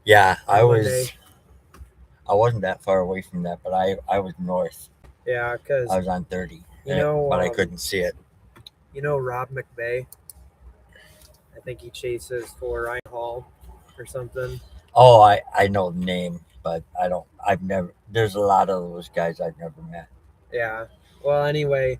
Yeah, on Monday. I wasn't that far away from that, but I was north. Yeah, I because was on 30, you know, but I um, couldn't see it. Rob McVay. I think he chases for Ryan Hall or something. Oh, I know the name, but I don't. I've never. There's a lot of those guys I've never met. Yeah. Well, anyway,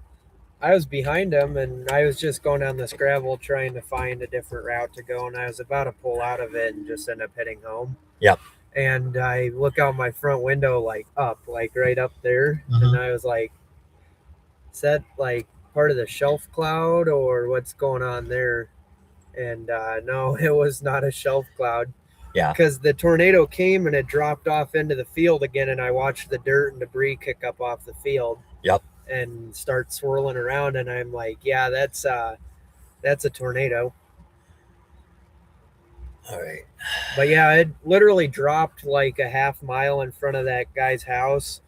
I was behind him and I was just going down this gravel trying to find a different route to go, and I was about to pull out of it and just end up heading home. Yep. And I look out my front window, like up, like right up there, and Hmm. I was like, "Is that like part of the shelf cloud or what's going on there?" And no, it was not a shelf cloud Yeah. because the tornado came and it dropped off into the field again, and I watched the dirt and debris kick up off the field Yep. and start swirling around, and I'm like, yeah, that's a tornado. All right. But yeah, it literally dropped like a half mile in front of that guy's house,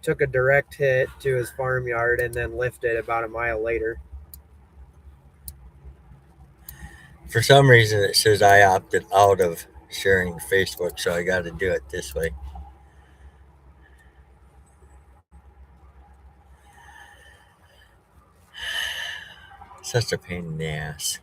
took a direct hit to his farmyard, and then lifted about a mile later. For some reason, it says I opted out of sharing Facebook, so I got to do it this way. Such a pain in the ass.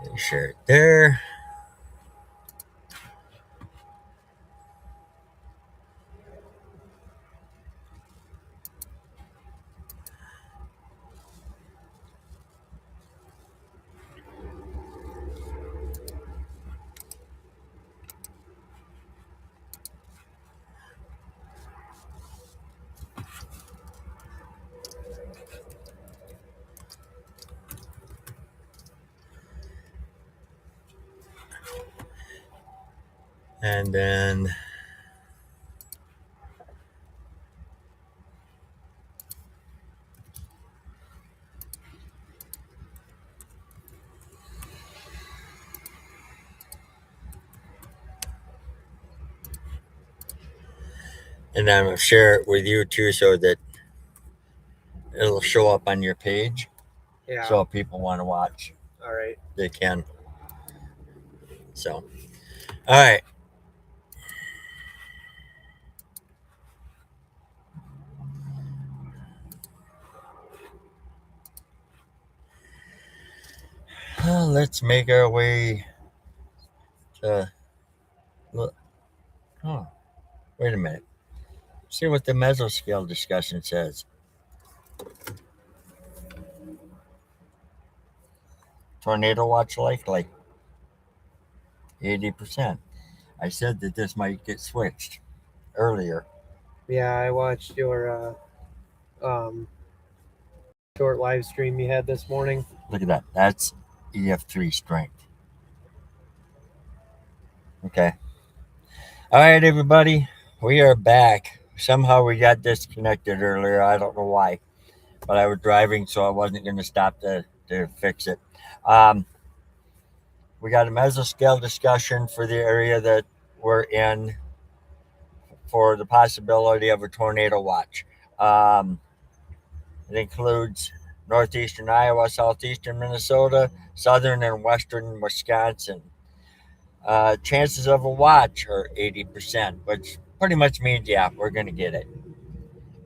Okay, share it there. And then I'm gonna share it with you too, so that it'll show up on your page. Yeah. So if people want to watch, All right. they can. So, all right. Let's make our way to. Oh, wait a minute. See what the mesoscale discussion says. Tornado watch likely 80%. I said that this might get switched earlier. Yeah, I watched your short live stream you had this morning. Look at that. That's EF3 strength. Okay. All right, everybody. We are back. Somehow we got disconnected earlier. I don't know why, but I was driving, so I wasn't going to stop to fix it. Um, we got a mesoscale discussion for the area that we're in for the possibility of a tornado watch. Um, it includes northeastern Iowa, southeastern Minnesota, southern and western Wisconsin. Chances of a watch are 80%, which pretty much means, yeah, we're going to get it.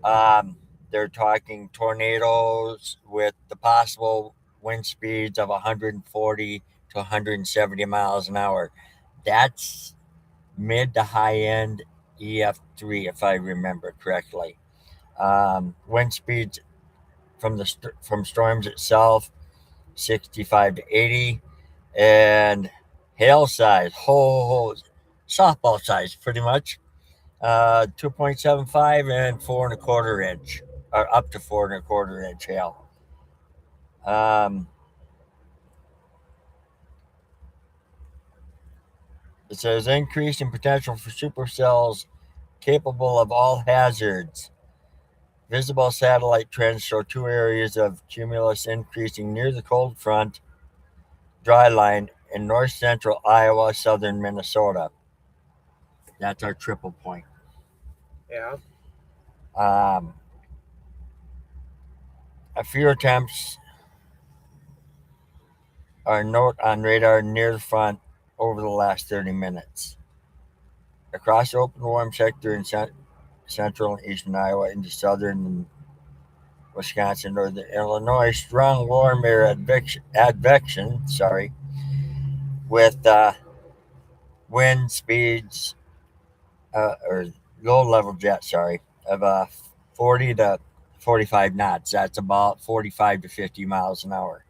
Um, they're talking tornadoes with the possible wind speeds of 140 to 170 miles an hour. That's mid to high end EF3, if I remember correctly. Wind speeds from storms itself, 65 to 80, and hail size, softball size, pretty much. 2.75 and 4.25 inch, or up to 4.25 inch hail. Um, it says increase in potential for supercells capable of all hazards. Visible satellite trends show two areas of cumulus increasing near the cold front dry line in north central Iowa, southern Minnesota. That's our triple point. Yeah. Um, a few attempts are note on radar near the front over the last 30 minutes. Across the open warm sector in central and eastern Iowa into southern Wisconsin, northern Illinois, strong warm air advection, with wind speeds or low level jet, of 40 to 45 knots. That's about 45 to 50 miles an hour.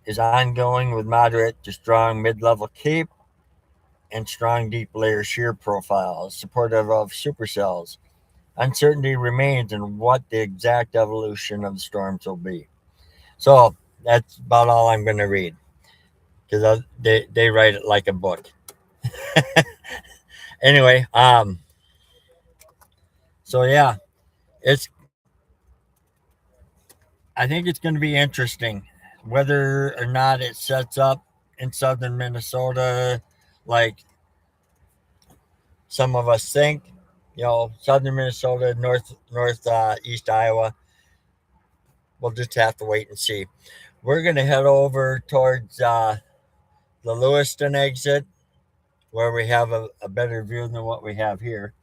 Is ongoing with moderate to strong mid level cape and strong deep layer shear profiles, supportive of supercells. Uncertainty remains in what the exact evolution of the storms will be. So that's about all I'm going to read because they write it like a book. Anyway, so yeah, it's I think it's going to be interesting whether or not it sets up in southern Minnesota like some of us think. Southern Minnesota, east Iowa. We'll just have to wait and see. We're going to head over towards the Lewiston exit where we have a better view than what we have here.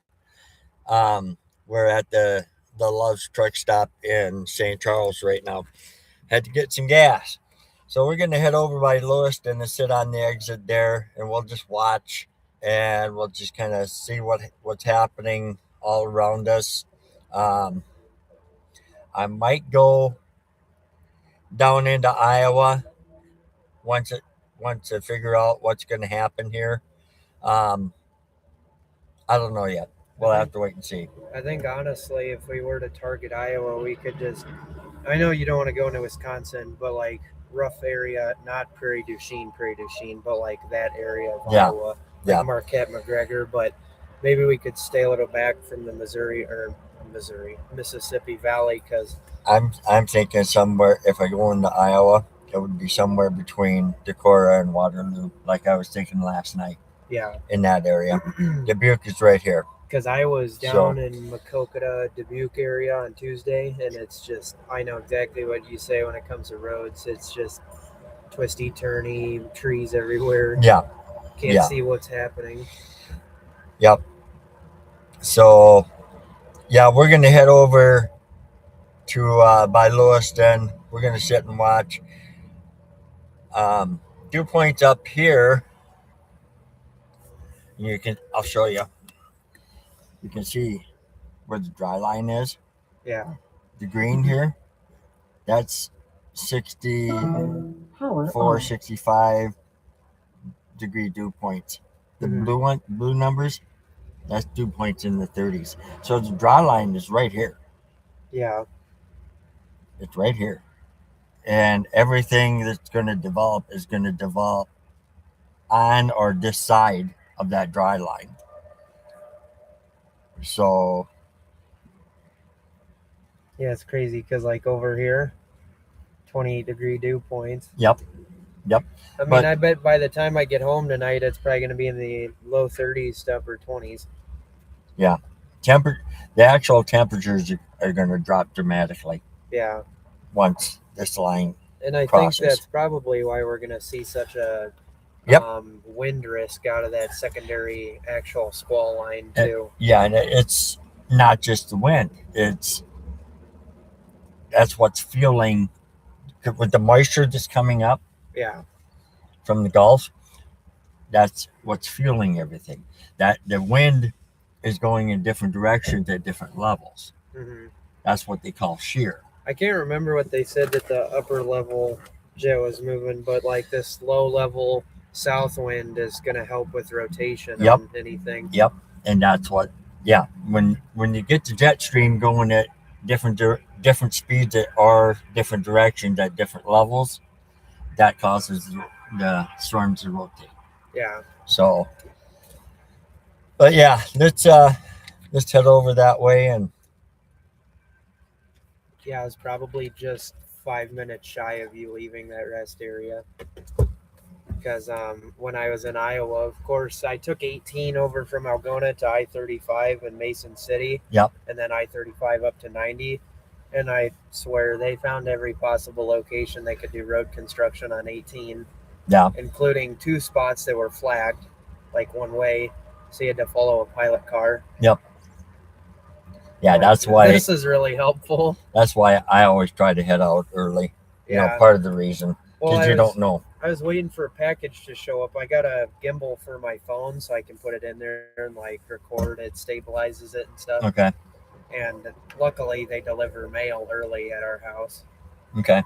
We're at the Love's truck stop in St. Charles right now. Had to get some gas. So we're going to head over by Lewiston and sit on the exit there, and we'll just watch and we'll just kind of see what's happening all around us. Um, I might go down into Iowa once it once I figure out what's going to happen here. Um, I don't know yet. I We'll have think to wait and see. I think honestly, if we were to target Iowa, we could just. I know you don't want to go into Wisconsin, but like rough area, not Prairie du Chien, but like that area of Yeah, Iowa, like yeah. Marquette, McGregor. But maybe we could stay a little back from the Mississippi Valley, because I'm thinking somewhere if I go into Iowa, it would be somewhere between Decorah and Waterloo, like I was thinking last night yeah, in that area. Dubuque is right here. because I was So down in Makokata, Dubuque area on Tuesday, and it's just I know exactly what you say when it comes to roads. It's just twisty, turny, trees everywhere. yeah, Can't yeah, see what's happening. yep. So yeah, we're gonna head over to by Lewiston. We're gonna sit and watch. Dew points up here. I'll show you. You can see where the dry line is. Yeah. The green here, that's 64, 65 degree dew points. The Mm-hmm. blue numbers, that's dew points in the 30s. So the dry line is right here. Yeah. It's right here. And everything that's going to develop is going to develop on or this side of that dry line. So, Yeah, it's crazy because like over here, 28-degree dew points. yep, yep. I mean, But I bet by the time I get home tonight, it's probably going to be in the low 30s to upper 20s. yeah, temper the actual temperatures are going to drop dramatically Yeah. once this line And I think crosses. that's probably why we're going to see such a Yep. wind risk out of that secondary actual squall line, too. Yeah, and it's not just the wind. That's what's fueling with the moisture that's coming up Yeah. from the Gulf. That's what's fueling everything. That the wind is going in different directions at different levels. Hmm. That's what they call shear. I can't remember what they said that the upper level jet was moving, but like this low level south wind is going to help with rotation Yep. on anything. Yep. And that's what. Yeah. When you get the jet stream going at different speeds or different directions at different levels, that causes the storms to rotate. Yeah. So, but yeah, let's head over that way and Yeah, I was probably just 5 minutes shy of you leaving that rest area. because when I was in Iowa, of course, I took 18 over from Algona to I-35 in Mason City. Yep. And then I-35 up to 90. And I swear they found every possible location they could do road construction on 18. Yeah. Including 2 spots that were flagged, like one way, so you had to follow a pilot car. Yep. Yeah, like, that's why. This is really helpful. That's why I always try to head out early. You know, part of the reason, because you don't know. I was waiting for a package to show up. I got a gimbal for my phone, so I can put it in there and like record it, stabilizes it and stuff. Okay. And luckily, they deliver mail early at our house. Okay.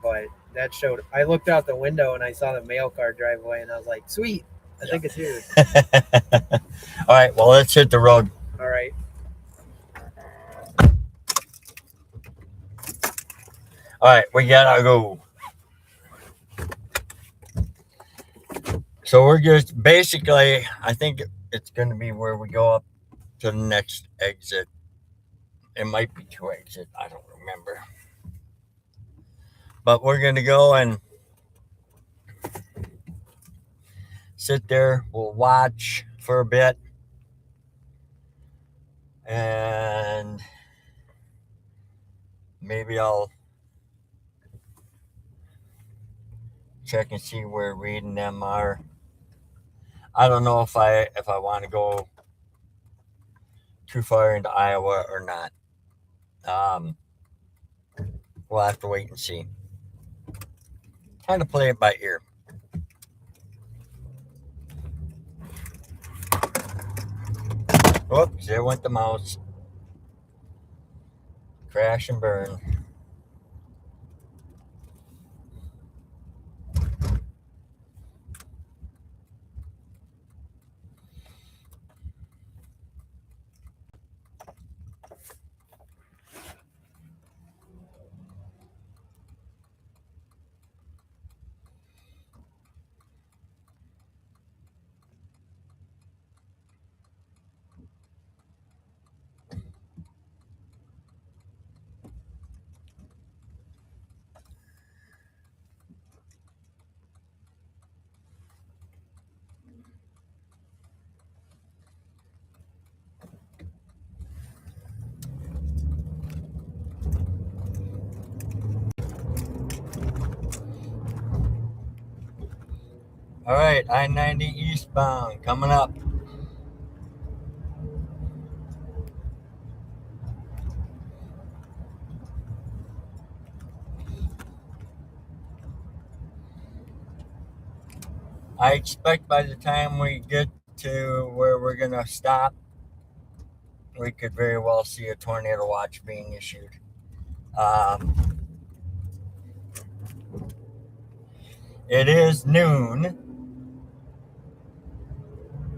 But that showed. I looked out the window and I saw the mail car drive away, and I was like, "Sweet, I think it's here." All right. Well, let's hit the road. All right. All right, we gotta go. So we're just basically, I think it's going to be where we go up to the next exit. It might be 2 exits. I don't remember. But we're going to go and sit there. We'll watch for a bit. And maybe I'll check and see where Reed and them are. I don't know if I want to go too far into Iowa or not. We'll have to wait and see. Kind of play it by ear. Oops, there went the mouse. Crash and burn. All right, I-90 eastbound coming up. I expect by the time we get to where we're going to stop, we could very well see a tornado watch being issued. It is noon,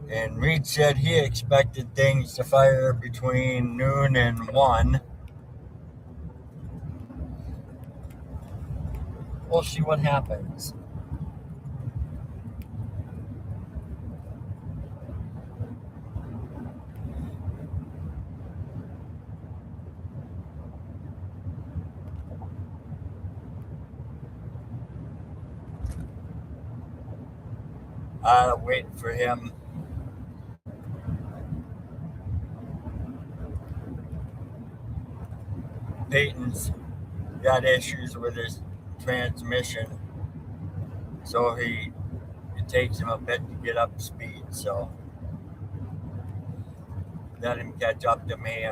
and Reed said he expected things to fire between noon and 1. We'll see what happens. Waiting for him. Peyton's got issues with his transmission, so it takes him a bit to get up to speed, so let him catch up to me.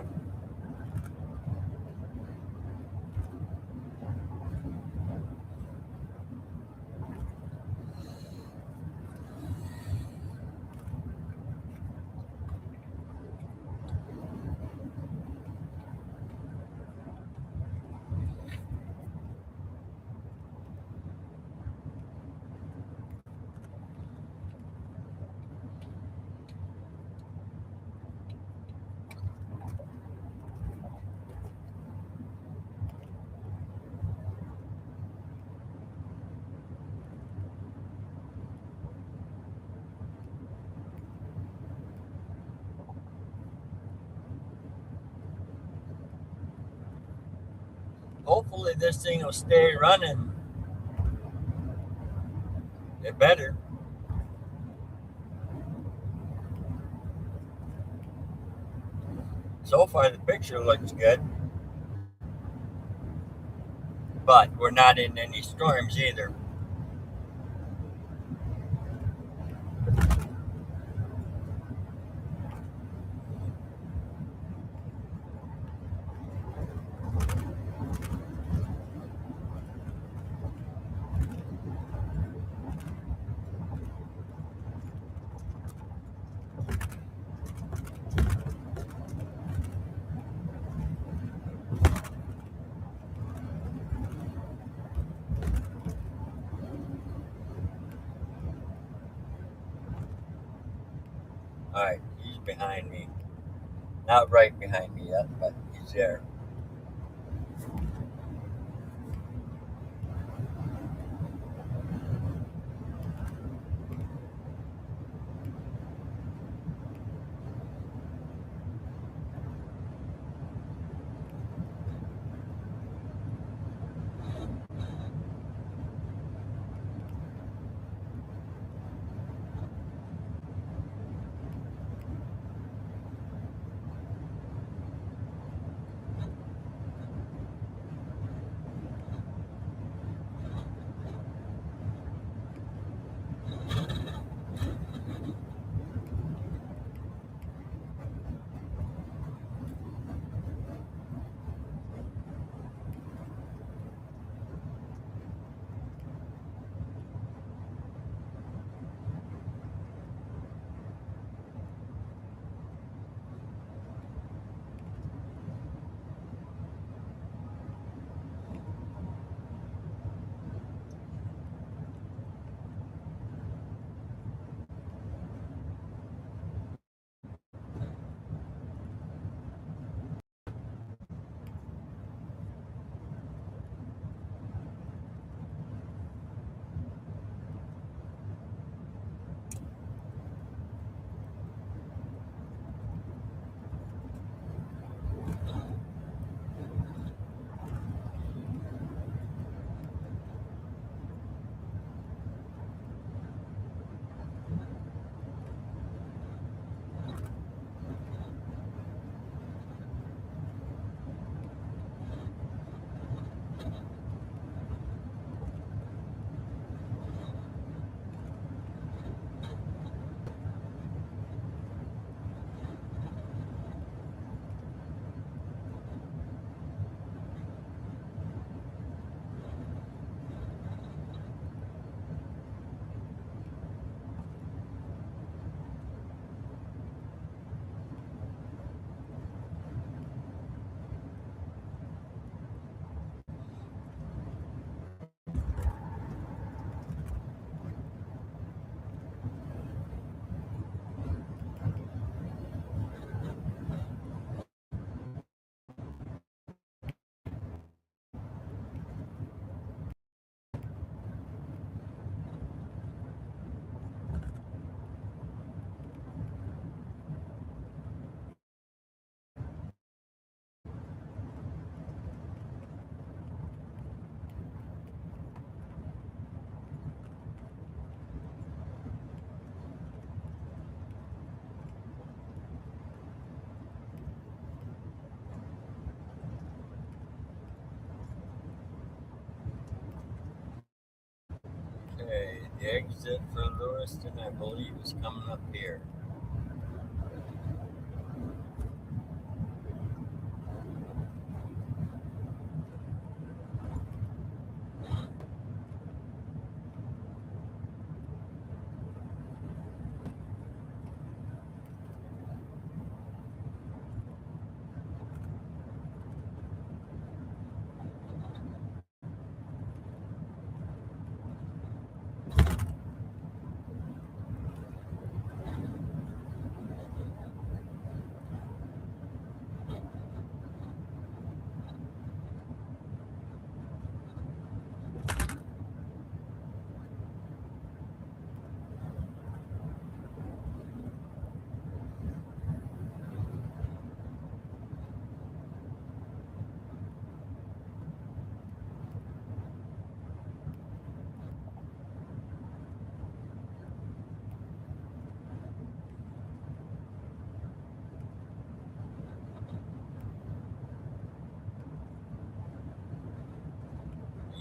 Hopefully this thing will stay running It better. So far, the picture looks good, but we're not in any storms either. All right, he's behind me. Not right behind me yet, but he's there. Okay, the exit for Lewiston, I believe, is coming up here.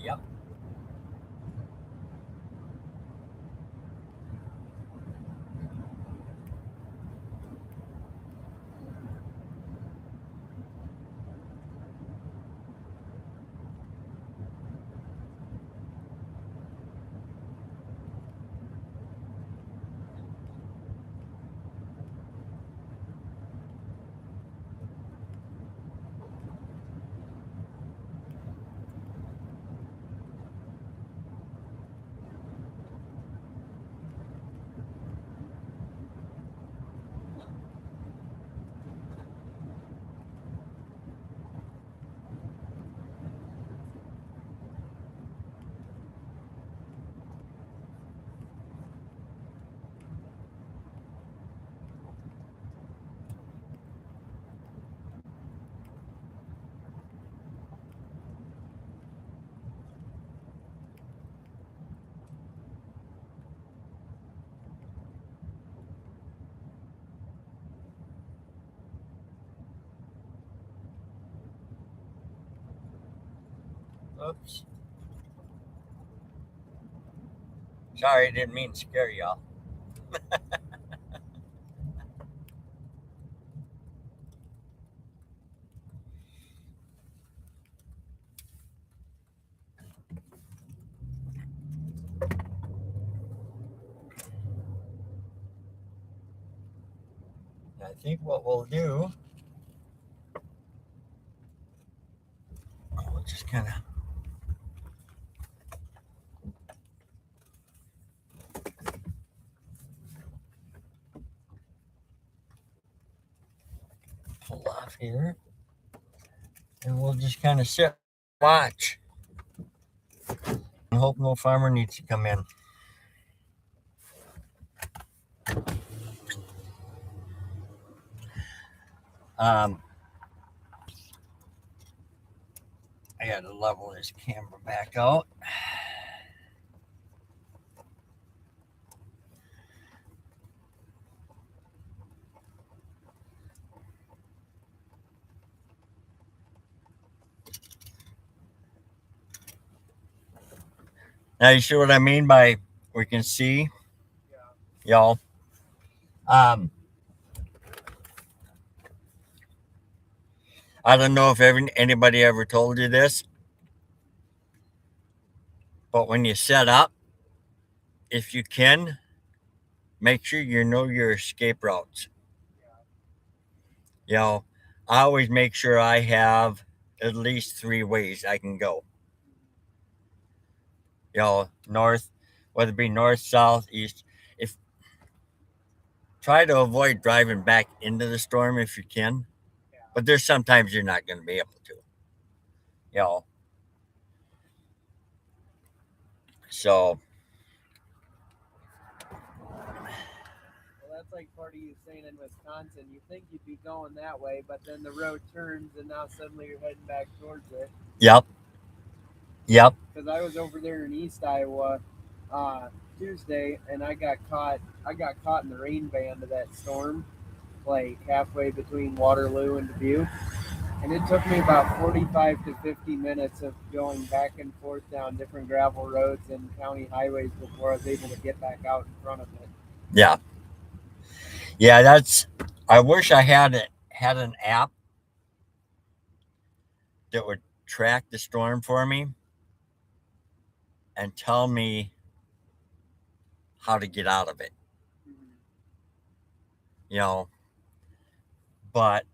Yep. Oops. Sorry, I didn't mean to scare y'all. I think what we'll do, we'll just kind of pull off here, and we'll just kind of sit, watch, and hope no farmer needs to come in. Um, I got to level this camera back out. Now you see what I mean by we can see, y'all. Um, I don't know if anybody ever told you this, but when you set up, if you can, make sure you know your escape routes. You know, I always make sure I have at least 3 ways I can go. You know, north, whether it be north, south, east. If try to avoid driving back into the storm if you can, but there's sometimes you're not going to be able to. You know, so Well, that's like part of you saying in Wisconsin, you think you'd be going that way, but then the road turns and now suddenly you're heading back towards it. yep, yep. Because I was over there in East Iowa Tuesday, and I got caught. I got caught in the rain band of that storm, like halfway between Waterloo and Dubuque. And it took me about 45 to 50 minutes of going back and forth down different gravel roads and county highways before I was able to get back out in front of it. Yeah, yeah. That's. I wish I had an app that would track the storm for me and tell me how to get out of it. Mm-hmm. You know, but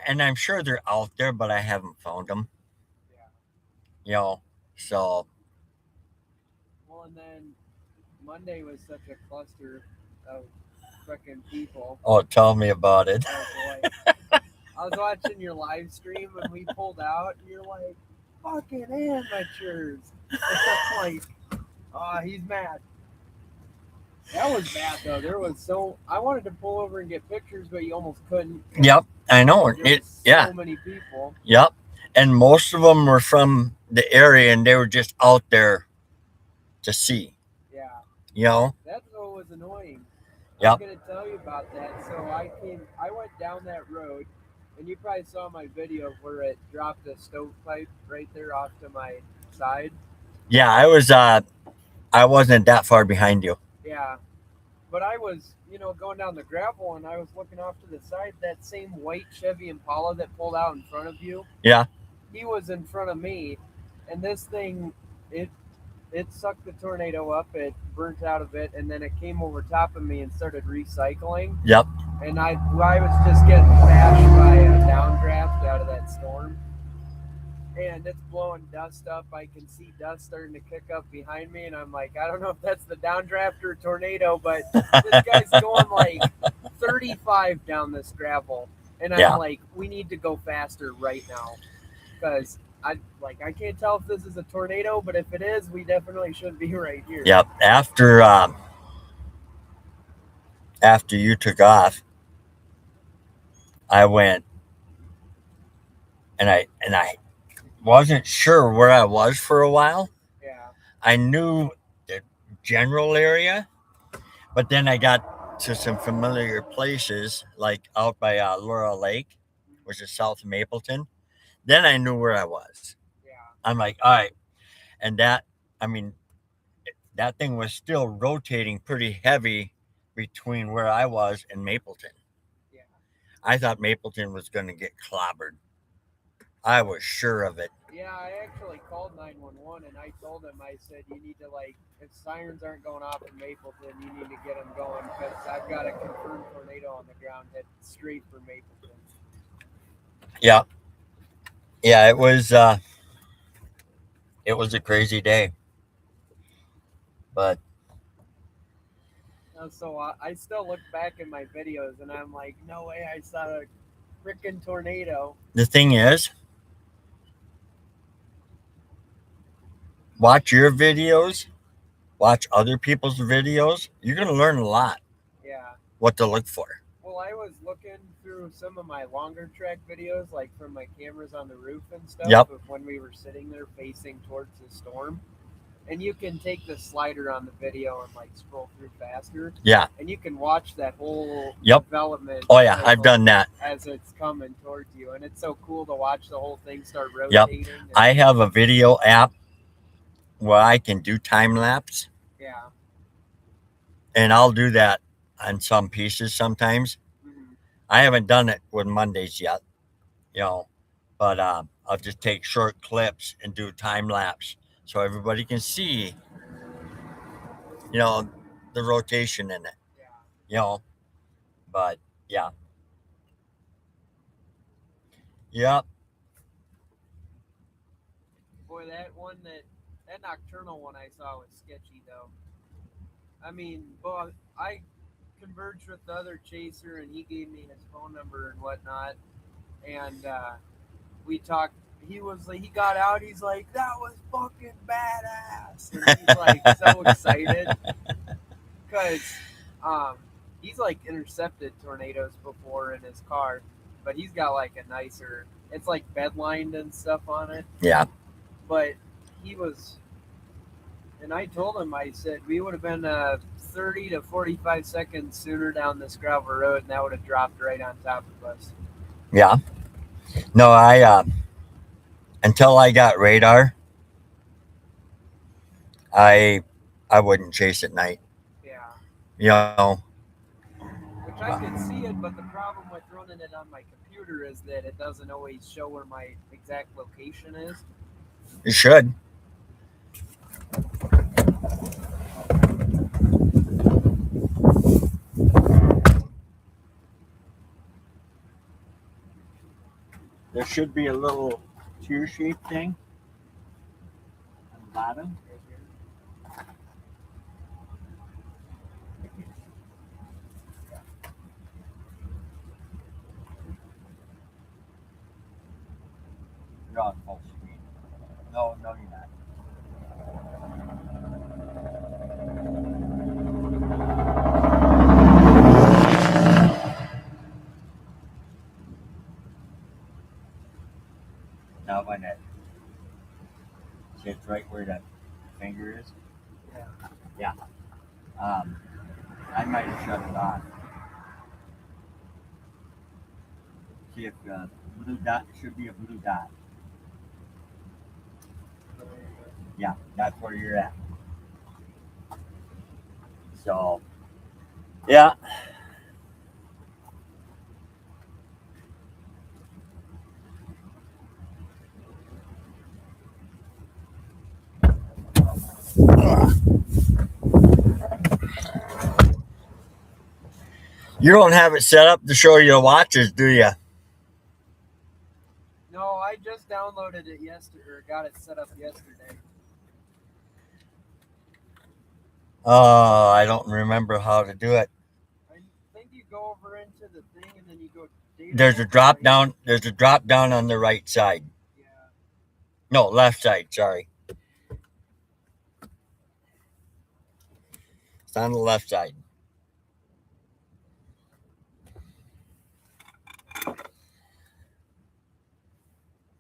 and I'm sure they're out there, but I haven't found them. Yeah. You know, so Well, and then Monday was such a cluster of freaking people. oh, tell me about it. Oh boy. I was watching your live stream and we pulled out and you're like, fucking amateurs. I'm like, oh, he's mad. That was bad though. There was I wanted to pull over and get pictures, but you almost couldn't. Yep, I know There was it. Yeah, so many people. yep. And most of them were from the area, and they were just out there to see. Yeah. You know. That's what was annoying. I Yep. was gonna tell you about that. So I went down that road, and you probably saw my video of where it dropped a stovepipe right there off to my side. Yeah, I wasn't that far behind you. Yeah, but I was, going down the gravel and I was looking off to the side. That same white Chevy Impala that pulled out in front of you, Yeah. he was in front of me, and this thing, it it sucked the tornado up. It burnt out of it, and then it came over top of me and started recycling. Yep. And I was just getting bashed by a downdraft out of that storm, and it's blowing dust up. I can see dust starting to kick up behind me, and I'm like, I don't know if that's the downdraft or tornado, but this guy's going like 35 down this gravel, and I'm Yeah. like, we need to go faster right now because I can't tell if this is a tornado, but if it is, we definitely should be right here. Yep. After you took off, I went and I wasn't sure where I was for a while. Yeah, I knew the general area, but then I got to some familiar places like out by Laurel Lake, which is south of Mapleton. Then I knew where I was. yeah, I'm like, all right, and I mean, that thing was still rotating pretty heavy between where I was and Mapleton. yeah. I thought Mapleton was going to get clobbered. I was sure of it. Yeah, I actually called 911 and I told him, I said, you need to, like, if sirens aren't going off in Mapleton, you need to get them going because I've got a confirmed tornado on the ground headed straight for Mapleton. Yeah, yeah, it was a crazy day, but So I still look back in my videos and I'm like, no way I saw a freaking tornado. the thing is, watch your videos, watch other people's videos. You're going to learn a lot Yeah. what to look for. Well, I was looking through some of my longer track videos, like from my cameras on the roof and stuff, Yep. of when we were sitting there facing towards the storm. And you can take the slider on the video and like scroll through faster, Yeah. and you can watch that whole Yep. development. Oh yeah, cycle I've done that. as it's coming towards you, and it's so cool to watch the whole thing start Yep. rotating. And, I have a video app where I can do time lapse, yeah. and I'll do that on some pieces sometimes. Mhm. I haven't done it with Mondays yet, you know, but I'll just take short clips and do time lapse so everybody can see, you know, the rotation in it, Yeah. you know. But yeah, yep, Boy, that nocturnal one I saw was sketchy though. I mean, well, I converged with the other chaser, and he gave me his phone number and whatnot, and we talked. He got out. He's like, that was fucking badass, and he's like so excited because um, he's like intercepted tornadoes before in his car, but he's got like a nicer. It's like bed lined and stuff on it, yeah, but he was. And I told him, I said we would have been 30 to 45 seconds sooner down this gravel road, and that would have dropped right on top of us. yeah. No, until I got radar, I I wouldn't chase at night. Yeah. You know, Which I could see it, but the problem with running it on my computer is that it doesn't always show where my exact location is. you should. There should be a little tear-shaped thing on the bottom. You're on full screen. No, no, you're not. Now when it hits right where that finger is, Yeah. yeah. Um, I might have shut it off. See if blue dot should be a blue dot. Yeah, that's where you're at. So, yeah. You don't have it set up to show your watches, do you? No, I just downloaded it yesterday, or got it set up yesterday. Oh, I don't remember how to do it. I think you go over into the thing and then you go data There's a book, drop right? down. There's a drop down on the right side. Yeah. No, left side. Sorry, it's on the left side.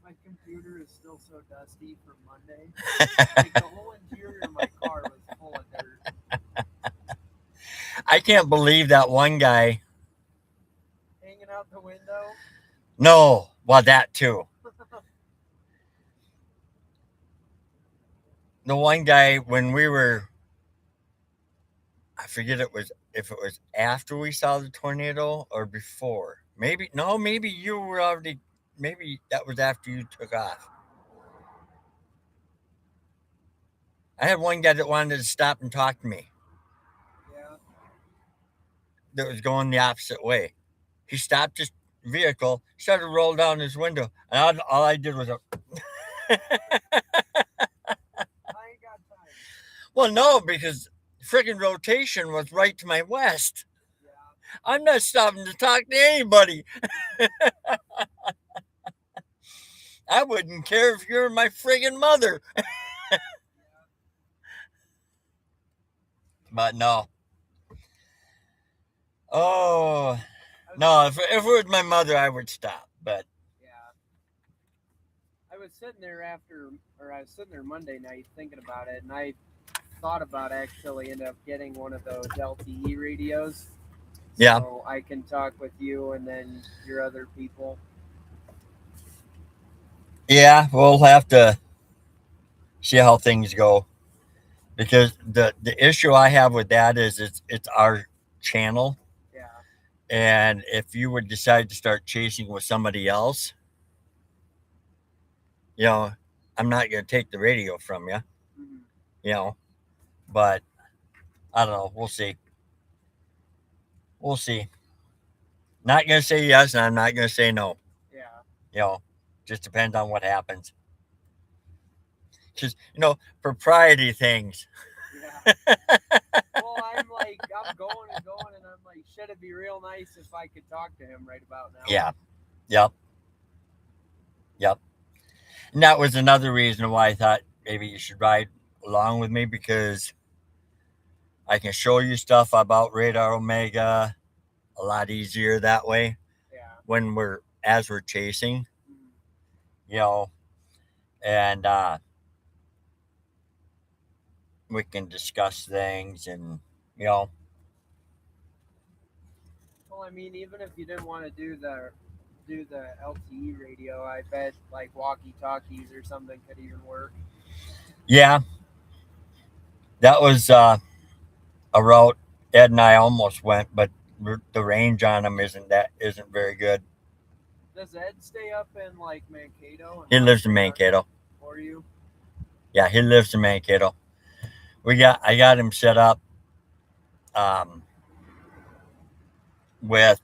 My computer is still so dusty from Monday. Like the whole interior of my car was full of dirt. I can't believe that one guy. Hanging out the window. No, well, that too. The one guy when we were, I forget it was if it was after we saw the tornado or before. Maybe no, maybe you were already. Maybe that was after you took off. I had one guy that wanted to stop and talk to me. Yeah. That was going the opposite way. He stopped his vehicle, started to roll down his window, and all I did was, I ain't got time. well, no, because freaking rotation was right to my west. Yeah. I'm not stopping to talk to anybody. I wouldn't care if you're my friggin' mother. But no. Oh, no, if it was my mother, I would stop. But Yeah. I was sitting there I was sitting there Monday night thinking about it, and I thought about actually ended up getting one of those LTE radios. yeah, So I can talk with you and then your other people. yeah, we'll have to see how things go. Because the issue I have with that is it's our channel, Yeah. and if you would decide to start chasing with somebody else, you know, I'm not going to take the radio from you, Mm-hmm. you know, but I don't know. We'll see. We'll see. Not going to say yes, and I'm not going to say no. Yeah. You know, just depends on what happens. Just propriety things. Yeah. Well, I'm going and going, and I'm like, should it be real nice if I could talk to him right about now? Yeah. Yep. Yep. And that was another reason why I thought maybe you should ride along with me because I can show you stuff about Radar Omega a lot easier that way Yeah. when we're chasing, Mm-hmm. you know, and we can discuss things and you know, Well, I mean, even if you didn't want to do the LTE radio, I bet like walkie talkies or something could even work. yeah, that was a route Ed and I almost went, but the range on them isn't very good. Does Ed stay up in like Mankato and He watch lives in radar Mankato. for you? Yeah, he lives in Mankato. I got him set up um, with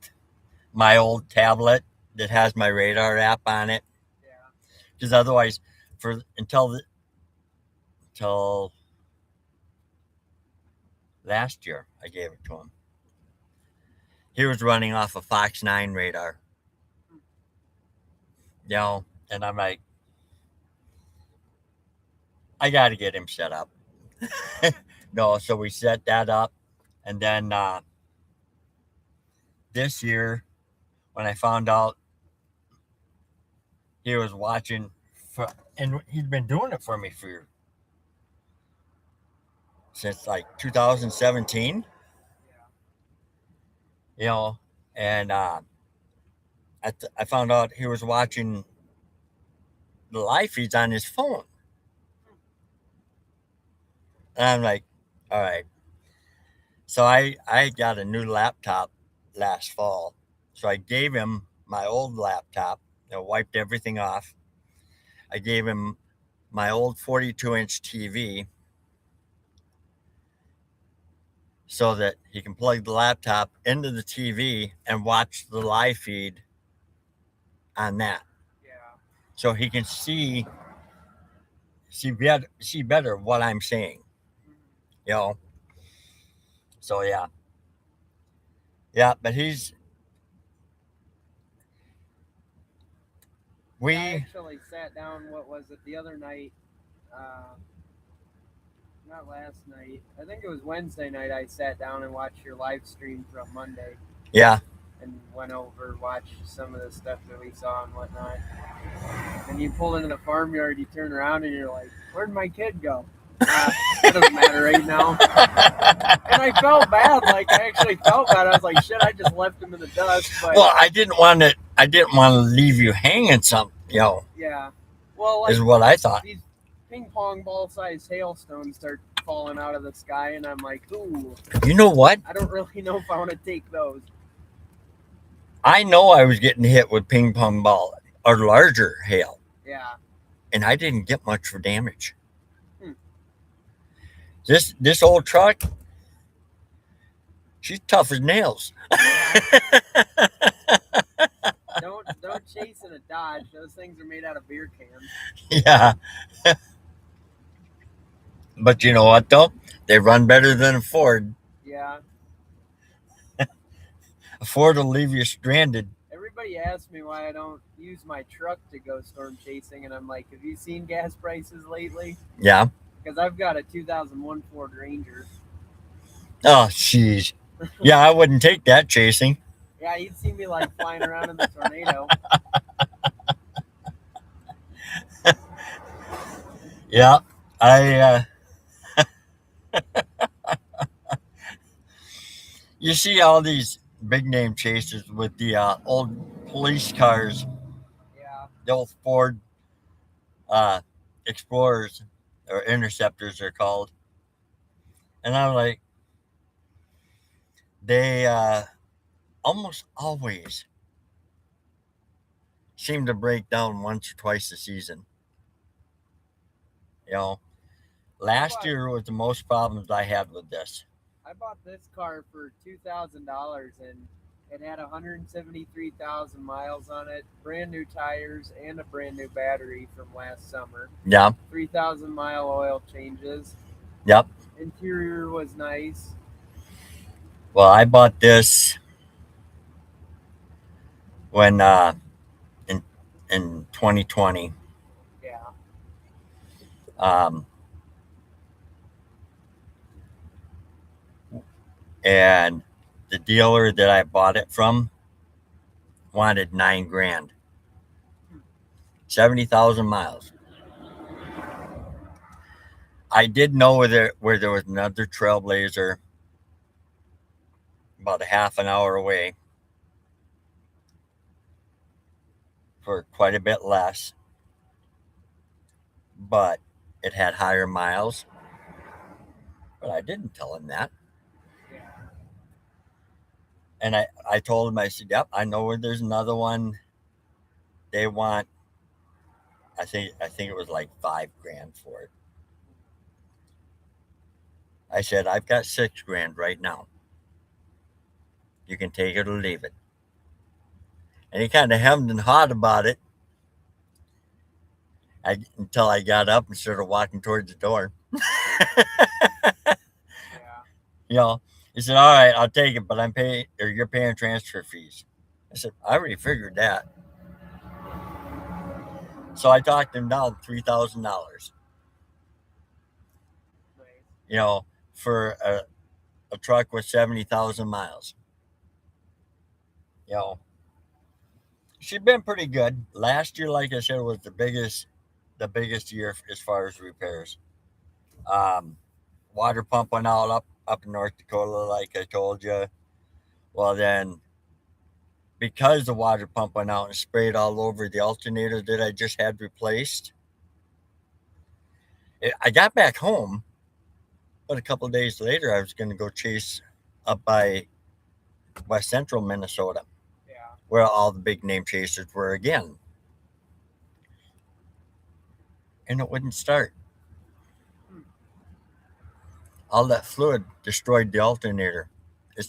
my old tablet that has my radar app on it. Yeah. Because otherwise, for until last year, I gave it to him. He was running off a Fox 9 radar, and I'm like, I got to get him set up. No, so we set that up, and then this year, when I found out he was watching, and he'd been doing it for me since like 2017, Yeah. you know, and I found out he was watching the live feeds on his phone. And I'm like, all right. So I got a new laptop last fall. So I gave him my old laptop, wiped everything off. I gave him my old 42-inch TV so that he can plug the laptop into the TV and watch the live feed on that. Yeah. So he can see better what I'm saying, Mhm. you know. So yeah. Yeah, but he's Yeah, I we actually sat down. What was it the other night? Uh, Not last night. I think it was Wednesday night. I sat down and watched your live stream from Monday yeah. and went over watched some of the stuff that we saw and whatnot. And you pull into the farmyard, you turn around and you're like, "Where'd my kid go?" That doesn't matter right now. And I felt bad. Like I actually felt bad. I was like, "Shit, I just left him in the dust." But Well, I didn't want to leave you hanging some, yeah, well, is like what I thought. these ping pong ball sized hailstones start falling out of the sky, and I'm like, "Ooh, You know what? I don't really know if I want to take those." I know I was getting hit with ping pong ball or larger hail, Yeah. and I didn't get much for damage. Hmm. This old truck, she's tough as nails. Yeah. Don't chase in a Dodge. Those things are made out of beer cans. Yeah, but you know what though? They run better than a Ford. Yeah. A Ford will leave you stranded. Everybody asks me why I don't use my truck to go storm chasing, and I'm like, have you seen gas prices lately? Yeah. Because I've got a 2001 Ford Ranger. Oh, jeez. Yeah, I wouldn't take that chasing. Yeah, you'd see me like flying around in the tornado. Yeah, I. You see all these big name chases with the old police cars, Yeah. the old Ford uh, Explorers or Interceptors, they're called, and I'm like, they almost always seem to break down once or twice a season. You know, I last bought year was the most problems I had with this. I bought this car for $2,000, and it had 173,000 miles on it, brand new tires, and a brand new battery from last summer. Yeah. 3,000-mile oil changes. Yep. Interior was nice. Well, I bought this when in 2020. Yeah. Um, and the dealer that I bought it from wanted 9 grand, 70,000 miles. I did know where there was another Trailblazer about a half an hour away for quite a bit less, but it had higher miles. But I didn't tell him that. Yeah. And I told him, I said, yep, I know where there's another one. They want, I think it was like 5 grand for it. I said, I've got 6 grand right now. You can take it or leave it. And he kind of hemmed and hawed about it until I got up and started walking towards the door. Yeah. You know, he said, all right, I'll take it, but I'm paying, or you're paying transfer fees. I said, I already figured that. So I talked him down $3,000, Nice. for a truck with 70,000 miles. You know, she's been pretty good. Last year, like I said, was the biggest year as far as repairs. Um, Water pump went out up in North Dakota, like I told you. Well, then because the water pump went out and sprayed all over the alternator that I just had replaced, I got back home But a couple of days later, I was going to go chase up by west central Minnesota, Yeah. where all the big name chasers were again, and it wouldn't start. Hmm. All that fluid destroyed the alternator. It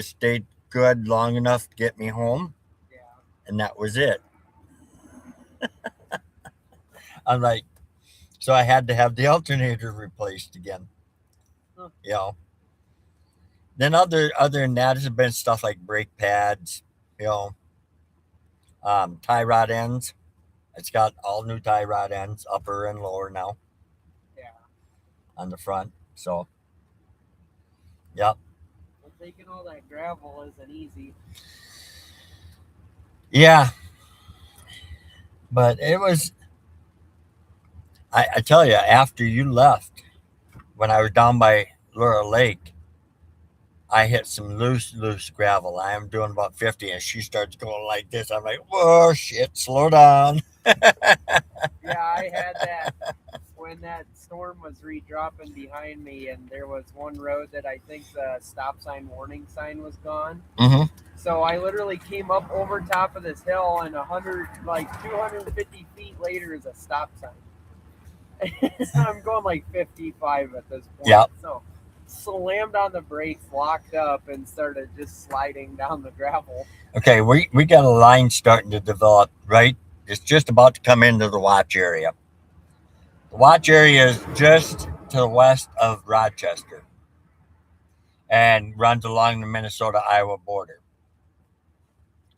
stayed good long enough to get me home, Yeah. and that was it. I'm like, so I had to have the alternator replaced again. Huh. You know. Then other than that, has been stuff like brake pads, you know, tie rod ends. It's got all new tie rod ends, upper and lower now Yeah. on the front. So, yep, Well, taking all that gravel isn't easy. yeah. But it was. I tell you, after you left, when I was down by Laura Lake, I hit some loose gravel. I am doing about 50, and she starts going like this. I'm like, whoa, shit, slow down. Yeah, I had that when that storm was re-dropping behind me, and there was one road that I think the stop sign warning sign was gone. Mm-hmm. So I literally came up over top of this hill, and 250 feet later is a stop sign. I'm going like 55 at this point. Yep. So slammed on the brakes, locked up, and started just sliding down the gravel. Okay, we got a line starting to develop, right? It's just about to come into the watch area. The watch area is just to the west of Rochester and runs along the Minnesota Iowa border.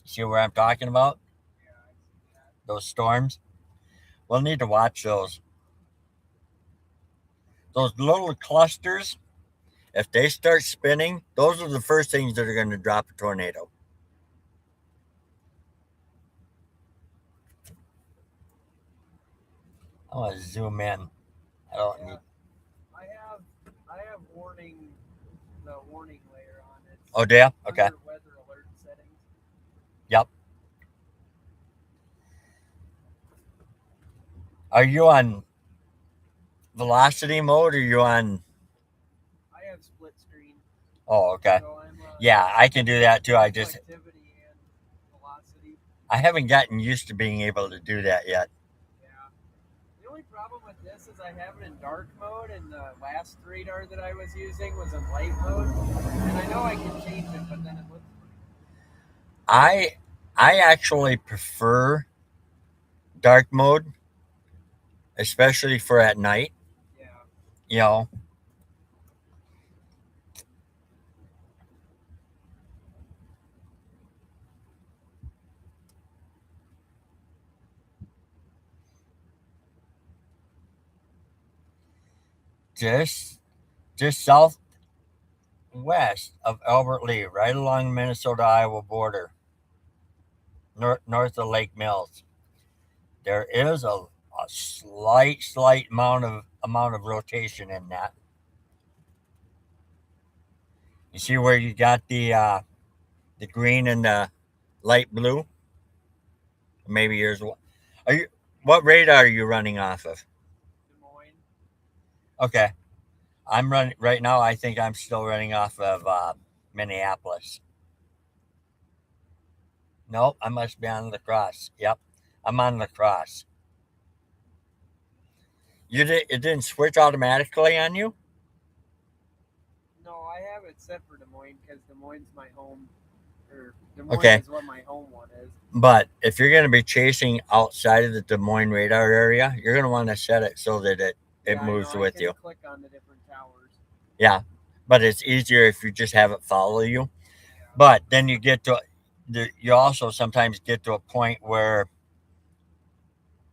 See where I'm talking about? Yeah, I see that. Those storms? We'll need to watch those. Those little clusters, if they start spinning, those are the first things that are going to drop a tornado. I want to zoom in. I don't Yeah, need. I have the warning layer on it. Oh, yeah? Okay. Under weather alert settings. Yep. Are you on velocity mode or are you on. I have split screen, Oh, okay. so I'm Yeah, I can do that too. reflectivity and velocity. I haven't gotten used to being able to do that yet. Yeah. The only problem with this is I have it in dark mode, and the last radar that I was using was in light mode. And I know I can change it, but then it looks funny. I I actually prefer dark mode, especially for at night. Yeah. You know, just just southwest of Albert Lee, right along the Minnesota Iowa border, north of Lake Mills. There is a slight amount of rotation in that. You see where you got the green and the light blue? Maybe yours. Are you? What radar are you running off of? Des Moines. Okay, I'm running right now. I think I'm still running off of Minneapolis. Nope, I must be on lacrosse. Yep, I'm on lacrosse. You did it didn't switch automatically on you? No, I have it set for Des Moines because Des Moines is my home, or Des Moines Okay, is what my home one is. but if you're going to be chasing outside of the Des Moines radar area, you're going to want to set it so that it Yeah, I know. moves I with can you. click on the different towers. Yeah, but it's easier if you just have it follow you. Yeah. But then you also sometimes get to a point where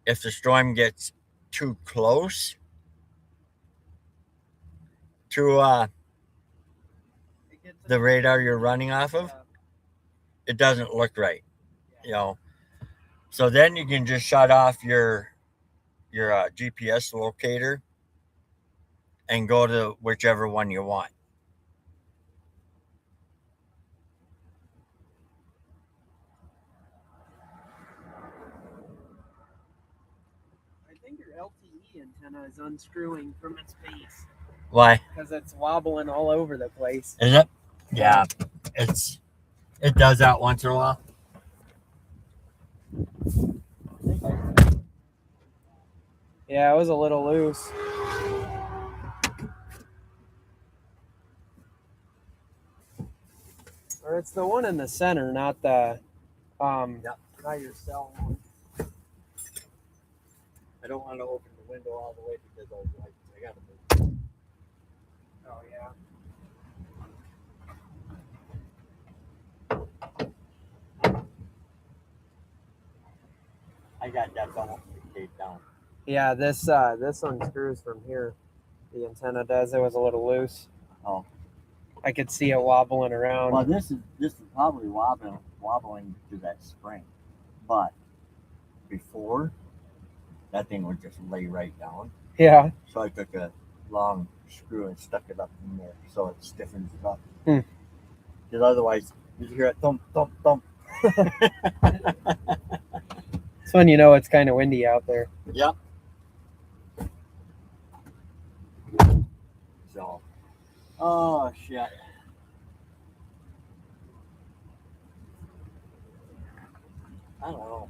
if the storm gets too close to It gets the into the radar you're running communication. off of, Yeah. it doesn't look right. Yeah. You know, so then you can just shut off your GPS locator and go to whichever one you want. I think your LTE antenna is unscrewing from its base. Why? Because it's wobbling all over the place. Is it? Yeah. It does that once in a while. Yeah, it was a little loose. Or it's the one in the center, not the Yep. not your cell one. I don't want to open the window all the way because I was like, I gotta move. Oh yeah. I got that bubble taped down. Yeah, this one screws from here. The antenna does. It was a little loose. Oh. I could see it wobbling around. Well, this is probably wobbling to that spring, but before that thing would just lay right down. Yeah. So I took a long screw and stuck it up in there so it stiffens it up. Because otherwise, you hear it thump, thump, thump. It's when you know it's kind of windy out there. Yep. So, oh shit. I don't know.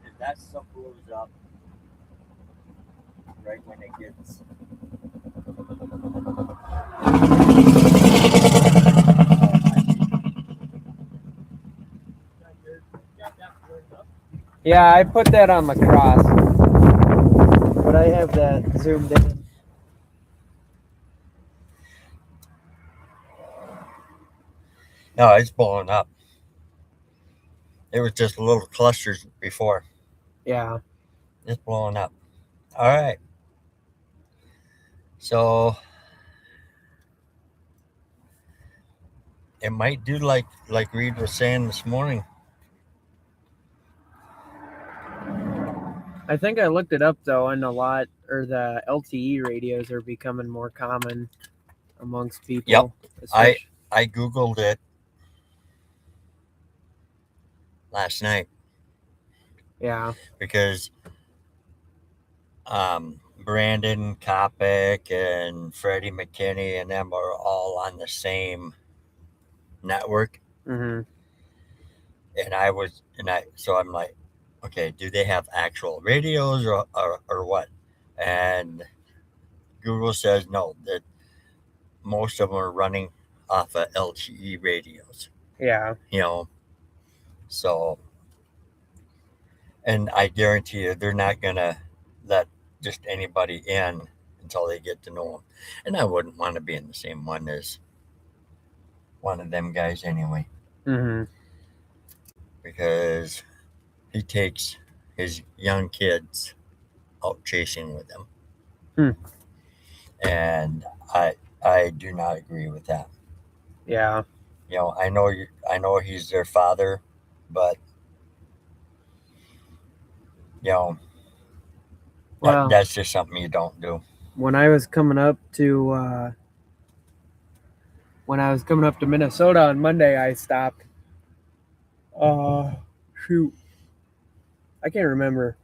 If that stuff blows up right when it gets. Yeah, I put that on lacrosse, but I have that zoomed in. No, it's blowing up. It was just little clusters before. Yeah. It's blowing up. All right. So it might do like Reed was saying this morning. I think I looked it up though, and the LTE radios are becoming more common amongst people. Yep. especially- I Googled it last night Yeah. because Brandon Kopic and Freddie McKinney and them are all on the same network. Mm-hmm. So I'm like, okay, do they have actual radios or what? And Google says no, that most of them are running off of LTE radios. Yeah. So, and I guarantee you they're not gonna let just anybody in until they get to know them. And I wouldn't want to be in the same one as one of them guys anyway, Mm-hmm. because he takes his young kids out chasing with him. And I do not agree with that. Yeah. I know he's their father, but Well, that's just something you don't do. when I was coming up to Minnesota on Monday, I stopped. Shoot, I can't remember.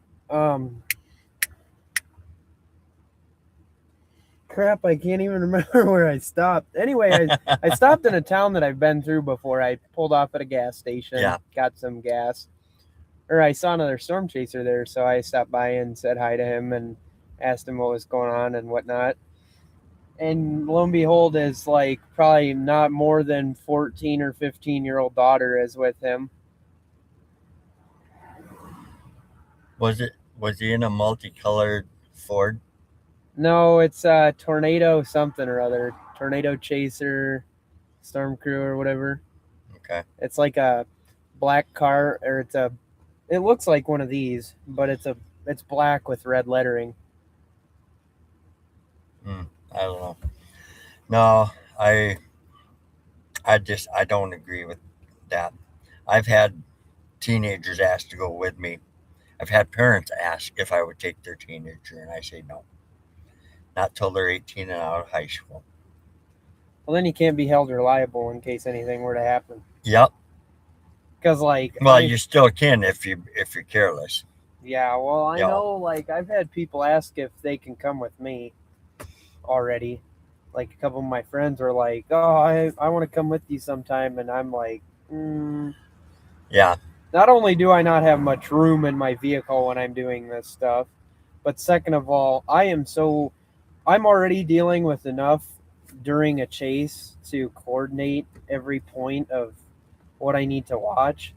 Crap, I can't even remember where I stopped. Anyway, I stopped in a town that I've been through before. I pulled off at a gas station, Yeah. got some gas. Or I saw another storm chaser there, so I stopped by and said hi to him and asked him what was going on and whatnot. And lo and behold, his probably not more than 14 or 15-year-old daughter is with him. Was he in a multicolored Ford? No, it's a Tornado something or other. Tornado Chaser, Storm Crew or whatever. Okay. It's like a black car, or it looks like one of these, but it's black with red lettering. I don't know. No, I don't agree with that. I've had teenagers ask to go with me. I've had parents ask if I would take their teenager, and I say no. Not till they're 18 and out of high school. Well, then you can't be held reliable in case anything were to happen. Yep. Because you still can if you're careless. Yeah, well, I You know, know, like, I've had people ask if they can come with me already. Like, a couple of my friends were like, oh, I want to come with you sometime. And I'm like, yeah, not only do I not have much room in my vehicle when I'm doing this stuff, but second of all, I'm already dealing with enough during a chase to coordinate every point of what I need to watch.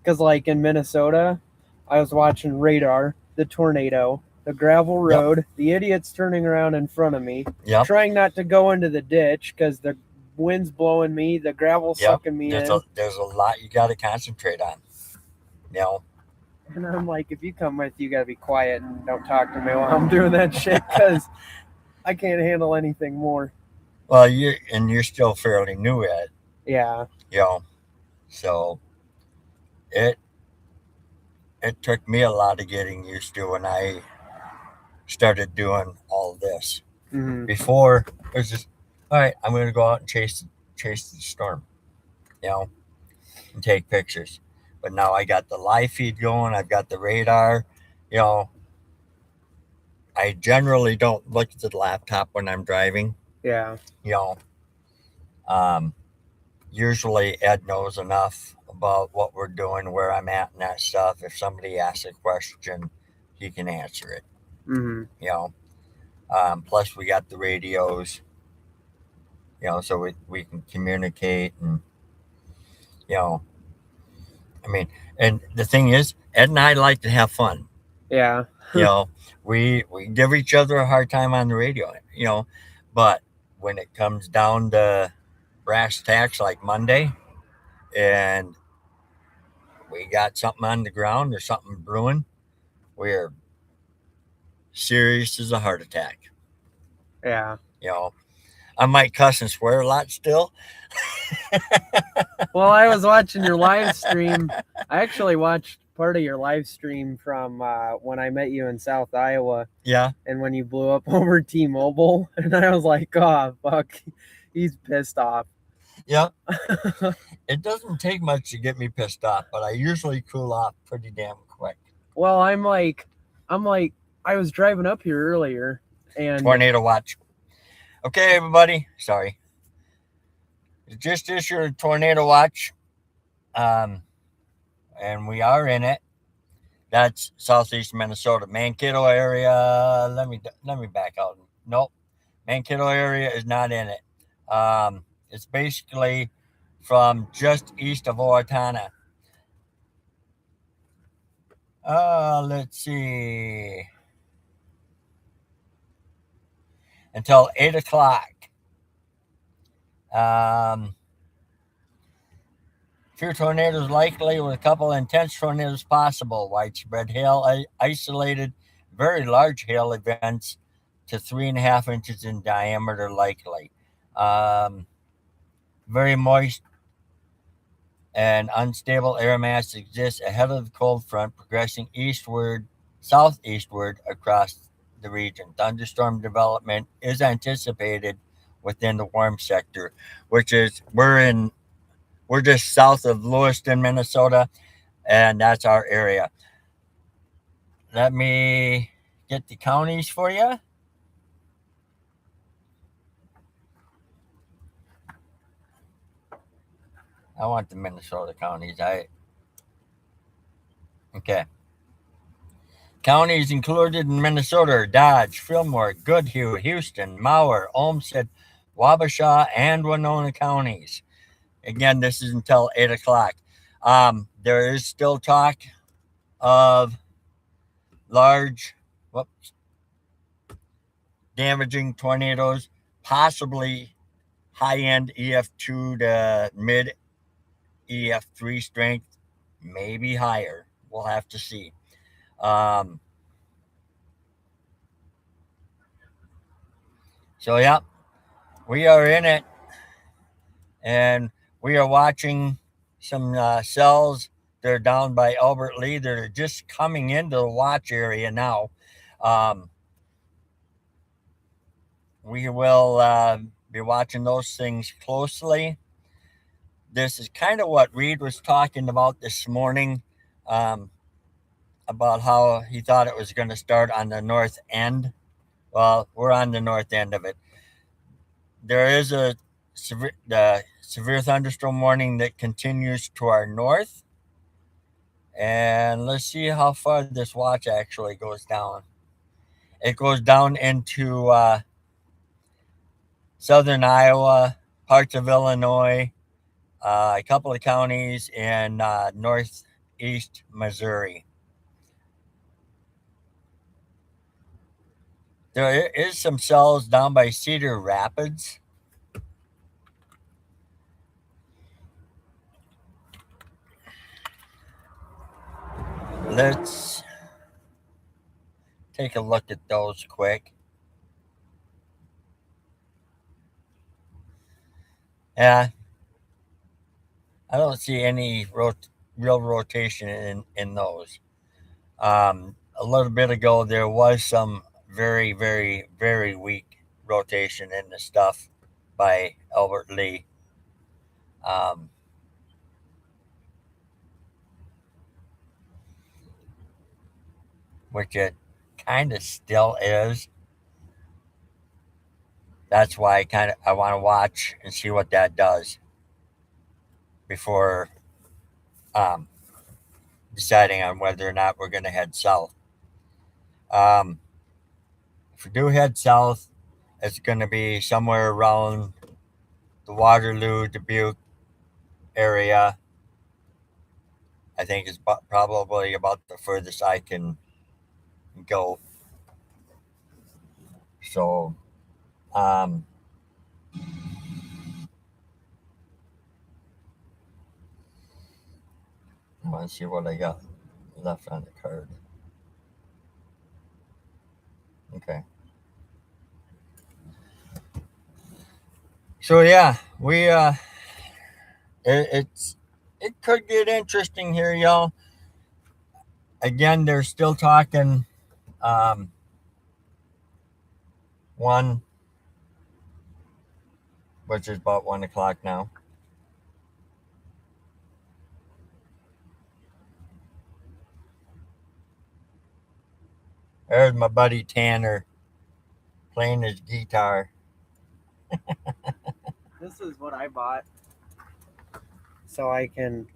Because, like, in Minnesota, I was watching radar, the tornado, the gravel yep, road, the idiots turning around in front of me, yep, trying not to go into the ditch because the wind's blowing me, the gravel yep. sucking me There's in. a lot you got to concentrate on. You know, And I'm like, if you come with, you gotta be quiet and don't talk to me while I'm doing that shit because I can't handle anything more. well, you're still fairly new at it. Yeah. You know, so it it took me a lot of getting used to when I started doing all this. Mm-hmm. Before it was just, all right, I'm going to go out and chase the storm. You know, and take pictures. But now I got the live feed going. I've got the radar. You know, I generally don't look at the laptop when I'm driving. Yeah. You know, um, usually Ed knows enough about what we're doing, where I'm at, and that stuff. If somebody asks a question, he can answer it. Mm-hmm. You know, plus we got the radios. You know, so we can communicate and you know, I mean, and the thing is, Ed and I like to have fun. Yeah. You know, we give each other a hard time on the radio. You know, but when it comes down to brass tacks like Monday, and we got something on the ground or something brewing, we're serious as a heart attack. Yeah. You know, I might cuss and swear a lot still. Well, I was watching your live stream. I actually watched part of your live stream from when I met you in South Iowa Yeah, and when you blew up over T-Mobile, and I was like, "Oh fuck, he's pissed off." yeah. It doesn't take much to get me pissed off, but I usually cool off pretty damn quick. Well, I'm like, I was driving up here earlier, and Tornado watch. Okay, everybody. Sorry. Just issued a tornado watch, um, and we are in it. That's southeast Minnesota, Mankato area. Let me back out. Nope, Mankato area is not in it. It's basically from just east of Owatonna. Let's see, until 8 o'clock. Um, Few tornadoes likely with a couple intense tornadoes possible. Widespread hail, isolated, very large hail events to 3.5 inches in diameter likely. Um, Very moist and unstable air mass exists ahead of the cold front, progressing southeastward across the region. Thunderstorm development is anticipated within the warm sector, which is we're just south of Lewiston, Minnesota, and that's our area. Let me get the counties for you. I want the Minnesota counties. I okay. Counties included in Minnesota are Dodge, Fillmore, Goodhue, Houston, Mower, Olmsted, Wabasha, and Winona counties. Again, this is until 8 o'clock. There is still talk of large, whoops, damaging tornadoes, possibly high end EF2 to mid EF3 strength, maybe higher. We'll have to see. Um, so, yeah, we are in it, and we are watching some cells. They're down by Albert Lee. They're just coming into the watch area now. Um, we will be watching those things closely. This is kind of what Reed was talking about this morning. Um, about how he thought it was going to start on the north end. Well, we're on the north end of it. There is a severe thunderstorm warning that continues to our north. And let's see how far this watch actually goes down. It goes down into southern Iowa, parts of Illinois, a couple of counties in northeast Missouri. There is some cells down by Cedar Rapids. Let's take a look at those quick. Yeah, I don't see any real rotation in those. A little bit ago, there was some very, very, very weak rotation in the stuff by Albert Lee. Um, which it kind of still is. That's why I want to watch and see what that does before um, deciding on whether or not we're going to head south. Um, if we do head south, it's going to be somewhere around the Waterloo, Dubuque area. I think it's probably about the furthest I can go. So, um, I want to see what I got left on the card. Okay. So yeah, it could get interesting here, y'all. Again, they're still talking um, one, which is about 1 o'clock now. There's my buddy Tanner playing his guitar. This is what I bought, so I can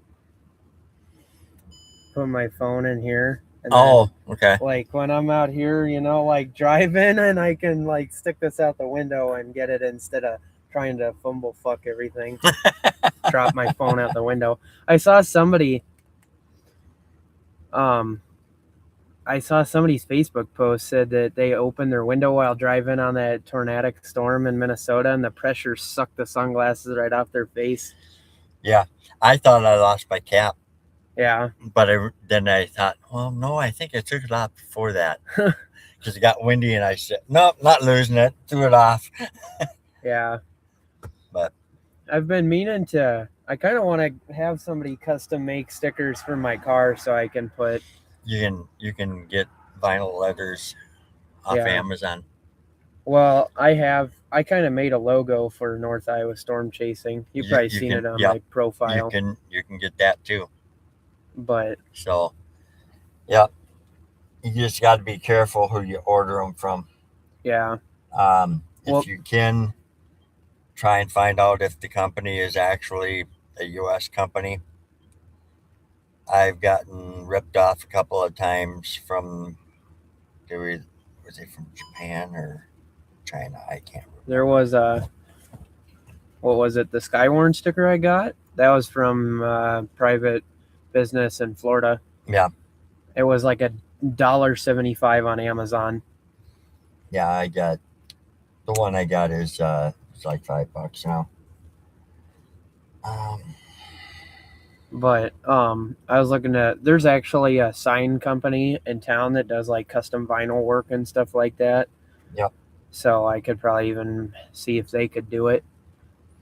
put my phone in here. And Oh, okay. like when I'm out here, like driving, and I can like stick this out the window and get it instead of trying to fumble fuck everything. Drop my phone out the window. I saw somebody's Facebook post said that they opened their window while driving on that tornadic storm in Minnesota, and the pressure sucked the sunglasses right off their face. Yeah, I thought I lost my cap. Yeah. But then I thought, well, no, I think I took it off before that because it got windy, and I said, nope, not losing it. Threw it off. Yeah. But I've been meaning to. I kind of want to have somebody custom make stickers for my car so I can put. you can get vinyl letters off Amazon. Well, I kind of made a logo for North Iowa Storm Chasing. You've probably seen it on my profile. You can get that too. But so, yeah, you just got to be careful who you order them from. Yeah. If you can, try and find out if the company is actually a U.S. company. I've gotten ripped off a couple of times from, was it from Japan or China? I can't remember. There was what was it? The Skywarn sticker I got? That was from private business in Florida. Yeah. It was like $1.75 on Amazon. Yeah, I got the one I got is it's like $5 now. But I was looking at, there's actually a sign company in town that does like custom vinyl work and stuff like that. Yep. So I could probably even see if they could do it.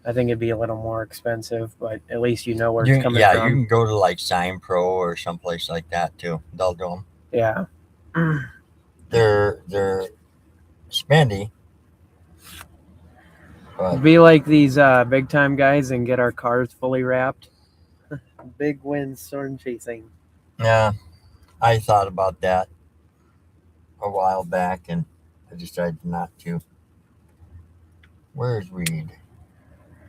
I think it'd be a little more expensive, but at least you know where it's coming from. Yeah, you can go to like Sign Pro or someplace like that too. They'll do them. Yeah. They're spendy. Be like these big time guys and get our cars fully wrapped. Big win storm chasing. Yeah. I thought about that a while back, and I decided not to. Where's Reed?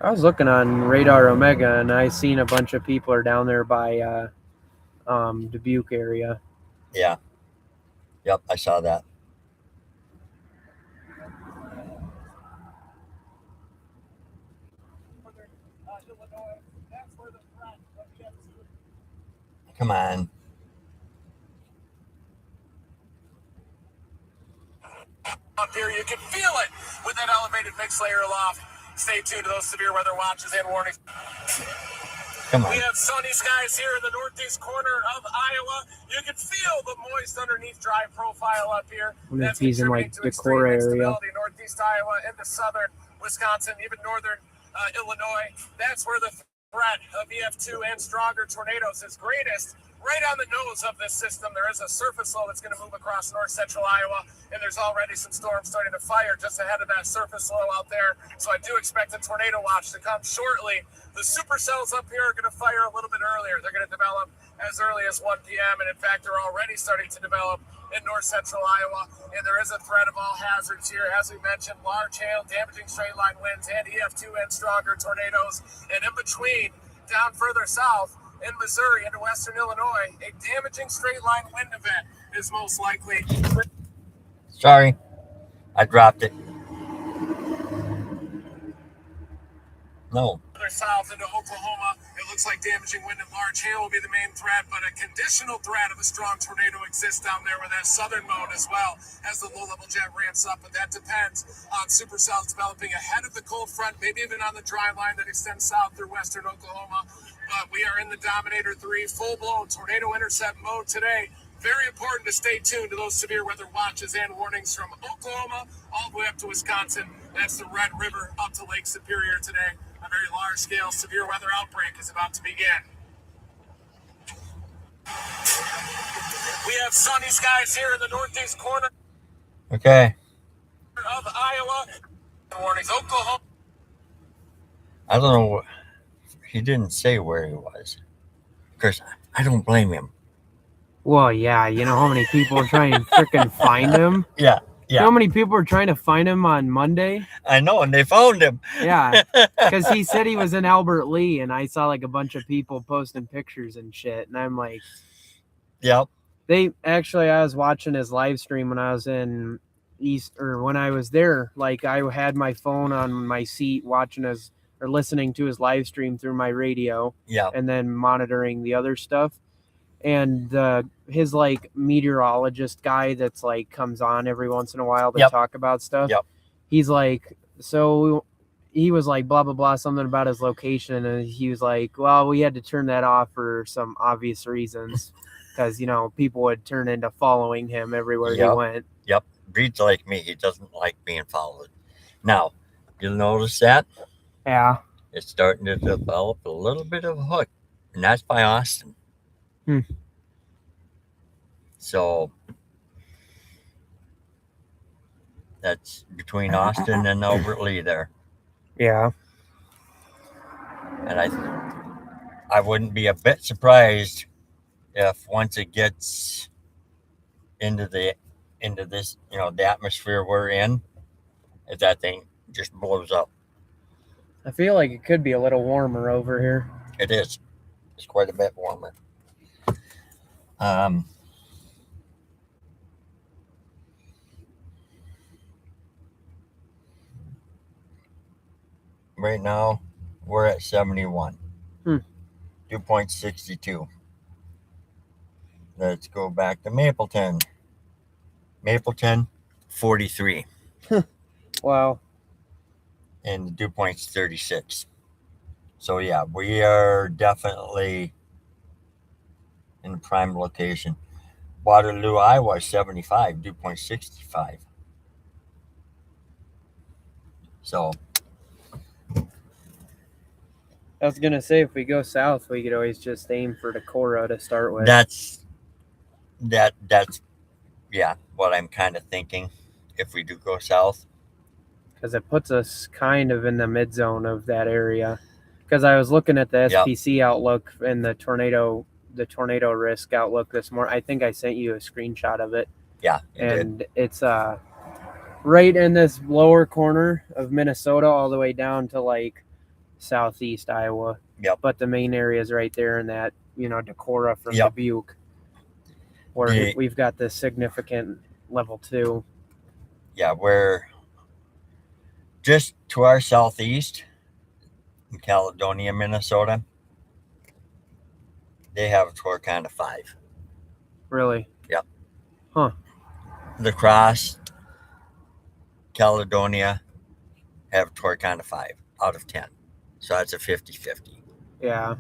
I was looking on Radar Omega, and I seen a bunch of people are down there by Dubuque area. Yeah. Yep, I saw that. Come on. Up here, you can feel it with that elevated mix layer aloft. Stay tuned to those severe weather watches and warnings. Come on. We have sunny skies here in the northeast corner of Iowa. You can feel the moist underneath dry profile up here. That's he's in like the core area. Northeast Iowa into southern Wisconsin, even northern Illinois. That's where the threat of EF2 and stronger tornadoes is greatest. Right on the nose of this system, there is a surface low that's going to move across north central Iowa, and there's already some storms starting to fire just ahead of that surface low out there. So I do expect a tornado watch to come shortly. The supercells up here are going to fire a little bit earlier. They're going to develop as early as 1 p.m., and in fact, they're already starting to develop in north central Iowa, and there is a threat of all hazards here. As we mentioned, large hail, damaging straight line winds, and EF2 and stronger tornadoes, and in between, down further south, in Missouri into western Illinois, a damaging straight line wind event is most likely. Sorry, I dropped it. No. Further south into Oklahoma, it looks like damaging wind and large hail will be the main threat, but a conditional threat of a strong tornado exists down there with that southern mode as well as the low-level jet ramps up, but that depends on supercells developing ahead of the cold front, maybe even on the dry line that extends south through western Oklahoma. But we are in the Dominator 3 full-blown tornado intercept mode today. Very important to stay tuned to those severe weather watches and warnings from Oklahoma all the way up to Wisconsin. That's the Red River up to Lake Superior today. A very large-scale severe weather outbreak is about to begin. We have sunny skies here in the northeast corner Okay. of Iowa. Warnings, Oklahoma. I don't know. He didn't say where he was. Of course, I don't blame him. Well, yeah, you know how many people are trying to freaking find him? Yeah. You know how many people were trying to find him on Monday? I know, and they found him. Yeah, because he said he was in Albert Lee, and I saw like a bunch of people posting pictures and shit, and I'm like, Yep. I was watching his live stream when I was in when I was there. Like, I had my phone on my seat watching or listening to his live stream through my radio. Yeah. And then monitoring the other stuff. And his like meteorologist guy that's like comes on every once in a while to talk about stuff. Yep. He's like, so he was like blah blah blah something about his location, and he was like, well, we had to turn that off for some obvious reasons because people would turn into following him everywhere he went. Yep. Breed's like me. He doesn't like being followed. Now, you'll notice that. Yeah. It's starting to develop a little bit of a hook, and that's by Austin. So that's between Austin and Albert Lee there. Yeah. And I wouldn't be a bit surprised if once it gets into this, the atmosphere we're in, if that thing just blows up. I feel like it could be a little warmer over here. It is. It's quite a bit warmer. Right now, we're at 71. Dew point 62. Let's go back to Mapleton. Mapleton, 43. Wow. And the dew point's 36. So, yeah, we are definitely in a prime location. Waterloo, Iowa, 75. Dew point 65. So, I was gonna say, if we go south, we could always just aim for Decorah to start with. That's what I'm kind of thinking. If we do go south, because it puts us kind of in the mid zone of that area. Because I was looking at the SPC outlook and the tornado the tornado risk outlook this morning. I think I sent you a screenshot of it, Yeah, you did. and it's right in this lower corner of Minnesota, all the way down to like southeast Iowa. Yep. But the main area is right there in that, Decorah from Yep. Dubuque, where we've got the significant level 2. Yeah, we're just to our southeast in Caledonia, Minnesota. They have a Torcon of 5. Really? Yep. Huh. La Crosse, Caledonia have a Torcon of 5 out of 10. So that's a 50-50. Yeah.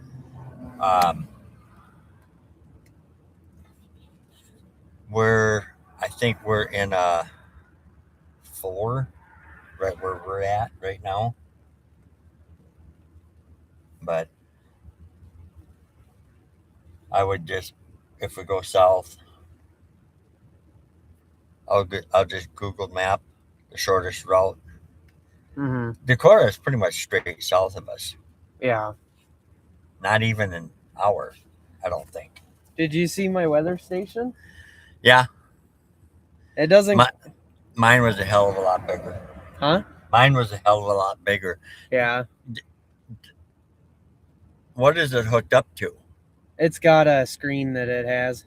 I think we're in a 4, right where we're at right now. But I would just, if we go south, I'll just Google map the shortest route. Mm-hmm. Decorah is pretty much straight south of us. Yeah. Not even an hour, I don't think. Did you see my weather station? Yeah. It doesn't. Mine was a hell of a lot bigger. Huh? Mine was a hell of a lot bigger. Yeah. What is it hooked up to? It's got a screen that it has.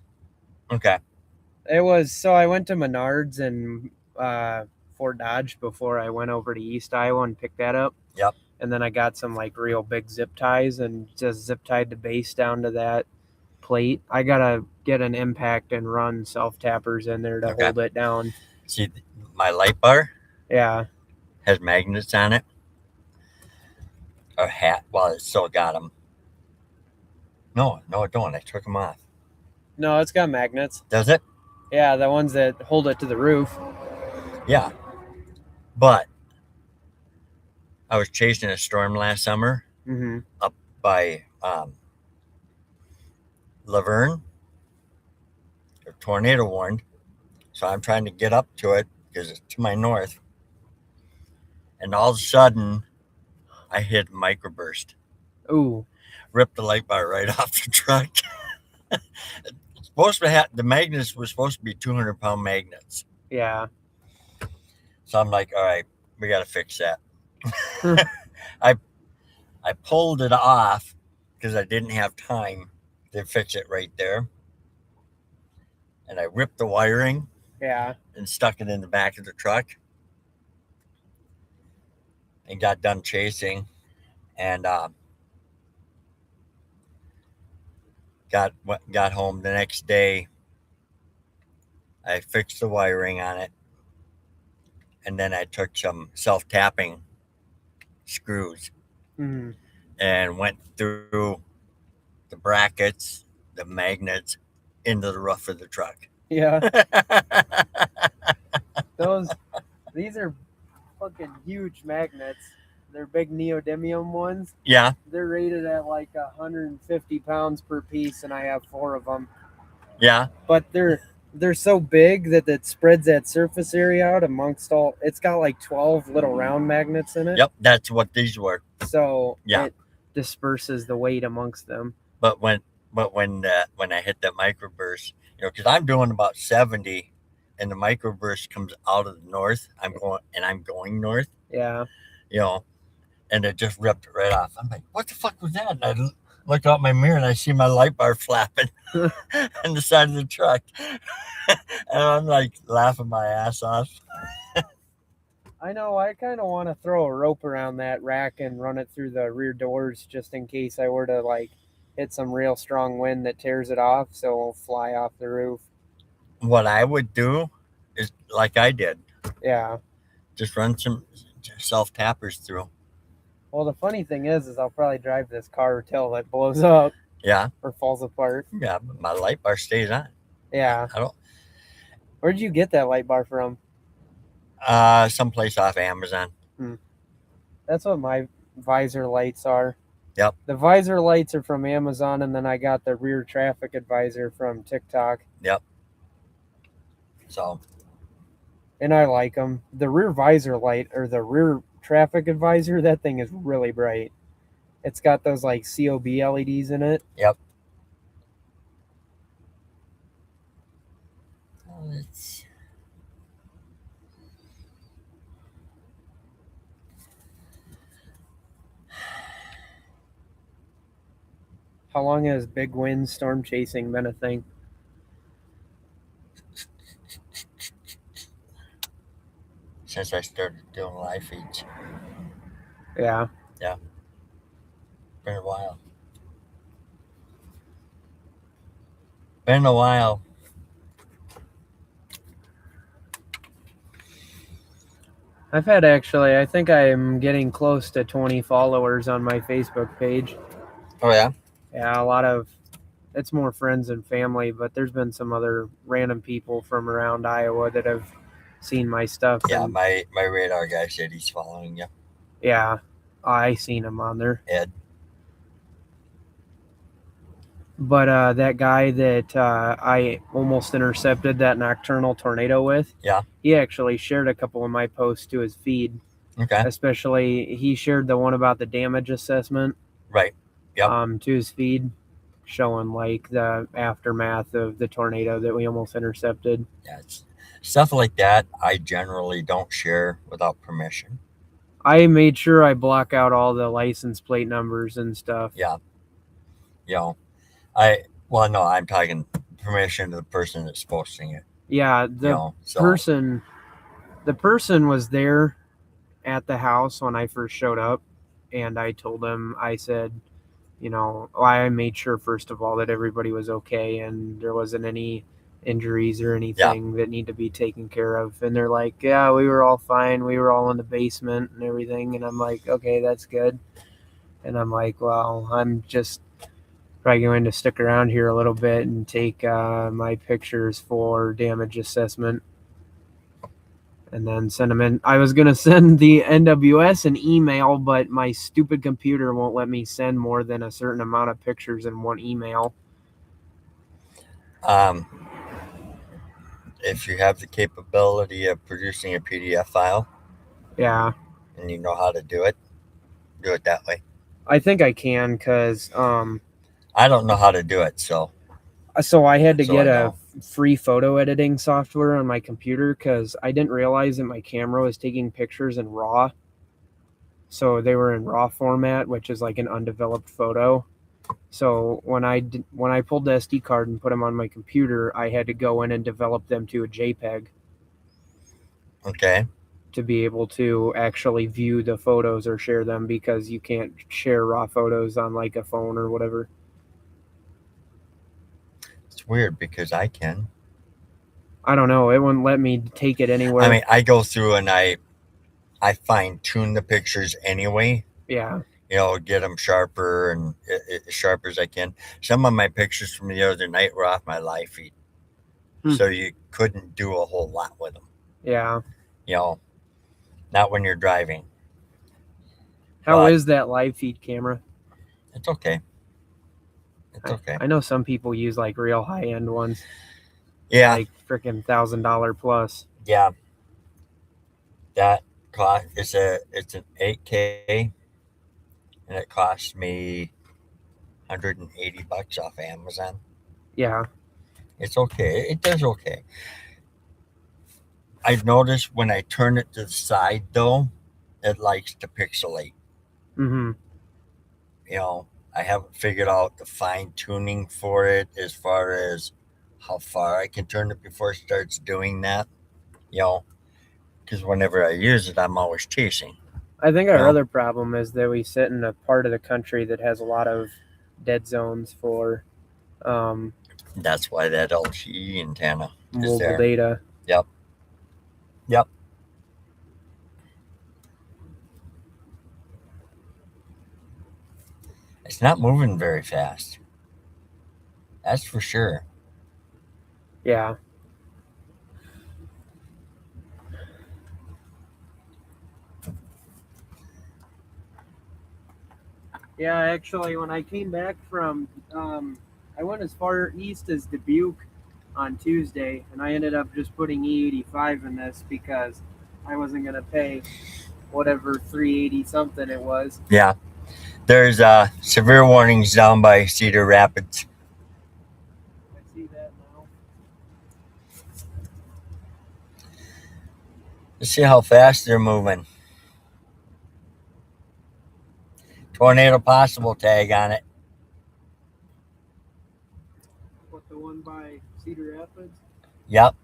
Okay. It was, so I went to Menards and Fort Dodge before I went over to East Iowa and picked that up. Yep. And then I got some like real big zip ties and just zip tied the base down to that plate. I gotta get an impact and run self tappers in there to hold it down. See, my light bar, yeah, has magnets on it. Or hat. Well, it still got them. No, it don't. I took them off. No, it's got magnets. Does it? Yeah, the ones that hold it to the roof. Yeah. But I was chasing a storm last summer up by Laverne. A tornado warned. So I'm trying to get up to it because it's to my north. And all of a sudden, I hit microburst. Ooh. Ripped the light bar right off the truck. Supposed to have, the magnets were supposed to be 200-pound magnets. Yeah. So I'm like, all right, we got to fix that. I pulled it off because I didn't have time to fix it right there. And I ripped the wiring. Yeah. And stuck it in the back of the truck. And got done chasing. And got home the next day. I fixed the wiring on it. And then I took some self-tapping screws and went through the brackets, the magnets, into the roof of the truck. Yeah. These are fucking huge magnets. They're big neodymium ones. Yeah. They're rated at like 150 pounds per piece, and I have 4 of them. Yeah. But they're so big that it spreads that surface area out amongst all. It's got like 12 little round magnets in it. Yep, that's what these were. So it disperses the weight amongst them. But when I hit that microburst, because I'm doing about 70, and the microburst comes out of the north. I'm going north. Yeah. And it just ripped it right off. I'm like, what the fuck was that? And I look out my mirror and I see my light bar flapping on the side of the truck. And I'm like laughing my ass off. I know. I kind of want to throw a rope around that rack and run it through the rear doors just in case I were to like hit some real strong wind that tears it off, so it'll fly off the roof. What I would do is like I did. Yeah. Just run some self-tappers through. Well, the funny thing is I'll probably drive this car till it blows up. Yeah. Or falls apart. Yeah, but my light bar stays on. Yeah. I don't. Where'd you get that light bar from? Someplace off Amazon. That's what my visor lights are. Yep. The visor lights are from Amazon, and then I got the rear traffic advisor from TikTok. Yep. So. And I like them. The rear visor light, or the rear traffic advisor, that thing is really bright. It's got those like COB LEDs in it. Yep. Let's. How long has big wind storm chasing been a thing? Since I started doing live feeds. Yeah. Yeah. Been a while. Been a while. I think I'm getting close to 20 followers on my Facebook page. Oh yeah. Yeah, it's more friends and family, but there's been some other random people from around Iowa that have seen my stuff. Yeah, And my radar guy said he's following you. yeah, I seen him on there. Ed. But that guy that I almost intercepted that nocturnal tornado with, Yeah. he actually shared a couple of my posts to his feed. Okay. Especially, he shared the one about the damage assessment. Right. Yep. To his feed, showing like the aftermath of the tornado that we almost intercepted. Yeah. Stuff like that I generally don't share without permission. I made sure I block out all the license plate numbers and stuff. Yeah. No, I'm talking permission to the person that's posting it. Yeah, the person was there at the house when I first showed up, and I told him, I said, I made sure first of all that everybody was okay and there wasn't any injuries or anything that need to be taken care of. And they're like, yeah, we were all fine. We were all in the basement and everything. And I'm like, okay, that's good. And I'm like, well, I'm just probably going to stick around here a little bit and take my pictures for damage assessment and then send them in. I was going to send the NWS an email, but my stupid computer won't let me send more than a certain amount of pictures in one email. If you have the capability of producing a PDF file, yeah, and you know how to do it that way. I think I can, because I don't know how to do it, so I had to get a free photo editing software on my computer because I didn't realize that my camera was taking pictures in RAW. So they were in RAW format, which is like an undeveloped photo. So when I pulled the SD card and put them on my computer, I had to go in and develop them to a JPEG. Okay. To be able to actually view the photos or share them, because you can't share RAW photos on like a phone or whatever. It's weird because I can. I don't know. It wouldn't let me take it anywhere. I mean, I go through and I fine tune the pictures anyway. Yeah. Get them sharper and as sharp as I can. Some of my pictures from the other night were off my live feed. So you couldn't do a whole lot with them. Yeah. Not when you're driving. How is that live feed camera? It's okay. It's okay. I know some people use like real high-end ones. Yeah. Like freaking $1,000 plus. Yeah. That cost it's an 8K, and it cost me $180 off Amazon. Yeah. It's okay. It does okay. I've noticed when I turn it to the side, though, it likes to pixelate. Mm-hmm. I haven't figured out the fine tuning for it as far as how far I can turn it before it starts doing that. Because whenever I use it, I'm always chasing. I think our other problem is that we sit in a part of the country that has a lot of dead zones for. That's why that LTE antenna is mobile there. Data. Yep. It's not moving very fast. That's for sure. Yeah. Yeah, actually, when I came back from, I went as far east as Dubuque on Tuesday, and I ended up just putting E85 in this because I wasn't going to pay whatever $380 something it was. Yeah. There's severe warnings down by Cedar Rapids. I see that now. Let's see how fast they're moving. Tornado possible tag on it. What, the one by Cedar Rapids? Yep.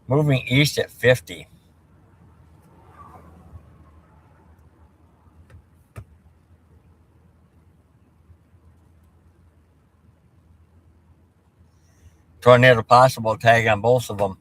Moving east at 50. Tornado possible tag on both of them.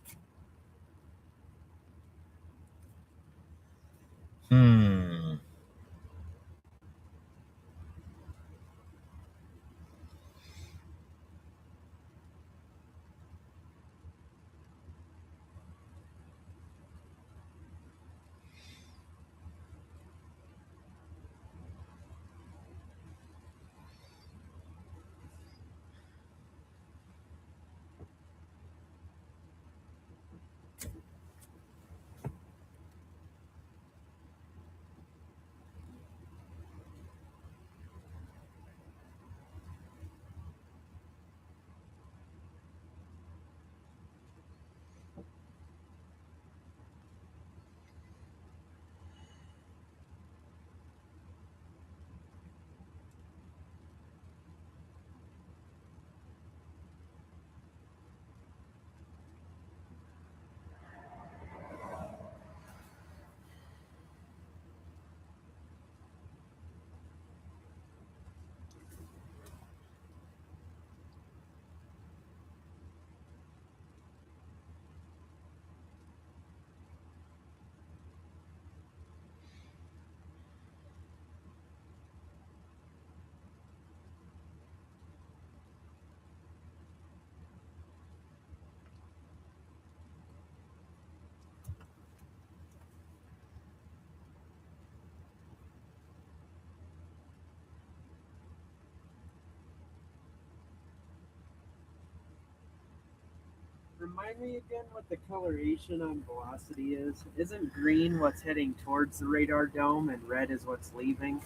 Remind me again what the coloration on velocity is. Isn't green what's heading towards the radar dome and red is what's leaving?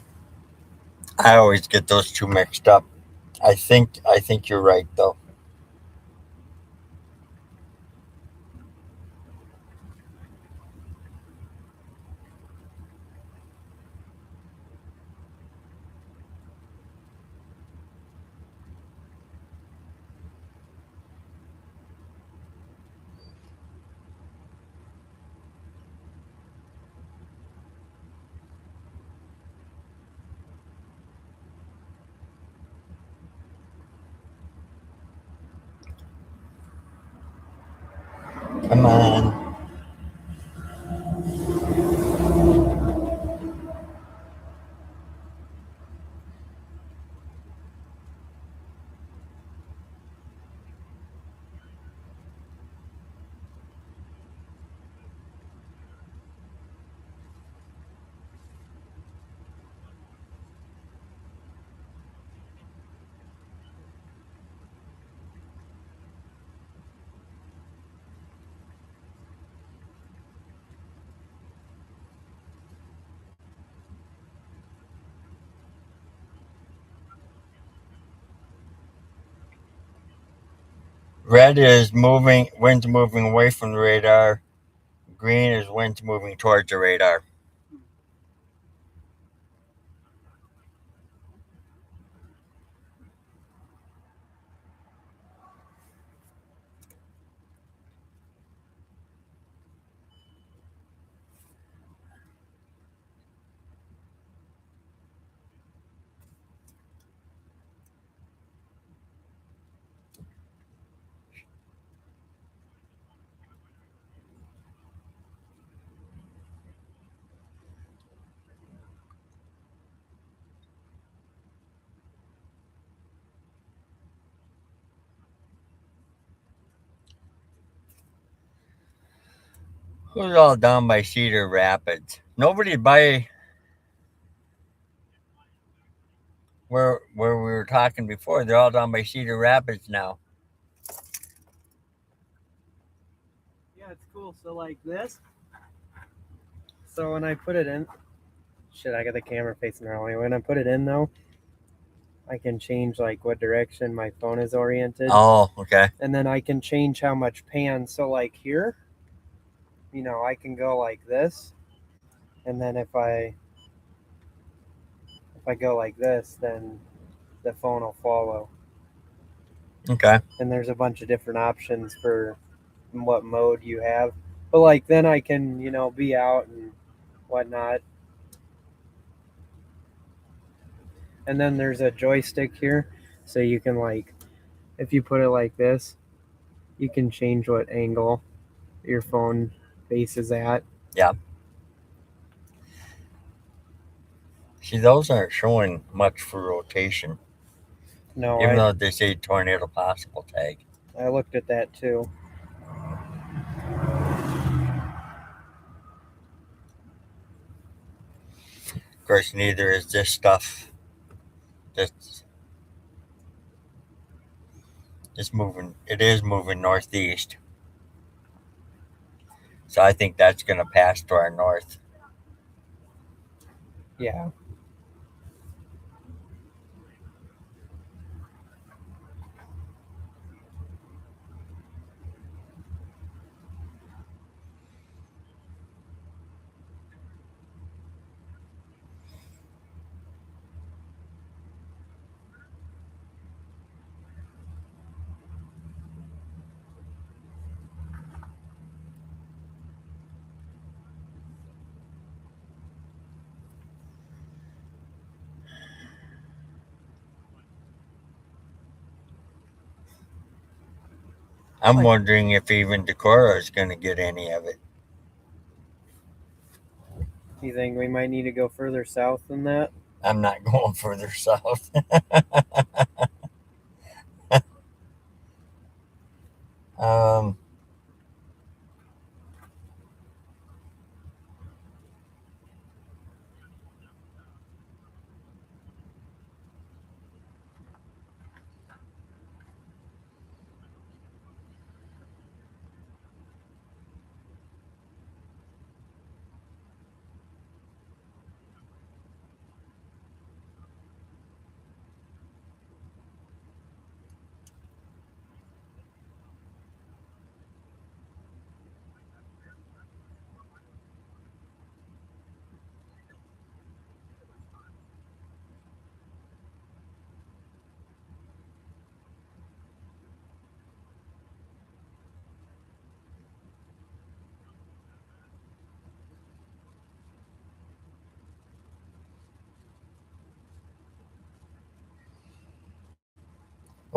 I always get those two mixed up. I think you're right though. Come on. Red is moving, wind's moving away from the radar. Green is wind's moving towards the radar. Who's all down by Cedar Rapids? Nobody by where we were talking before. They're all down by Cedar Rapids now. Yeah, it's cool. So like this. So when I put it in, shit, I got the camera facing the wrong way. When I put it in though, I can change like what direction my phone is oriented. Oh, okay. And then I can change how much pan. So like here, I can go like this, and then if I go like this, then the phone will follow. Okay. And there's a bunch of different options for what mode you have. But like then I can, be out and whatnot. And then there's a joystick here, so you can like, if you put it like this, you can change what angle your phone faces at. Yeah. See, those aren't showing much for rotation, No, even though they say tornado possible tag. I looked at that too. Of course, neither is this stuff that's it's moving. It is moving northeast, so I think that's going to pass to our north. Yeah. I'm wondering if even Decorah is going to get any of it. You think we might need to go further south than that? I'm not going further south. um,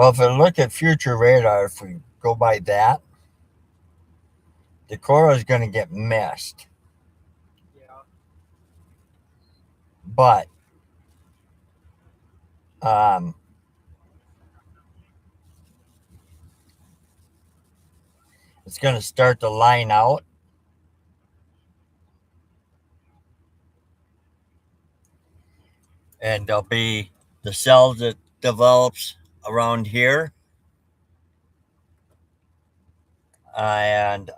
well, if we look at future radar, if we go by that, Decorah is going to get missed. Yeah. But um, it's going to start to line out. And there'll be the cells that develops around here. And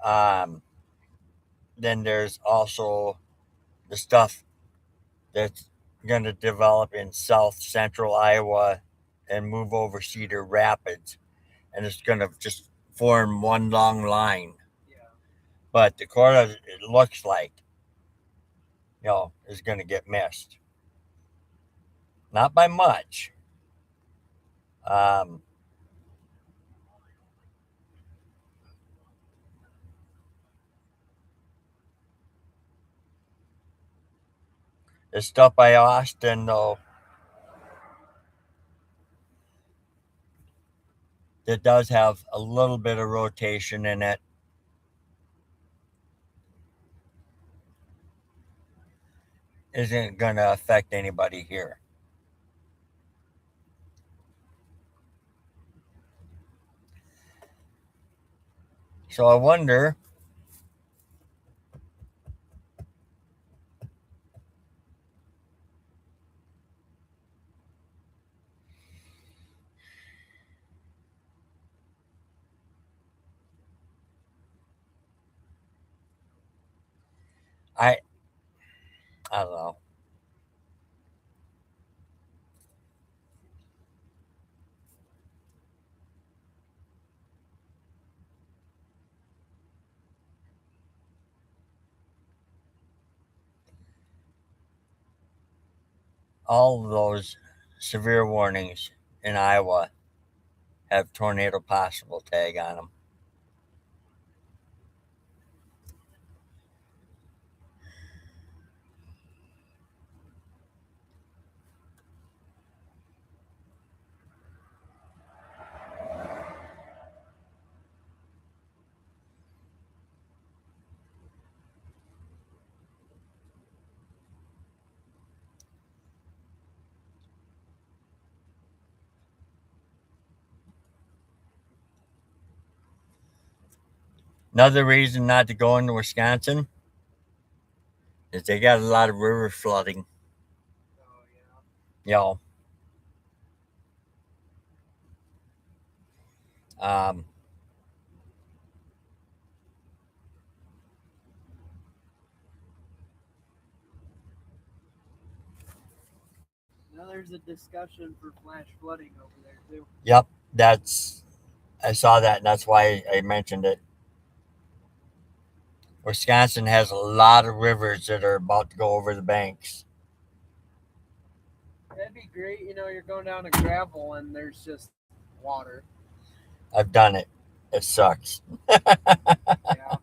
then there's also the stuff that's going to develop in south central Iowa and move over Cedar Rapids. And it's going to just form one long line. Yeah. But Decorah, it looks like, is going to get missed. Not by much. Um, the stuff by Austin, though, that does have a little bit of rotation in it. Isn't going to affect anybody here. So I wonder I I don't know. all of those severe warnings in Iowa have tornado possible tag on them. Another reason not to go into Wisconsin is they got a lot of river flooding. Oh yeah. You know, Now there's a discussion for flash flooding over there too. yep, that's I saw that, and that's why I mentioned it. Wisconsin has a lot of rivers that are about to go over the banks. That'd be great. You're going down a gravel and there's just water. I've done it. It sucks. Yeah.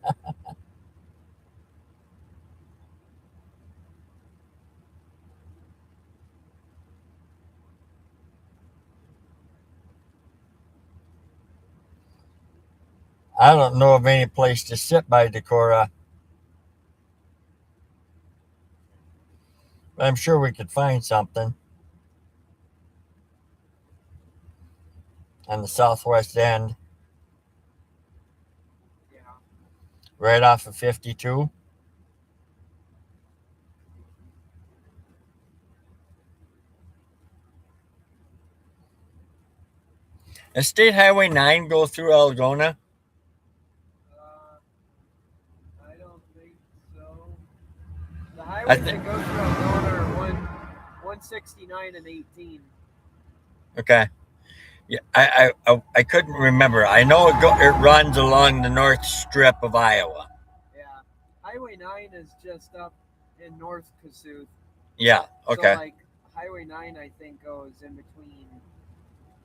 I don't know of any place to sit by Decorah, but I'm sure we could find something on the southwest end, Yeah. right off of 52. Does State Highway 9 go through Algona? I don't think so. The I highways think. that go through Algona are 169 and 18. Okay. Yeah, I couldn't remember. I know it runs along the north strip of Iowa. Yeah. Highway 9 is just up in North Kossuth. Yeah. So, Okay. like, Highway 9, I think, goes in between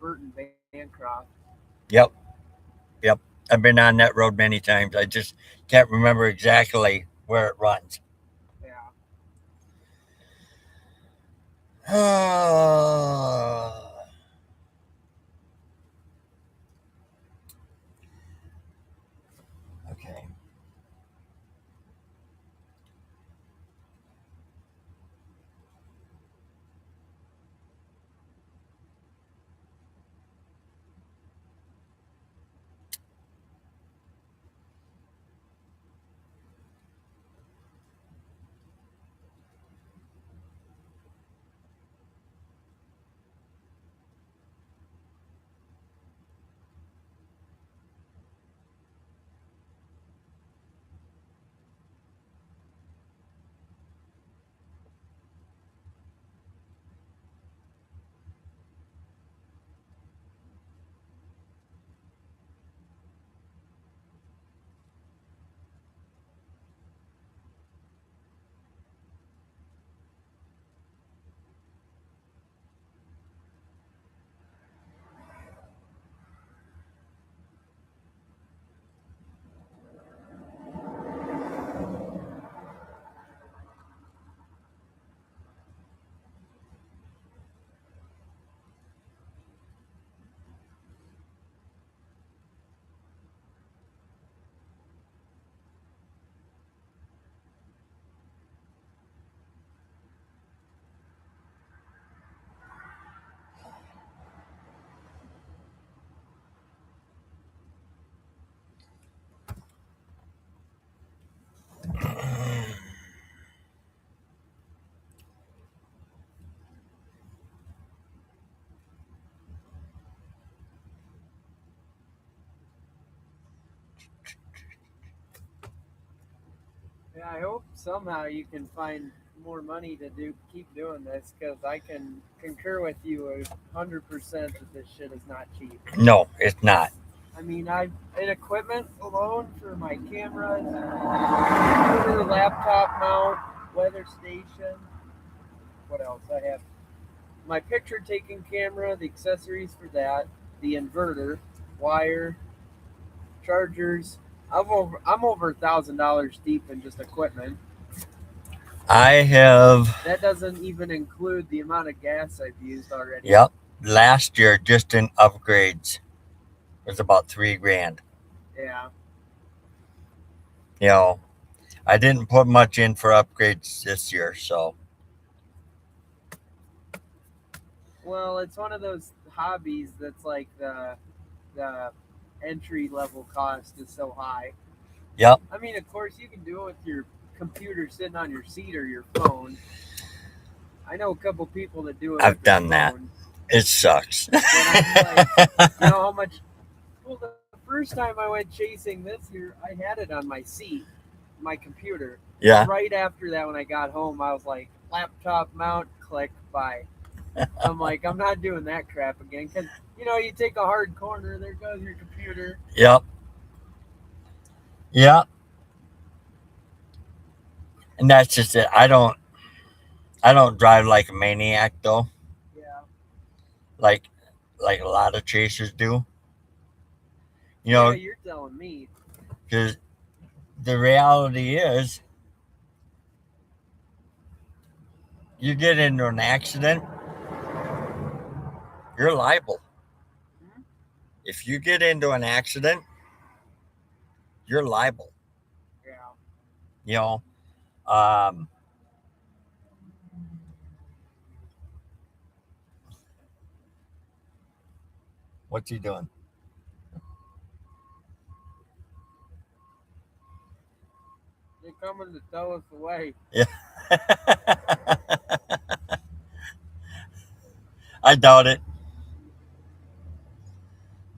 Burton and Bancroft. Yep. Yep. I've been on that road many times. I just can't remember exactly where it runs. Yeah. Okay. Yeah, I hope somehow you can find more money to keep doing this, because I can concur with you 100% that this shit is not cheap. No, it's not. I mean, in equipment alone for my cameras, computer, laptop mount, weather station. What else? I have my picture taking camera, the accessories for that, the inverter, wire, chargers. I'm over $1,000 deep in just equipment. I have, That doesn't even include the amount of gas I've used already. yep, last year just in upgrades was about $3,000. Yeah. You know, I didn't put much in for upgrades this year, so Well, it's one of those hobbies that's like the entry level cost is so high. yep, I mean, of course, you can do it with your computer sitting on your seat or your phone. I know a couple people that do it I've with their done that. phone. It sucks. But I'm like, you know how much? Well, the first time I went chasing this year, I had it on my seat, my computer. Yeah, Right after that, when I got home, I was like, laptop mount, click, buy. I'm like, I'm not doing that crap again because you take a hard corner, there goes your computer. yep, yep. And that's just it. I don't drive like a maniac though, Yeah, like like a lot of chasers do. You yeah, know, you're telling me. because the reality is, you get into an accident, you're liable. Hmm? If you get into an accident, you're liable. Yeah, You know, um, what's he doing? they're coming to tow us away. Yeah, I doubt it.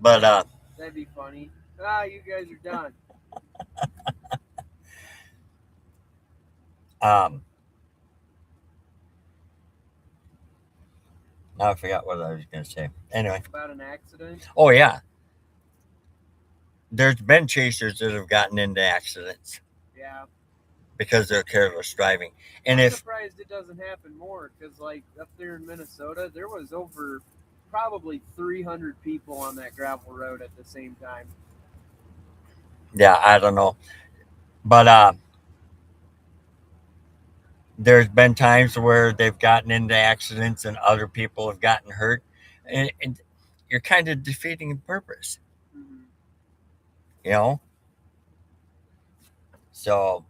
But That'd be funny. Ah, you guys are done. um, now I forgot what I was going to say. Anyway, About an accident. oh yeah, there's been chasers that have gotten into accidents Yeah, because they're careless driving. And I'm if surprised it doesn't happen more because, like, up there in Minnesota, there was over probably 300 people on that gravel road at the same time. yeah, I don't know, but there's been times where they've gotten into accidents and other people have gotten hurt, and you're kind of defeating the purpose, Hmm. you know. So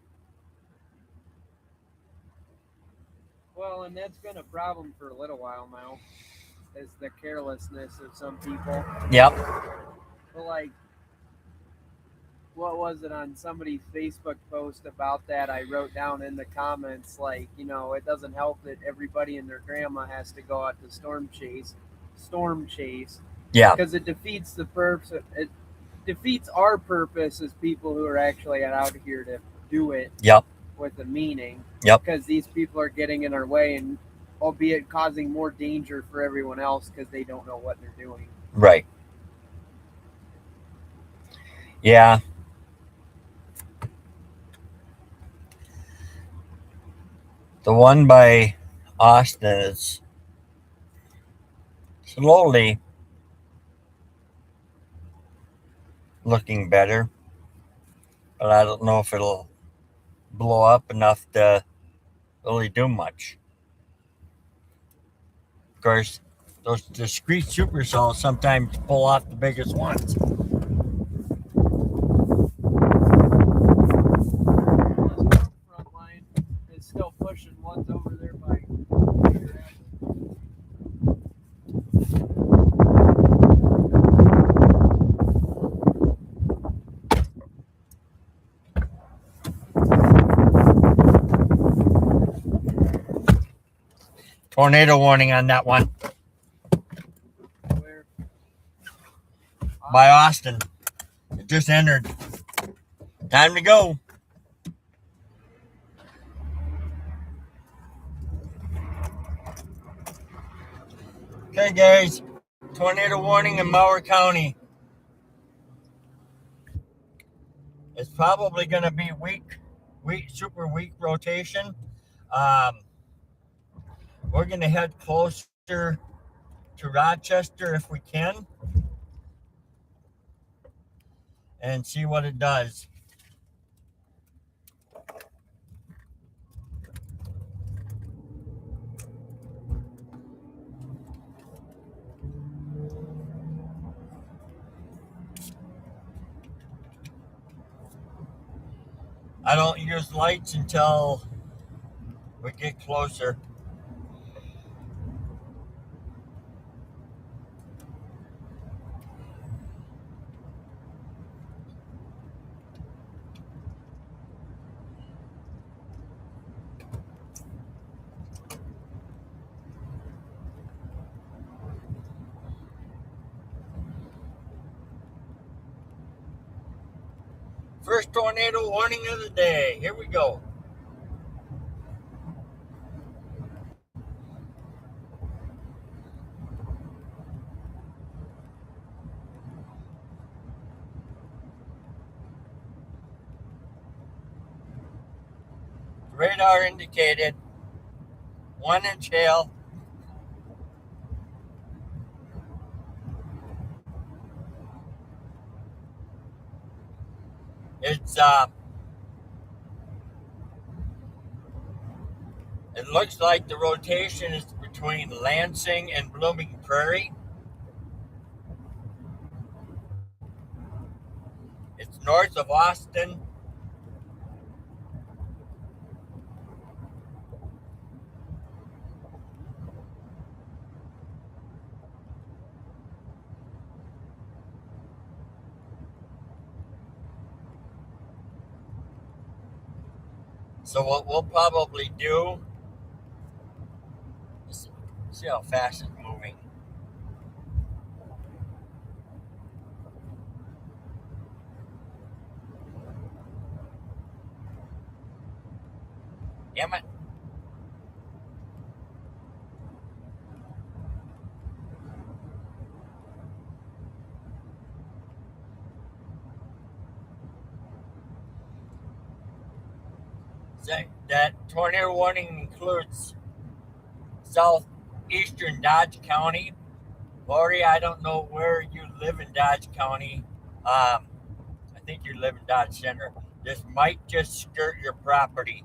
Well, and that's been a problem for a little while now, is the carelessness of some people. yep, But like, what was it on somebody's Facebook post about that? I wrote down in the comments, like, it doesn't help that everybody and their grandma has to go out to storm chase, yeah, because it defeats the purpose. It defeats our purpose as people who are actually out here to do it yep, with a meaning, yep, because these people are getting in our way and albeit causing more danger for everyone else because they don't know what they're doing. right, yeah. The one by Austin is slowly looking better, but I don't know if it'll blow up enough to really do much. Of course, those discrete super saws sometimes pull off the biggest ones. This front line is still pushing ones over there by. Tornado warning on that one Where by Austin. It just entered. Time to go. Okay, guys. Tornado warning in Mower County. It's probably going to be super weak rotation. Um, we're going to head closer closer to Rochester if we can and see what it does. I don't use lights until we get closer. First tornado warning of the day. Here we go. Radar indicated 1-inch hail. It looks like the rotation is between Lansing and Blooming Prairie. It's north of Austin. So what we'll probably do is see how fast it's moving. Damn it. That tornado warning includes southeastern Dodge County. Lori, I don't know where you live in Dodge County. I think you live in Dodge Center. This might just skirt your property.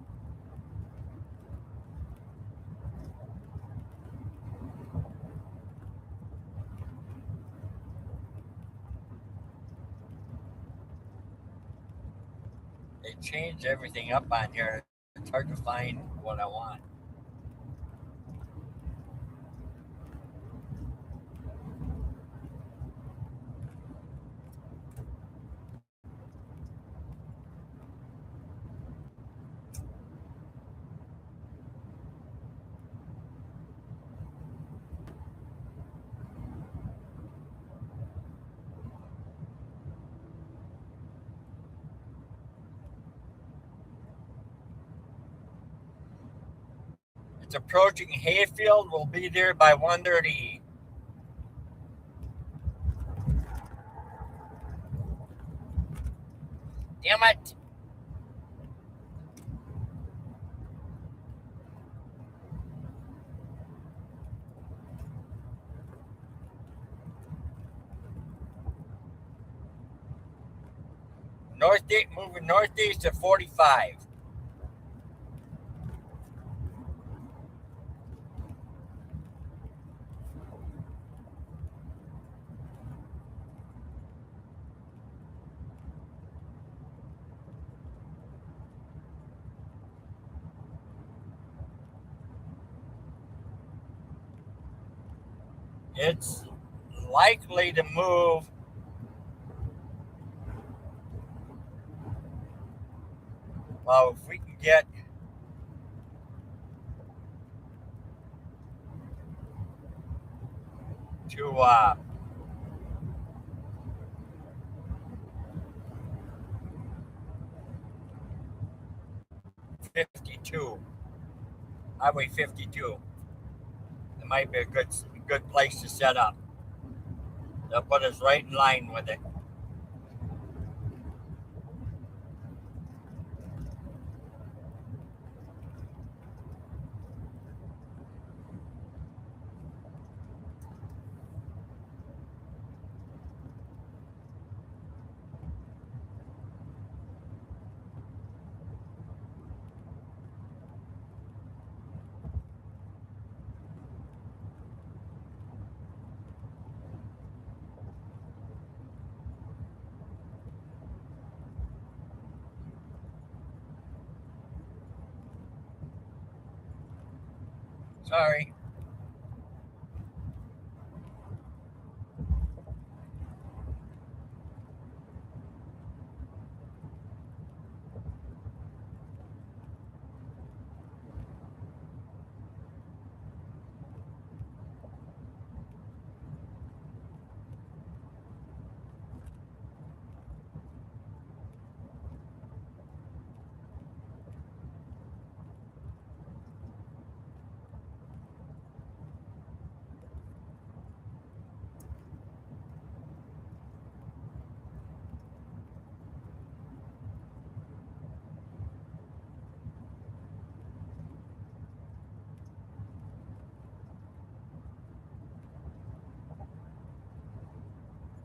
They changed everything up on here. It's hard to find what I want. It's approaching Hayfield. We'll be there by 1:30. Damn it. Northeast, moving northeast at 45. It's likely to move well if we can get to 52, Highway 52. It might be a good place to set up. They'll put us right in line with it. Sorry.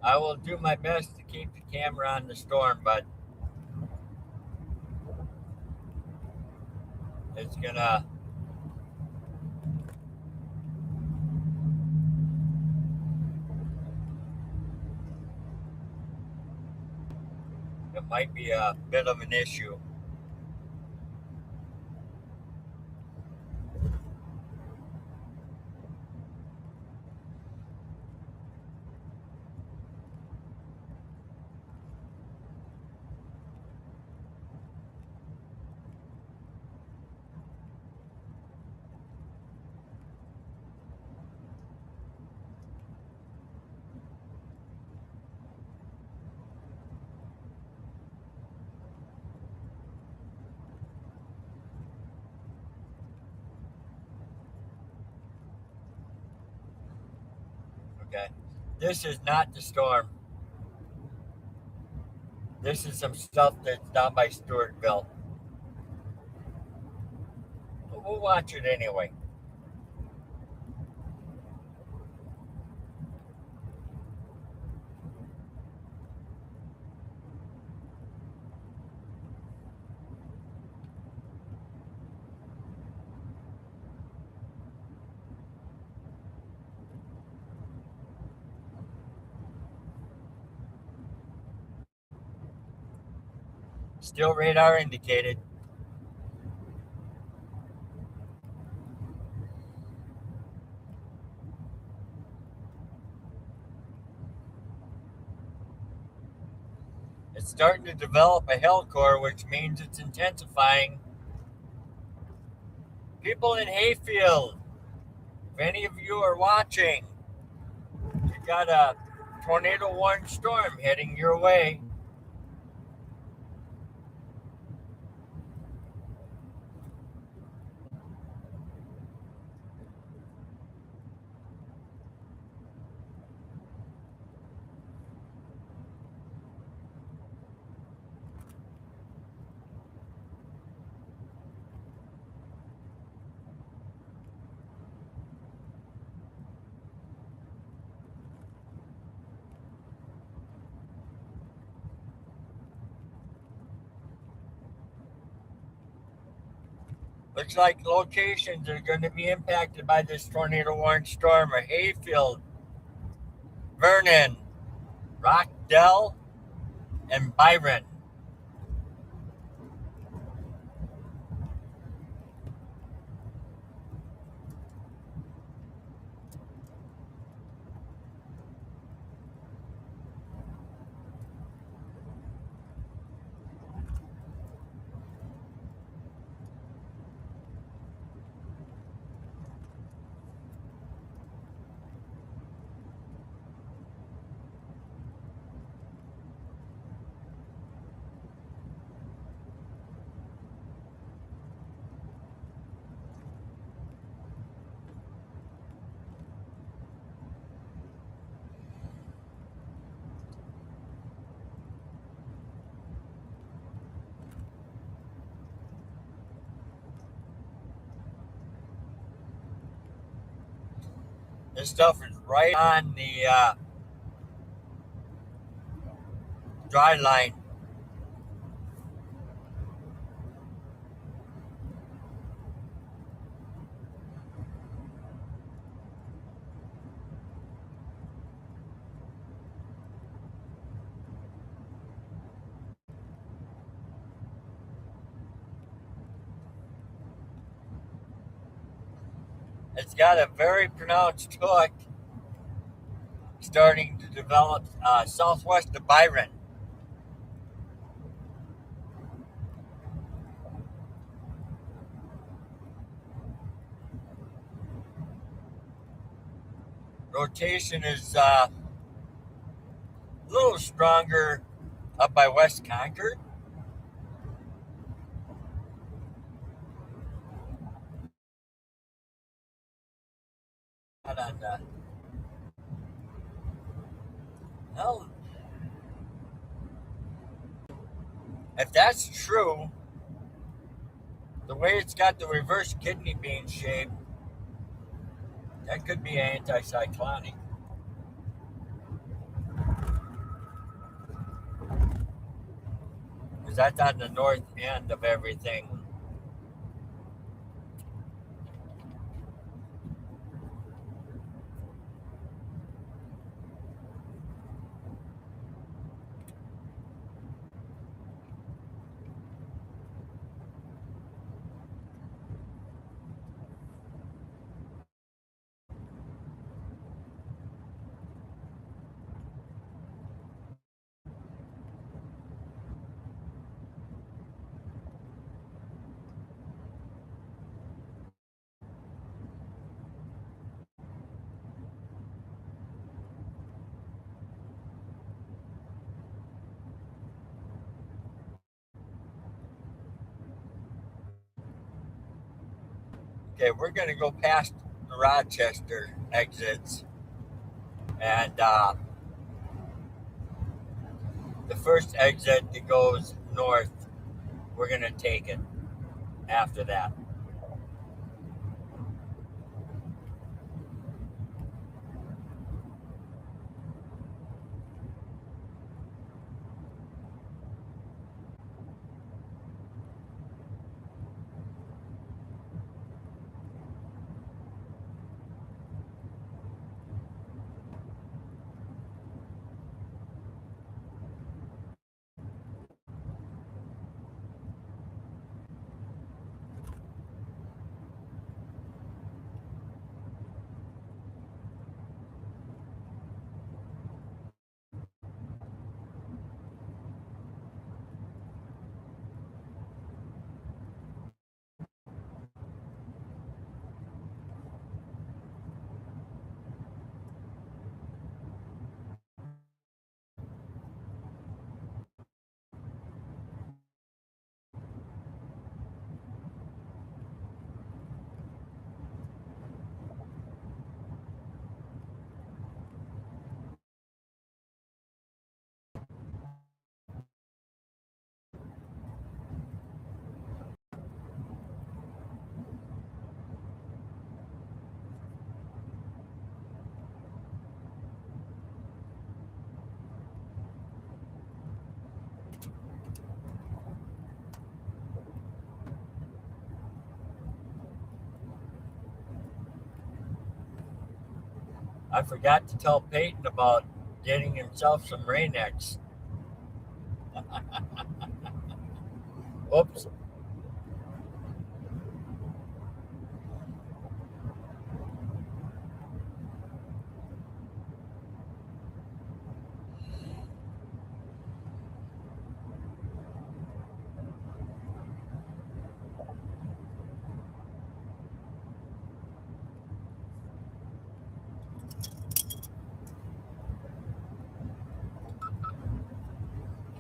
I will do my best to keep the camera on the storm, but it's gonna. It might be a bit of an issue. Okay. This is not the storm. This is some stuff that's down by Stewartville. But we'll watch it anyway. Still radar indicated. It's starting to develop a hail core, which means it's intensifying. People in Hayfield, if any of you are watching, you got a tornado warning storm heading your way. Looks like locations that are going to be impacted by this tornado warning storm are Hayfield, Vernon, Rockdale, and Byron. This stuff is right on the dry line. It's got a very pronounced hook starting to develop southwest of Byron. Rotation is a little stronger up by West Concord. Not on the, well, if that's true, the way it's got the reverse kidney bean shape, that could be anticyclonic. Because that's on the north end of everything. Okay, we're going to go past the Rochester exits, and the first exit that goes north, we're going to take it after that. I forgot to tell Peyton about getting himself some Rain-X. Oops.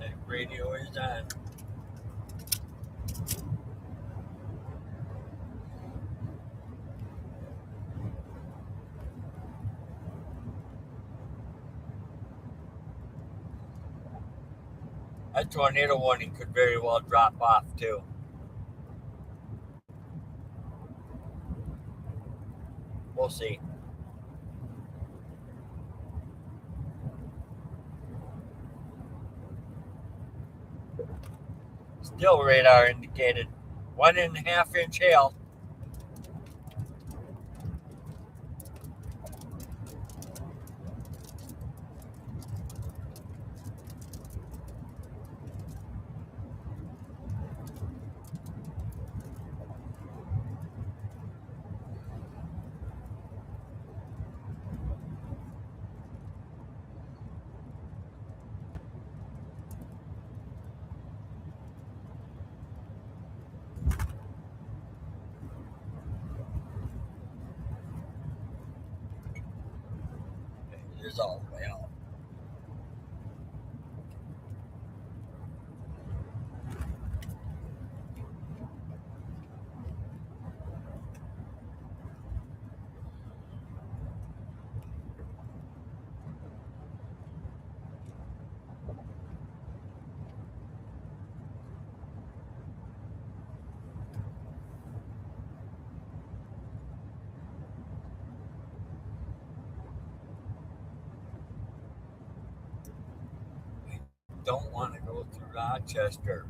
Okay, radio is on. A tornado warning could very well drop off too. We'll see. Still radar indicated 1.5 inch hail. is all the way out. Don't want to go through Rochester.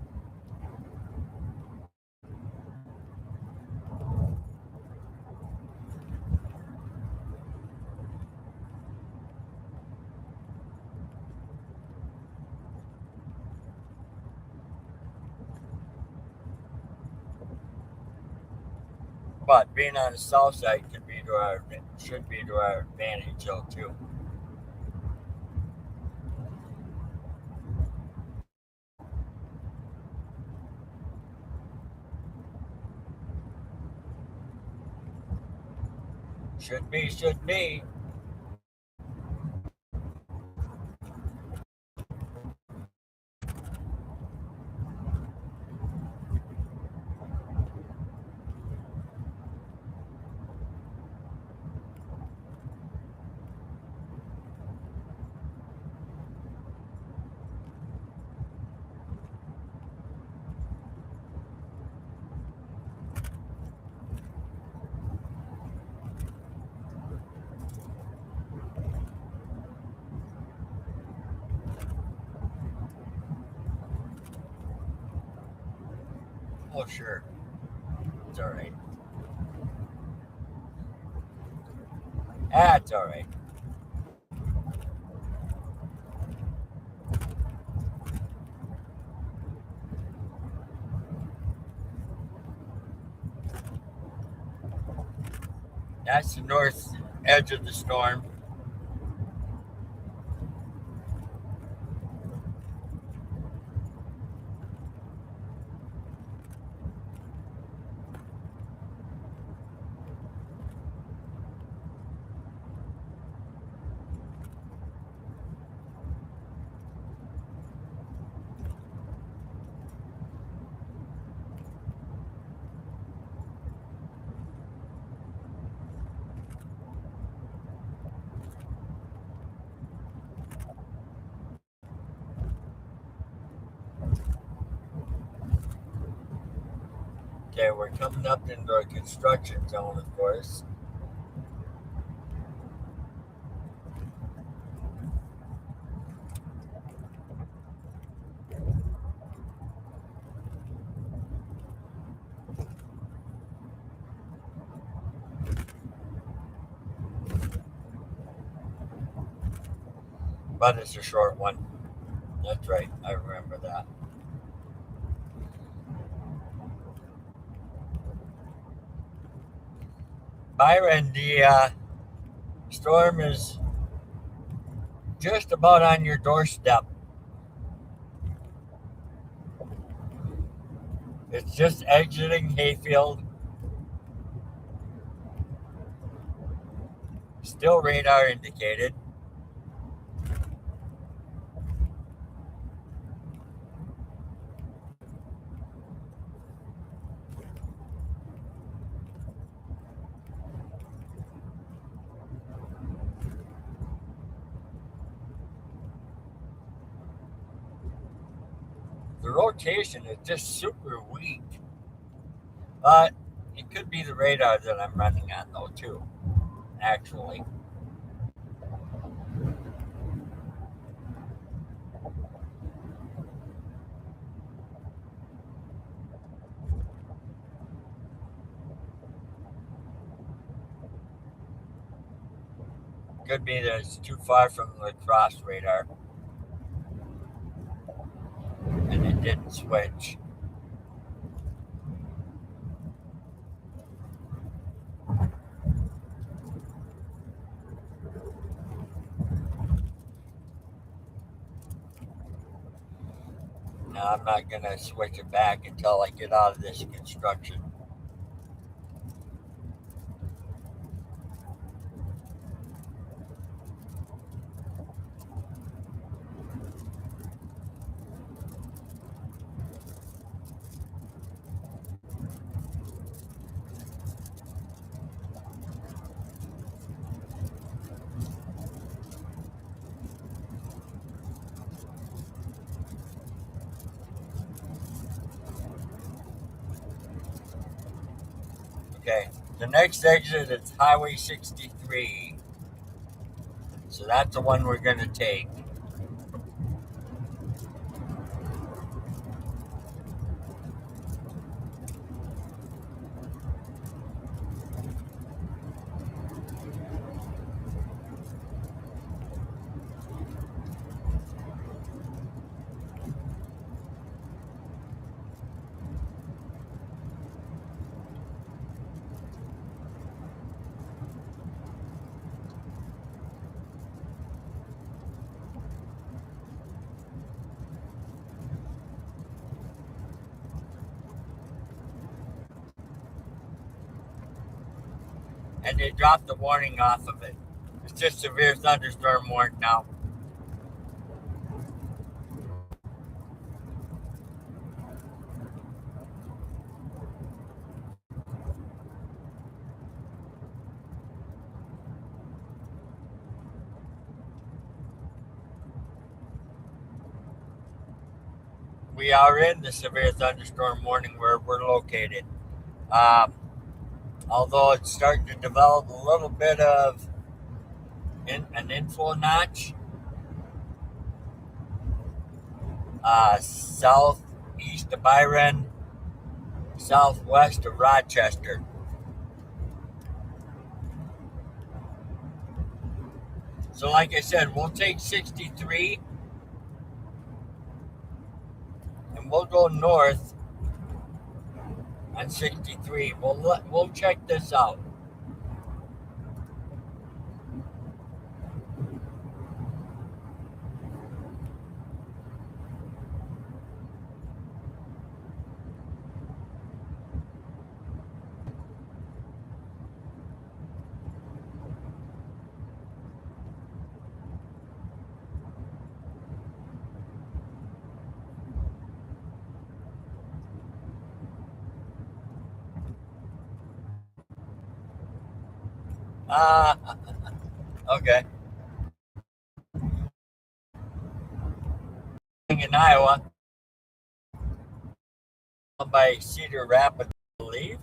But being on the south side should be to our advantage though too. Should be, should be. Oh sure. It's alright. That's alright. That's the north edge of the storm. Okay, we're coming up into a construction zone, of course. But it's a short one. That's right, I remember that. Byron, the storm is just about on your doorstep. It's just exiting Hayfield. Still radar indicated. The rotation is just super weak. But it could be the radar that I'm running on though too, actually. Could be that it's too far from the cross radar. And it didn't switch. Now I'm not gonna switch it back until I get out of this construction. Okay, the next exit is Highway 63. So that's the one we're going to take. And they dropped the warning off of it. It's just severe thunderstorm warning now. We are in the severe thunderstorm warning where we're located. Um, Although it's starting to develop a little bit of an inflow notch southeast of Byron, southwest of Rochester. So, like I said, we'll take 63 and we'll go north on 63. We'll check this out. Uh, okay. In Iowa, by Cedar Rapids, I believe.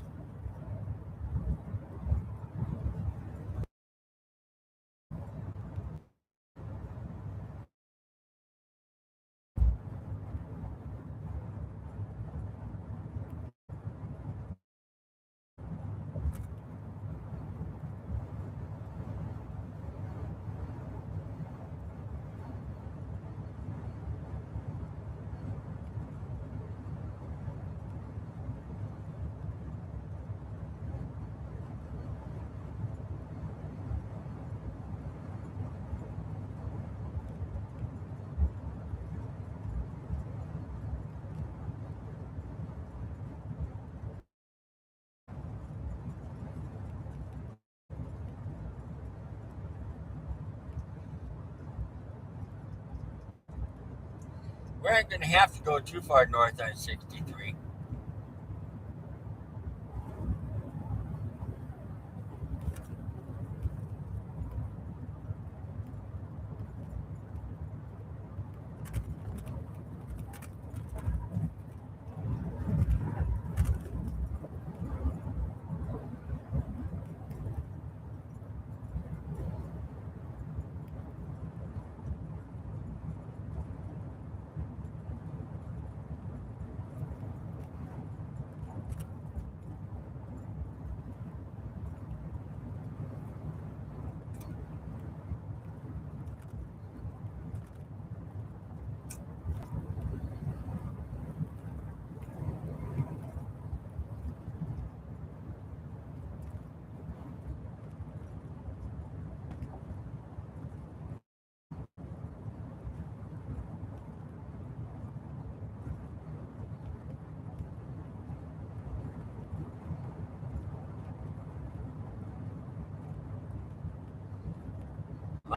We aren't going to have to go too far north on 63.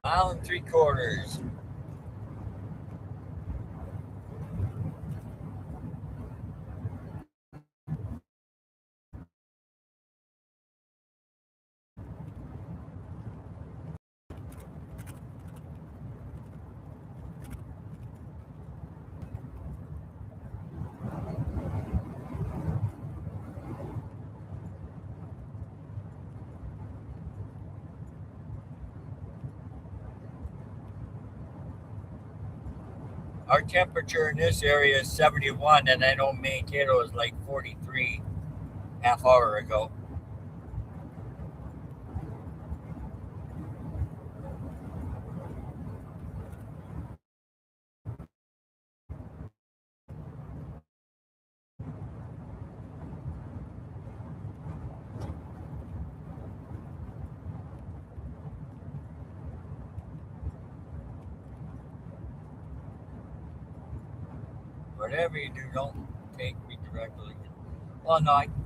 Mile and 3/4. Our temperature in this area is 71, and I know Mankato is like 43 half hour ago. Whatever you do, don't take me directly. Well, no, I can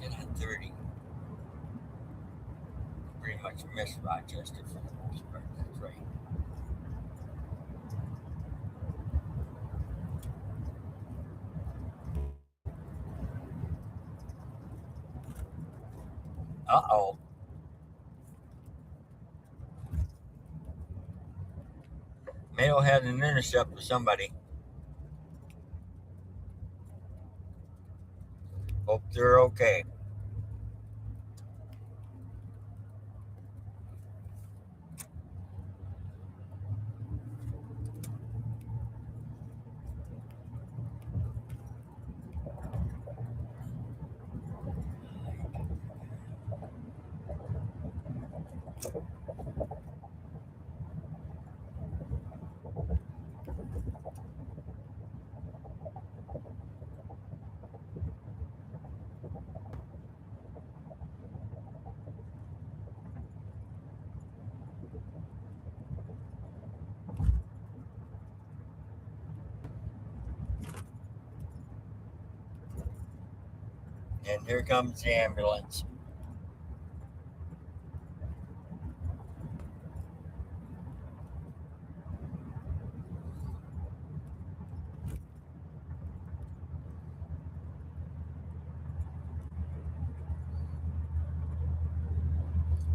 get on 30. Pretty much miss Rochester for the most part. That's right. Uh-oh. Mayo had an intercept with somebody. Hope they're okay. And here comes the ambulance.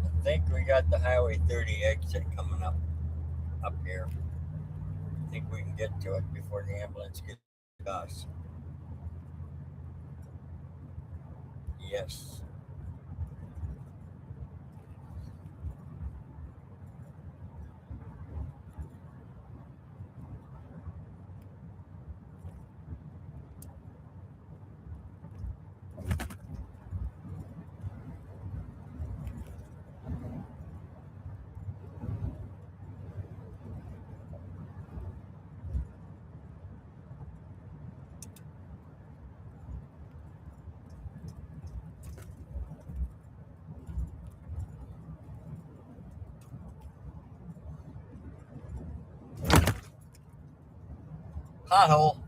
I think we got the Highway 30 exit coming up here. I think we can get to it before the ambulance gets to us. Yes. Pothole.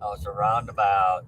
Oh, it's a roundabout.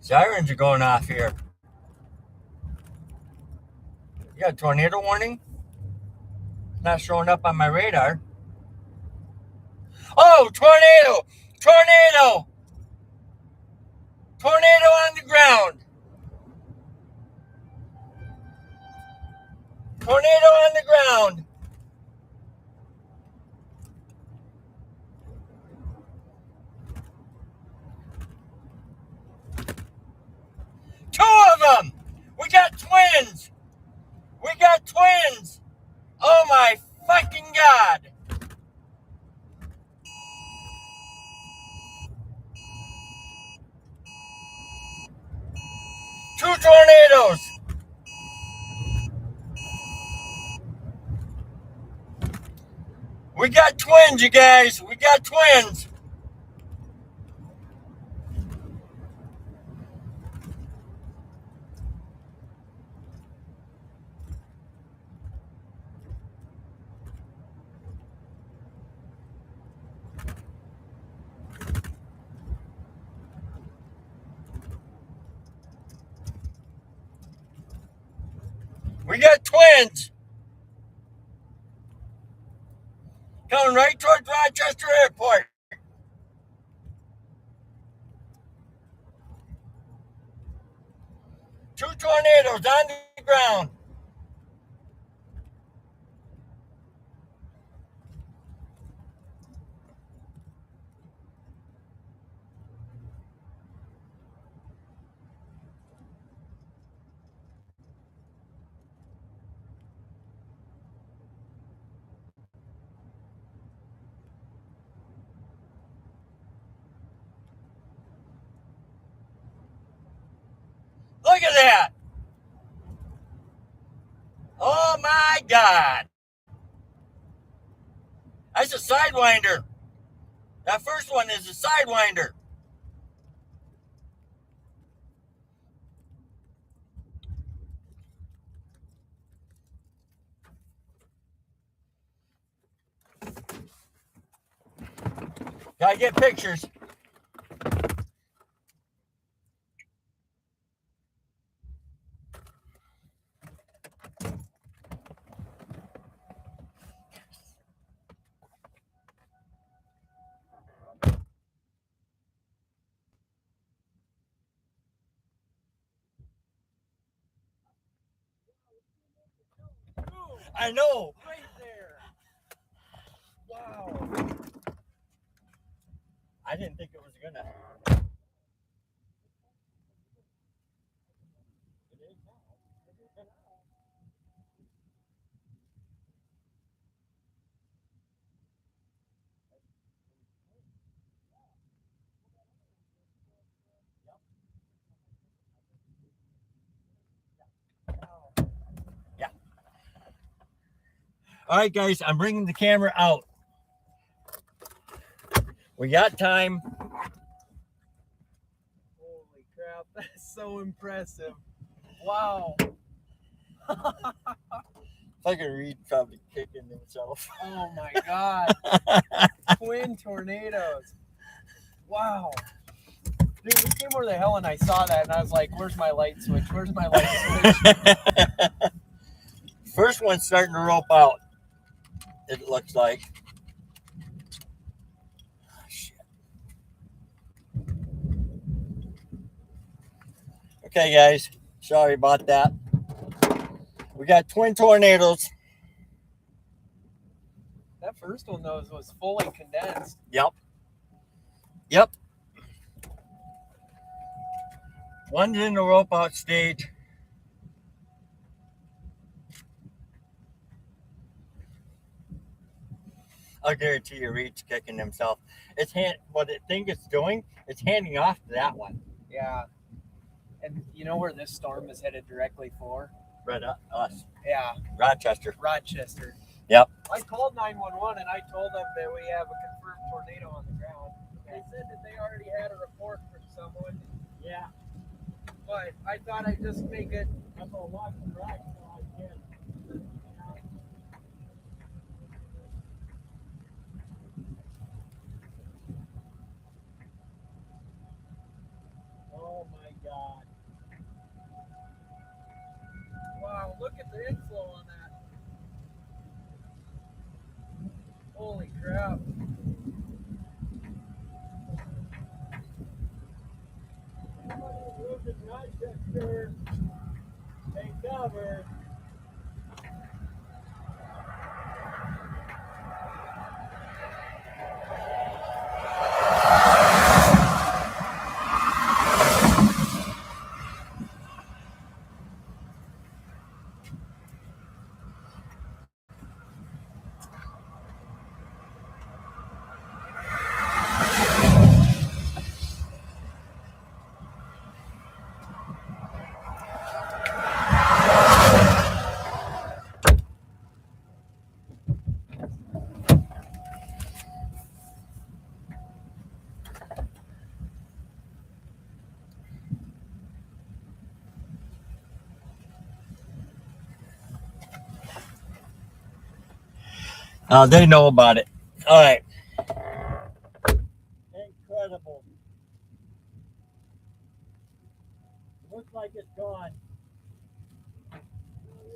Sirens are going off here. You got a tornado warning? Not showing up on my radar. Oh, tornado! Tornado! Tornado on the ground! Tornado on the ground! Two of them! We got twins! We got twins! Oh my fucking god! Two tornadoes! We got twins, you guys! We got twins! We got twins coming right towards Rochester Airport. Two tornadoes on the ground. Look at that. Oh my God. That's a sidewinder. That first one is a sidewinder. Gotta get pictures. I know. Right there. Wow. I didn't think it was gonna. Yeah. All right, guys, I'm bringing the camera out. We got time. Holy crap, that's so impressive. Wow. If I could read, probably kicking himself. Oh my God. Twin tornadoes. Wow. Dude, we came over the hill and I saw that and I was like, where's my light switch? Where's my light switch? First one's starting to rope out, it looks like. Oh, shit. Okay, guys. Sorry about that. We got twin tornadoes. That first one, though, was fully condensed. Yep. Yep. One's in the rope out stage. I guarantee you Reed's kicking himself. What I think it's doing, it's handing off to that one. Yeah. And you know where this storm is headed directly for? Right up us. Yeah. Rochester. Rochester. Yep. I called 911 and I told them that we have a confirmed tornado on the ground. They said that they already had a report from someone. Yeah. But I thought I'd just make it. I'm gonna walk the right so I can. Oh my God. Wow, look at the inflow on that. Holy crap. Rochester, take cover. They know about it. All right. Incredible. Looks like it's gone.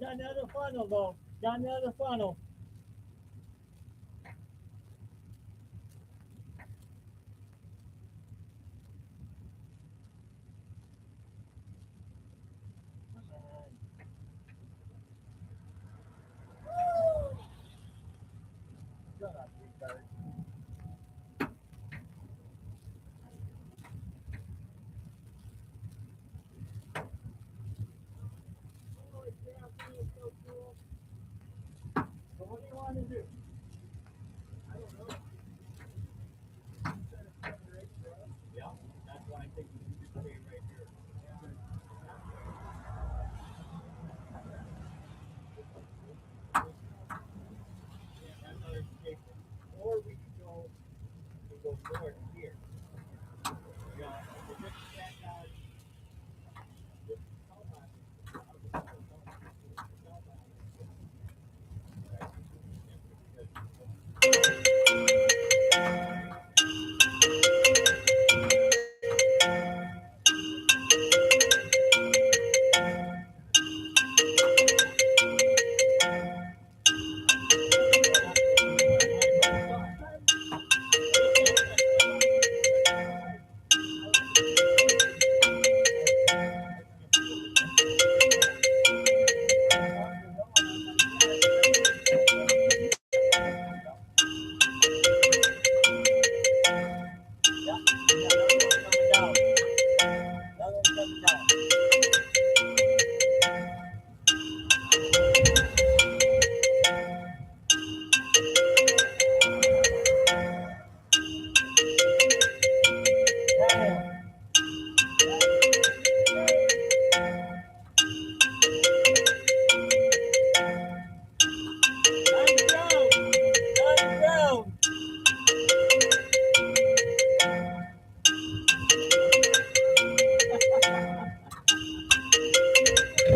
Down the other funnel, though. Down the other funnel. Shut up, retard. So what do you want to do? I don't know. Yeah, that's why I think we should stay right here. Yeah, that's our escape. Or we could go north here. Yeah, we'll just stand down. Just tell that.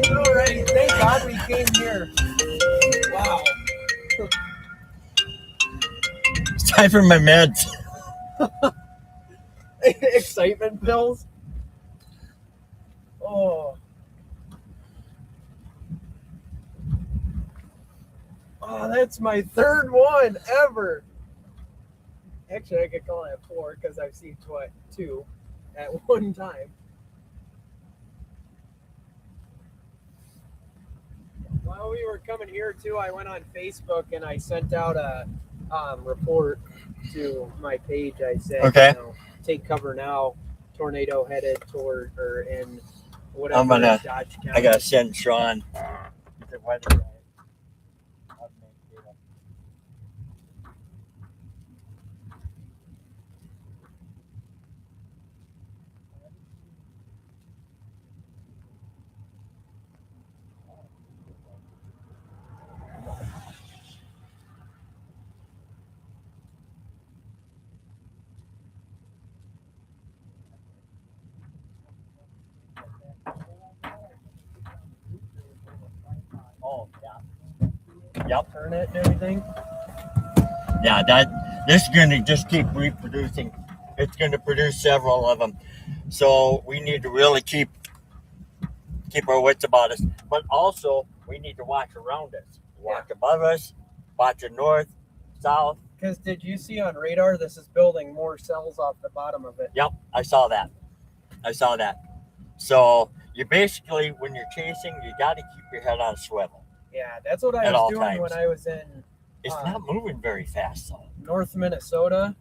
Alright, thank God we came here. Wow. It's time for my meds. Excitement pills. Oh. Oh, that's my third one ever. Actually, I could call it 4 because I've seen 2 at one time. While we were coming here too, I went on Facebook and I sent out a report to my page. I said, Okay. Take cover now. Tornado headed toward or in whatever. I'm gonna. Dodge County. I gotta send Sean. The weather guy. Oh yeah. Yep. Turn it and everything. Yeah, this is gonna just keep reproducing. It's gonna produce several of them. So we need to really keep our wits about us. But also we need to watch around us. Watch above us, watch it north, south. Because did you see on radar this is building more cells off the bottom of it? Yep, I saw that. So you basically, when you're chasing, you got to keep your head on a swivel. Yeah, that's what I At was all doing times. when I was in It's not moving very fast though. North Minnesota.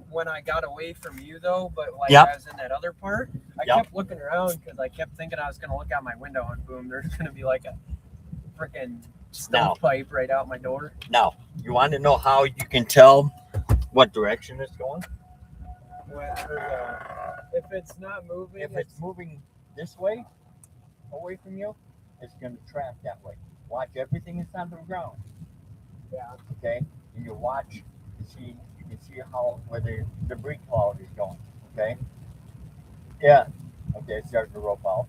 When I got away from you though, but like Yep. I was in that other part, I Yep. kept looking around because I kept thinking I was going to look out my window and boom, there's going to be like a freaking stovepipe right out my door. Now, you want to know how you can tell what direction it's going? If it's not moving, If it's moving this way, away from you, it's going to track that way. Watch everything that's on the ground. Yeah. Okay? And you watch, you can see where the debris cloud is going. Okay? Yeah. Okay, it's starting to rope out.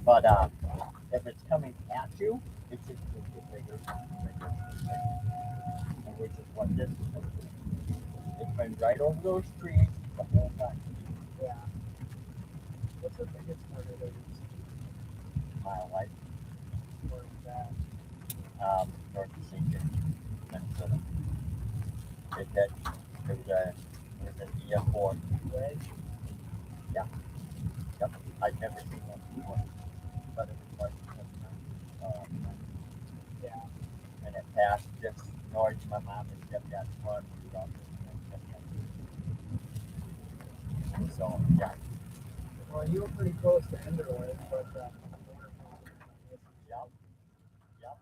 But if it's coming at you, it's just going to get bigger and bigger and bigger. And which is what this is going to do. It's been right over those trees the whole time. Yeah. What's the biggest part of it? Mile light. North of St. James, Minnesota. There's an EF4 wedge. Yeah. Yep. I've never seen one before, but it was like, yeah. And it passed just north of my mom and stepdad's farm. So, yeah. Well, you were pretty close to Enderwood, but Yep. Yep.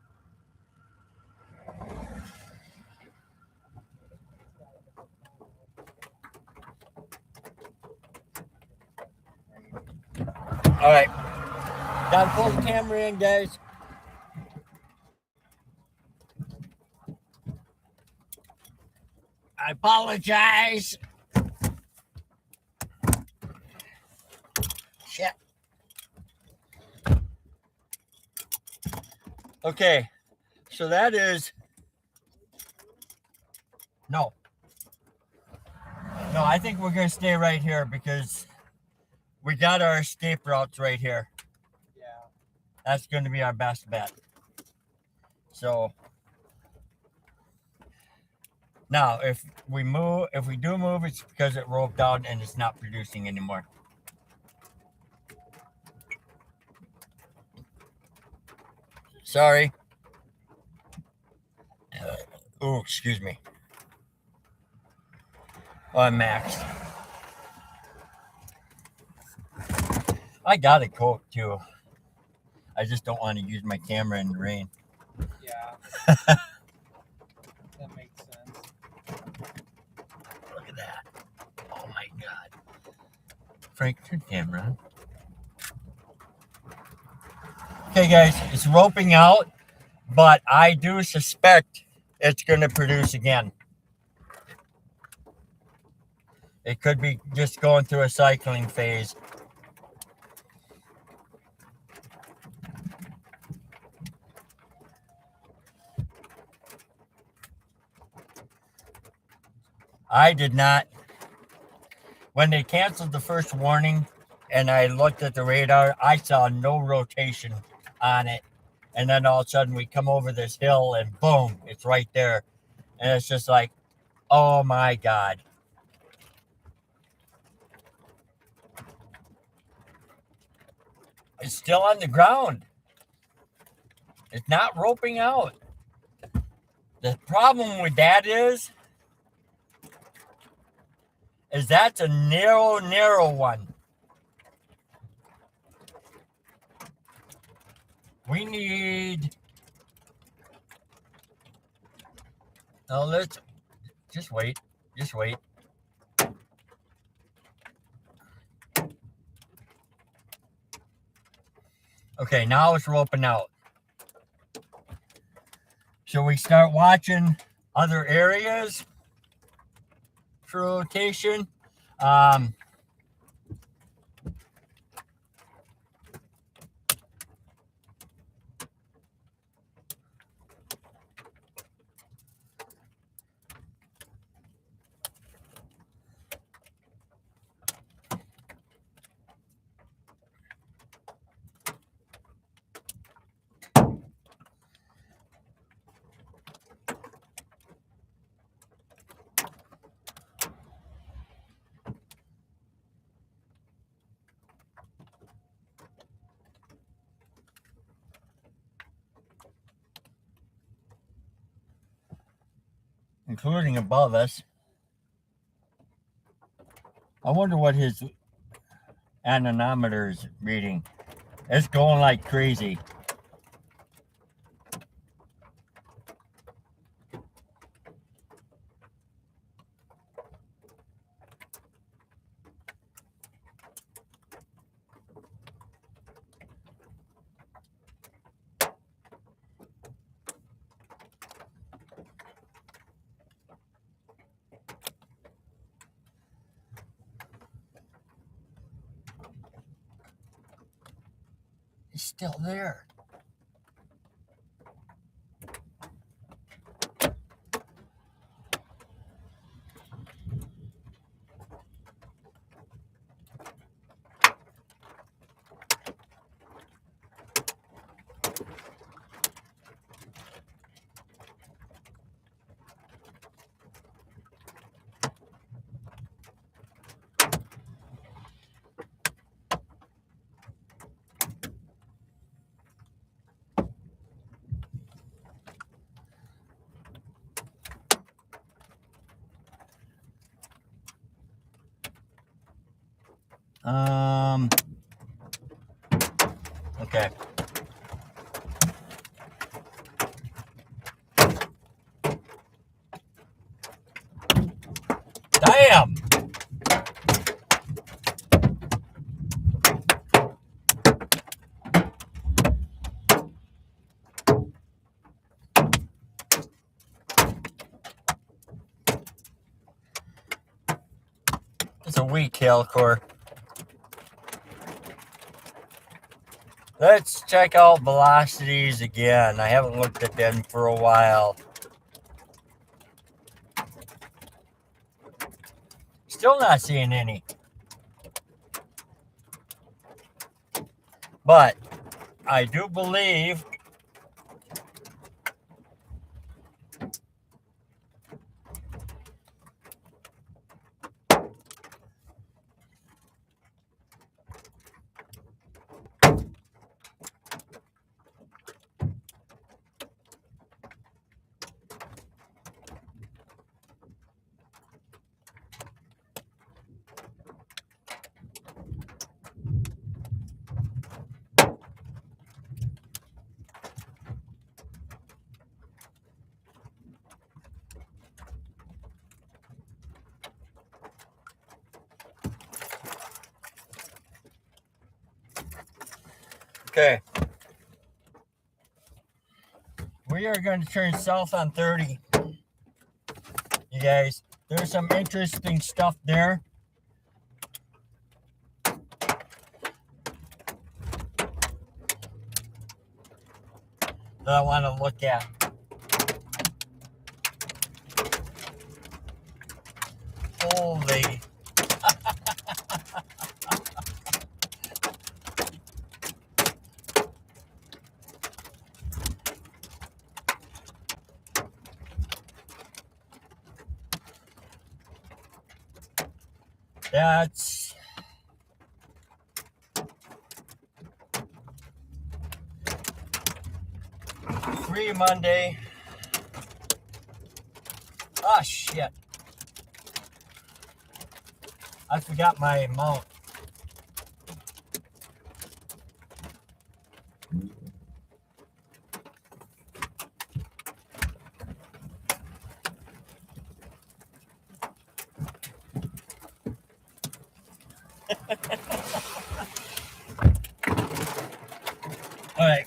All right. Gotta pull the camera in, guys. I apologize. Shit. Okay, so that is no. I think we're gonna stay right here because we got our escape routes right here. yeah. That's going to be our best bet. So now, if we do move, it's because it roped out and it's not producing anymore. Sorry. Oh, excuse me. Oh, I'm maxed. I got a Coke too. I just don't want to use my camera in the rain. Yeah. That makes sense. Look at that. Oh my God. Frank, turn camera on. Okay, guys, it's roping out, but I do suspect it's going to produce again. It could be just going through a cycling phase. I did not. When they canceled the first warning and I looked at the radar, I saw no rotation on it. And then all of a sudden we come over this hill and boom, it's right there. And it's just like, oh my God. It's still on the ground. It's not roping out. The problem with that is that's a narrow one. We need... Oh, let's... Just wait. Okay, now it's roping out. Shall we start watching other areas for rotation? Including above us. I wonder what his anemometer is reading. It's going like crazy. It's still there. Okay. Damn! It's a weak hail core. Let's check out velocities again. I haven't looked at them for a while. Still not seeing any. But I do believe okay. We are going to turn south on 30. You guys, there's some interesting stuff there. That I want to look at. Holy. That's free Monday. Ah, shit. I forgot my mount. All right.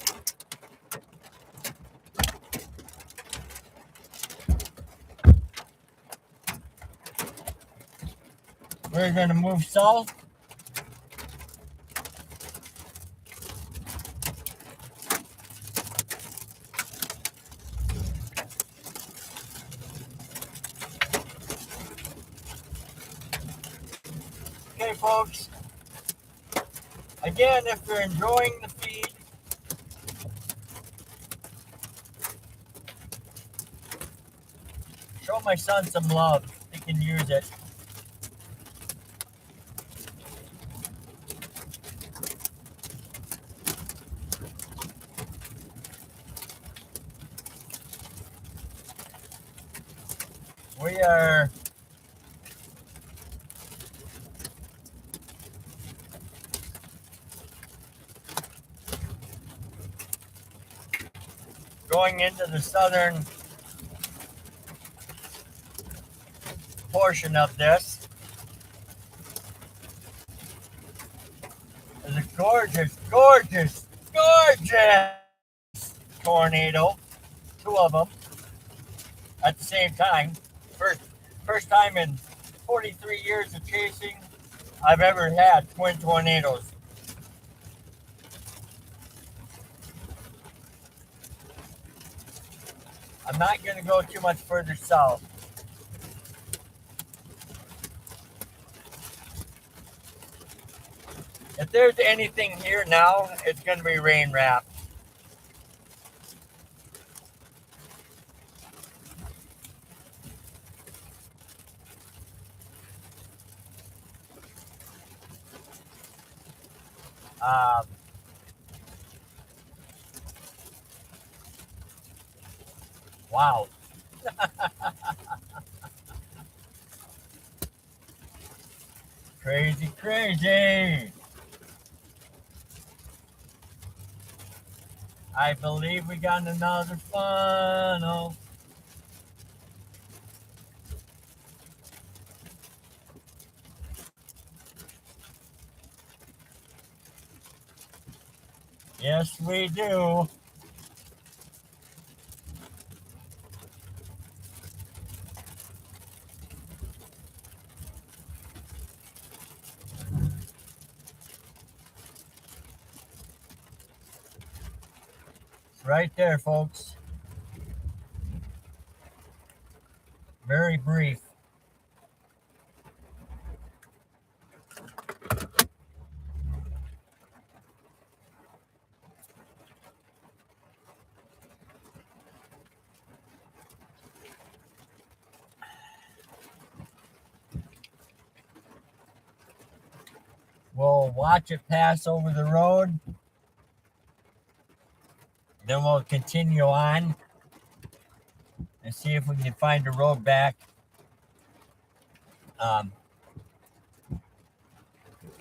We're going to move south. Okay, folks. Again, if you're enjoying the feed, show my son some love. He can use it. We are going into the southern portion of this. It's a gorgeous, gorgeous, gorgeous tornado. Two of them at the same time. First time in 43 years of chasing I've ever had twin tornadoes. I'm not going to go too much further south. If there's anything here now, it's going to be rain wrapped. Wow. Crazy, crazy. I believe we got another funnel. Yes, we do. It's right there, folks. Very brief. We'll watch it pass over the road. Then we'll continue on and see if we can find a road back.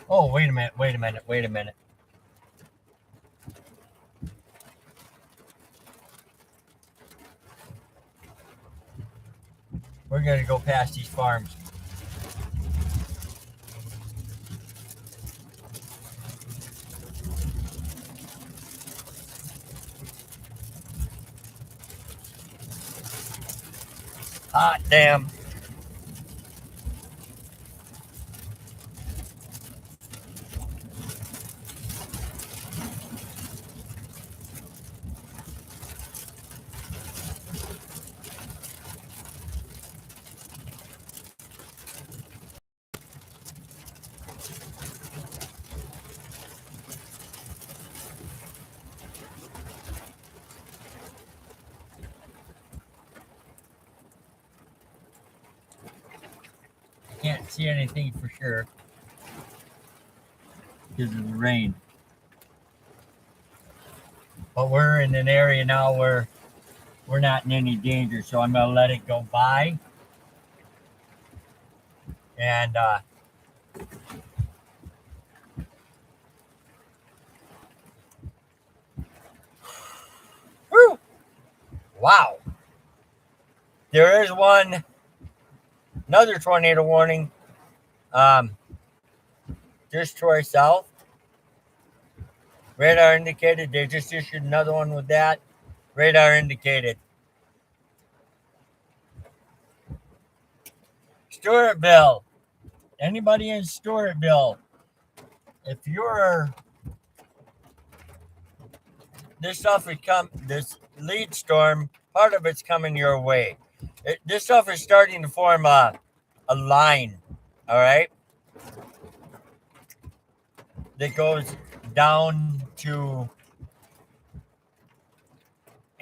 Oh, wait a minute. We're going to go past these farms. Hot damn. Can't see anything for sure because of the rain. But we're in an area now where we're not in any danger, so I'm going to let it go by. And whew, wow. There is another tornado warning just to our south. Radar indicated. They just issued another one with that. Radar indicated. Stewartville. Anybody in Stewartville? If you're this lead storm, part of it's coming your way. This stuff is starting to form a line, all right, that goes down to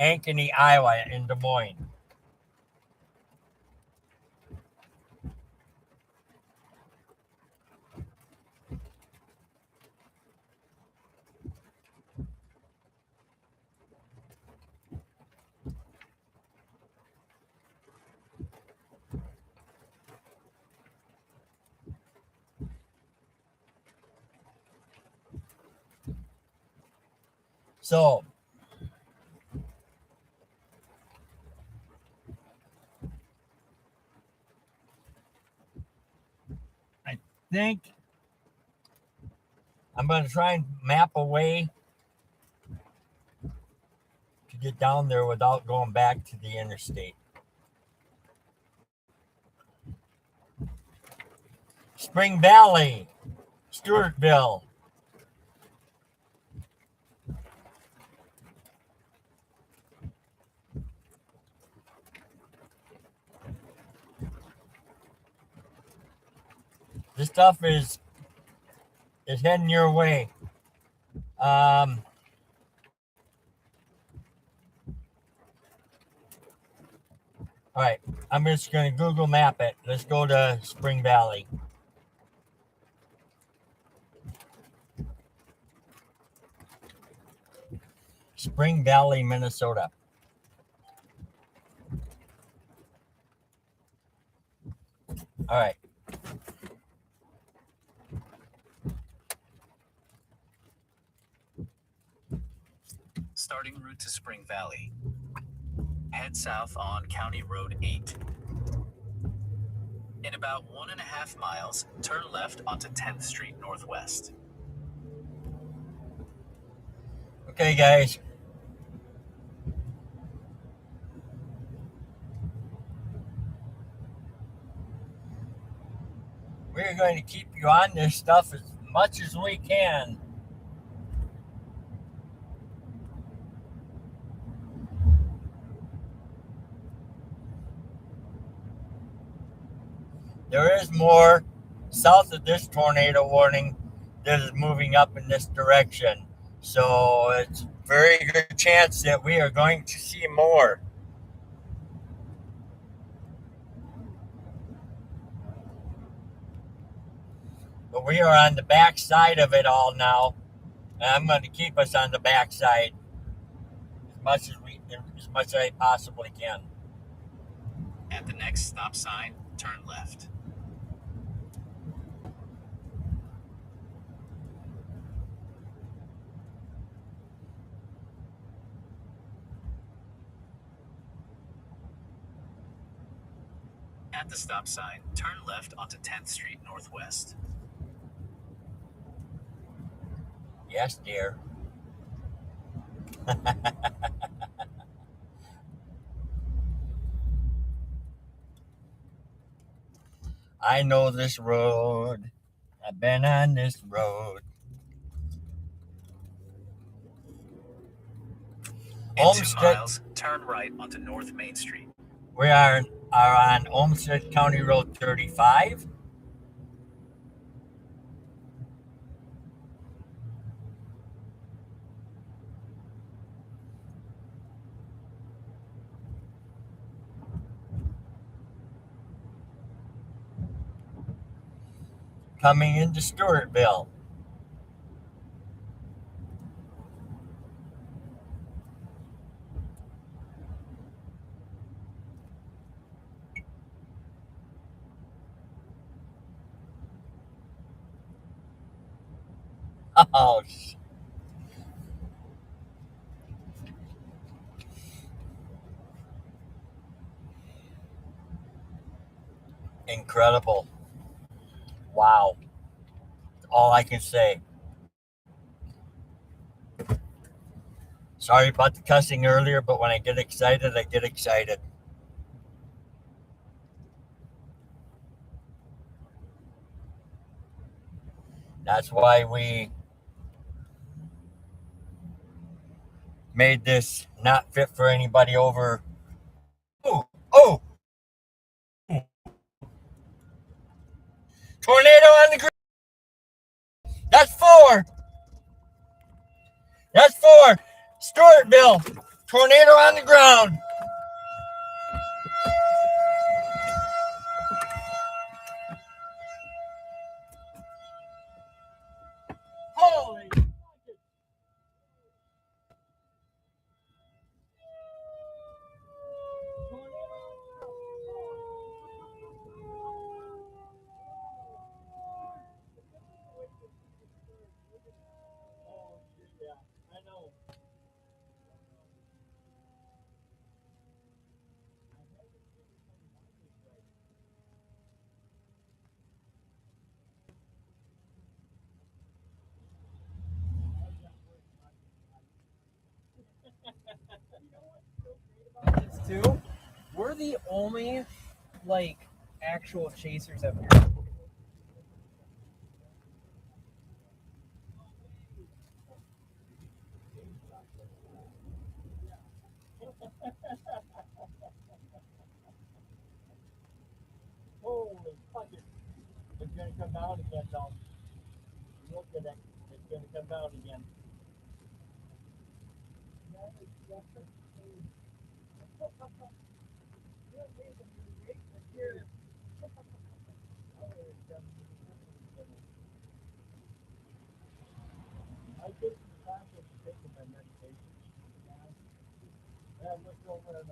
Ankeny, Iowa, in Des Moines. So I think I'm going to try and map a way to get down there without going back to the interstate. Spring Valley, Stewartville. This stuff is heading your way. All right, I'm just going to Google map it. Let's go to Spring Valley. Spring Valley, Minnesota. All right. starting route to Spring Valley. Head south on County Road 8. In about 1.5 miles, turn left onto 10th Street Northwest. Okay, guys. We're going to keep you on this stuff as much as we can. There is more south of this tornado warning that is moving up in this direction. So it's a very good chance that we are going to see more. But we are on the back side of it all now. And I'm going to keep us on the back side as much as I possibly can. At the next stop sign, turn left. At the stop sign, turn left onto 10th Street Northwest. Yes, dear. I know this road. I've been on this road. In 2 miles, turn right onto North Main Street. We are on Olmsted County Road 35. Coming into Stewartville. Oh, incredible. Wow. All I can say. Sorry about the cussing earlier, but when I get excited, I get excited. That's why we made this not fit for anybody over. Oh! Tornado on the ground. That's 4. That's 4. Stewartville. Tornado on the ground. Holy. Too. We're the only actual chasers up here. Holy fuck it. It's gonna come down again though. Look at it. It's gonna come down again. I just practice taking my medication. And I looked over and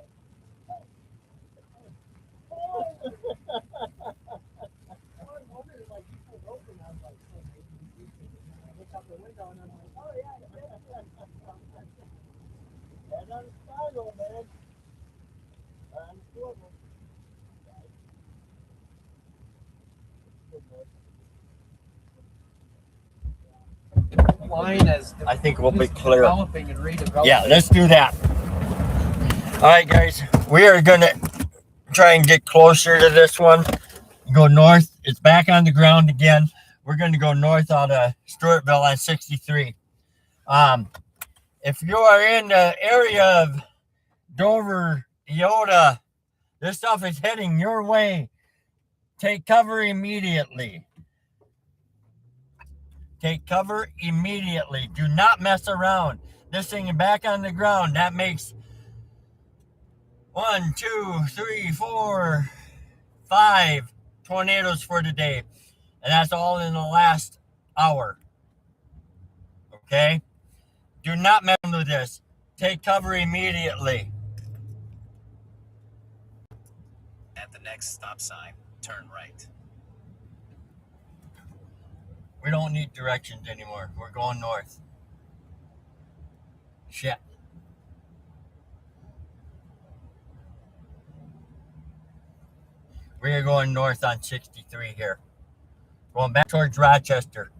Head on the spiral, man. On the swivel. Line as I think we'll be just clear. developing and redeveloping. Yeah, let's do that. All right, guys, we are gonna try and get closer to this one. Go north. It's back on the ground again. We're gonna go north out of Stewartville on 63. If you are in the area of Dover, Iota, this stuff is heading your way. Take cover immediately. Take cover immediately. Do not mess around. This thing is back on the ground. That makes 1, 2, 3, 4, 5 tornadoes for the day. And that's all in the last hour. Okay? Do not mess with this. Take cover immediately. At the next stop sign, turn right. We don't need directions anymore. We're going north. Shit. We're going north on 63 here. Going back towards Rochester.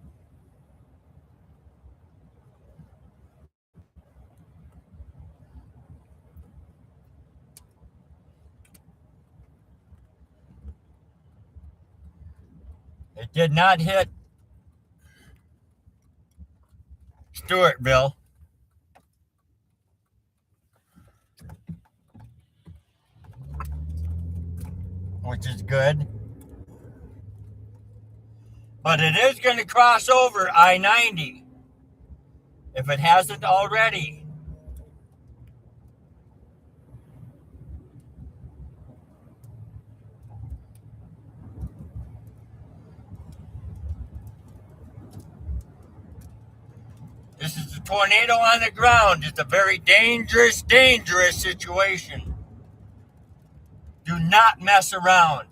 It did not hit Stewartville, which is good. But it is going to cross over I-90 if it hasn't already. This is a tornado on the ground. It's a very dangerous, dangerous situation. Do not mess around.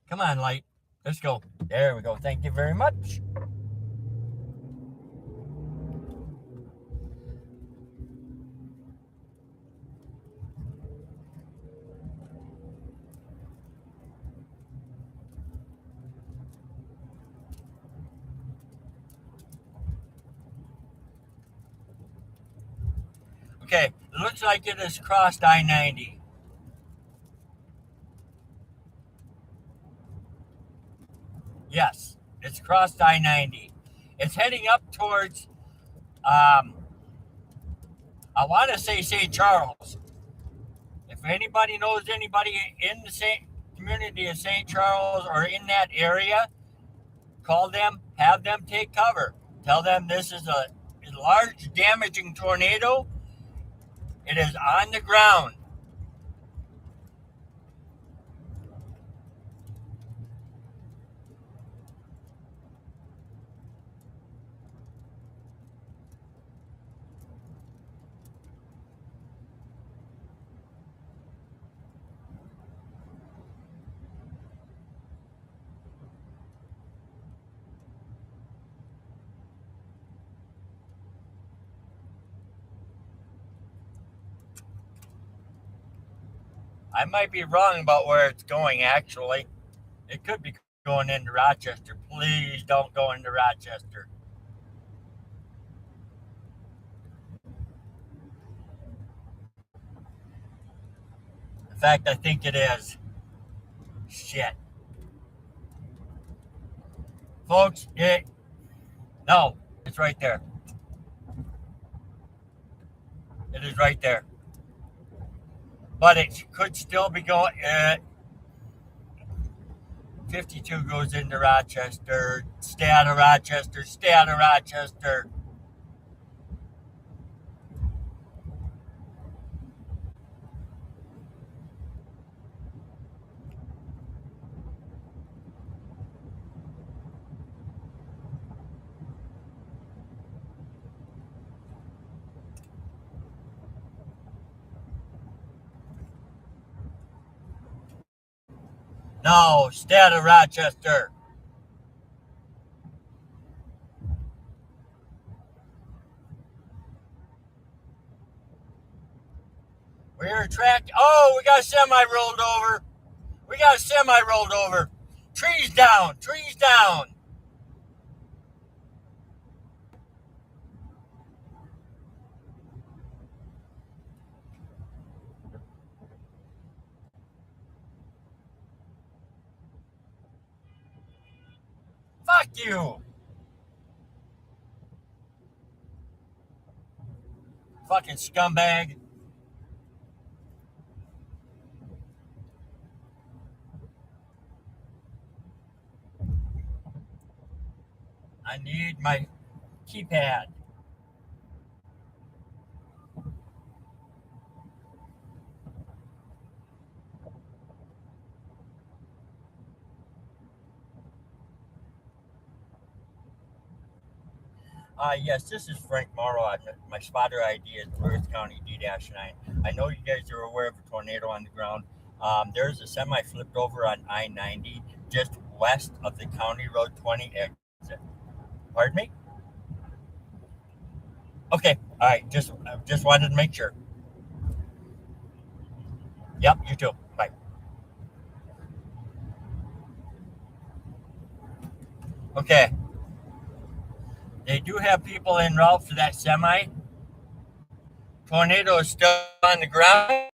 Come on, light. Let's go. There we go. Thank you very much. Okay, it looks like it has crossed I-90. Yes, it's crossed I-90. It's heading up towards, I want to say St. Charles. If anybody knows anybody in the same community of St. Charles or in that area, call them, have them take cover. Tell them this is a large damaging tornado. It is on the ground. I might be wrong about where it's going, actually. It could be going into Rochester. Please don't go into Rochester. In fact, I think it is. Shit. Folks, no, it's right there. It is right there. But it could still be going. 52 goes into Rochester. Stay out of Rochester. Stay out of Rochester. No, stay out of Rochester. We're tracked. Oh, we got a semi rolled over. We got a semi rolled over. Trees down. Trees down. Fuck you. Fucking scumbag. I need my keypad. Yes, this is Frank Morrow. My spotter ID is Worth County D-9. I know you guys are aware of a tornado on the ground. There's a semi flipped over on I-90 just west of the County Road 20 exit. Pardon me? Okay, all right. Just wanted to make sure. Yep, you too. Bye. Okay, they do have people en route for that semi. Tornado is still on the ground.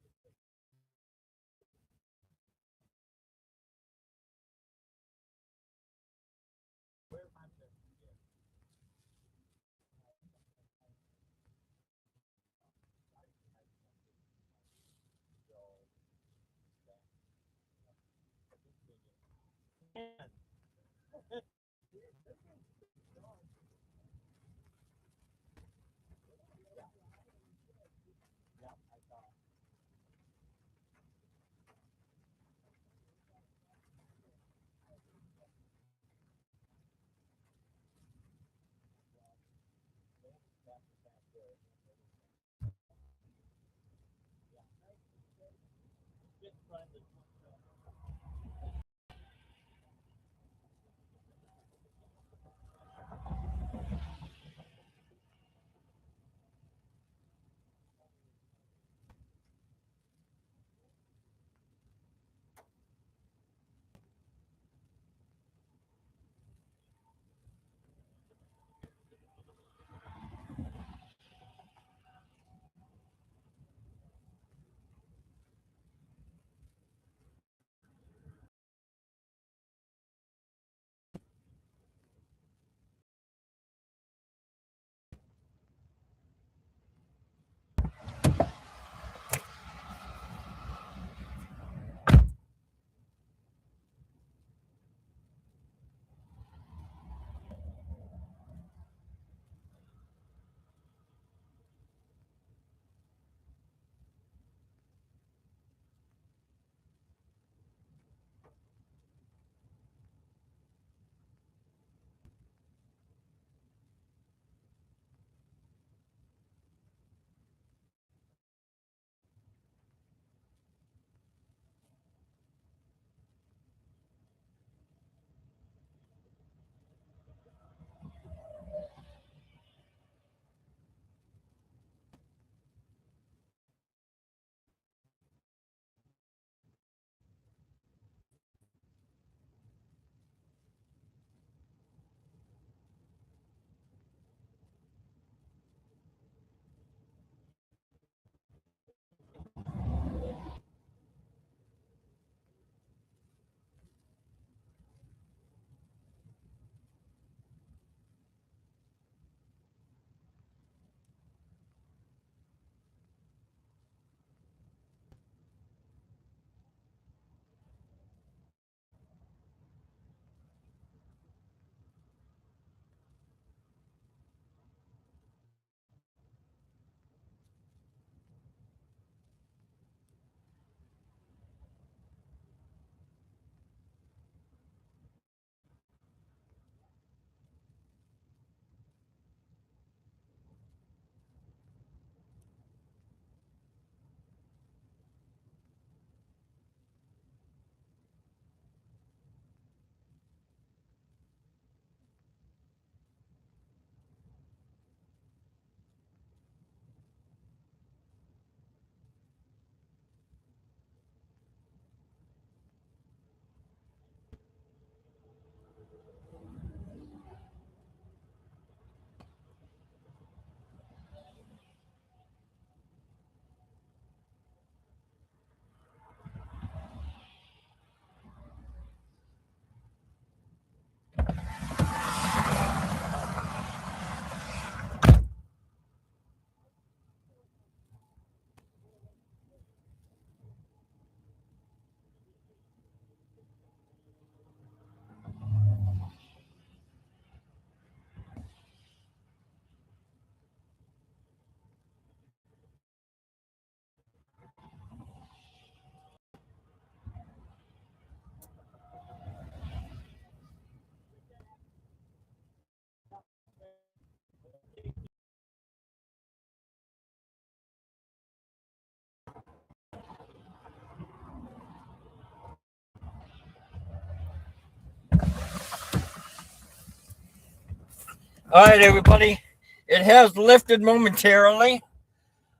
All right, everybody. It has lifted momentarily,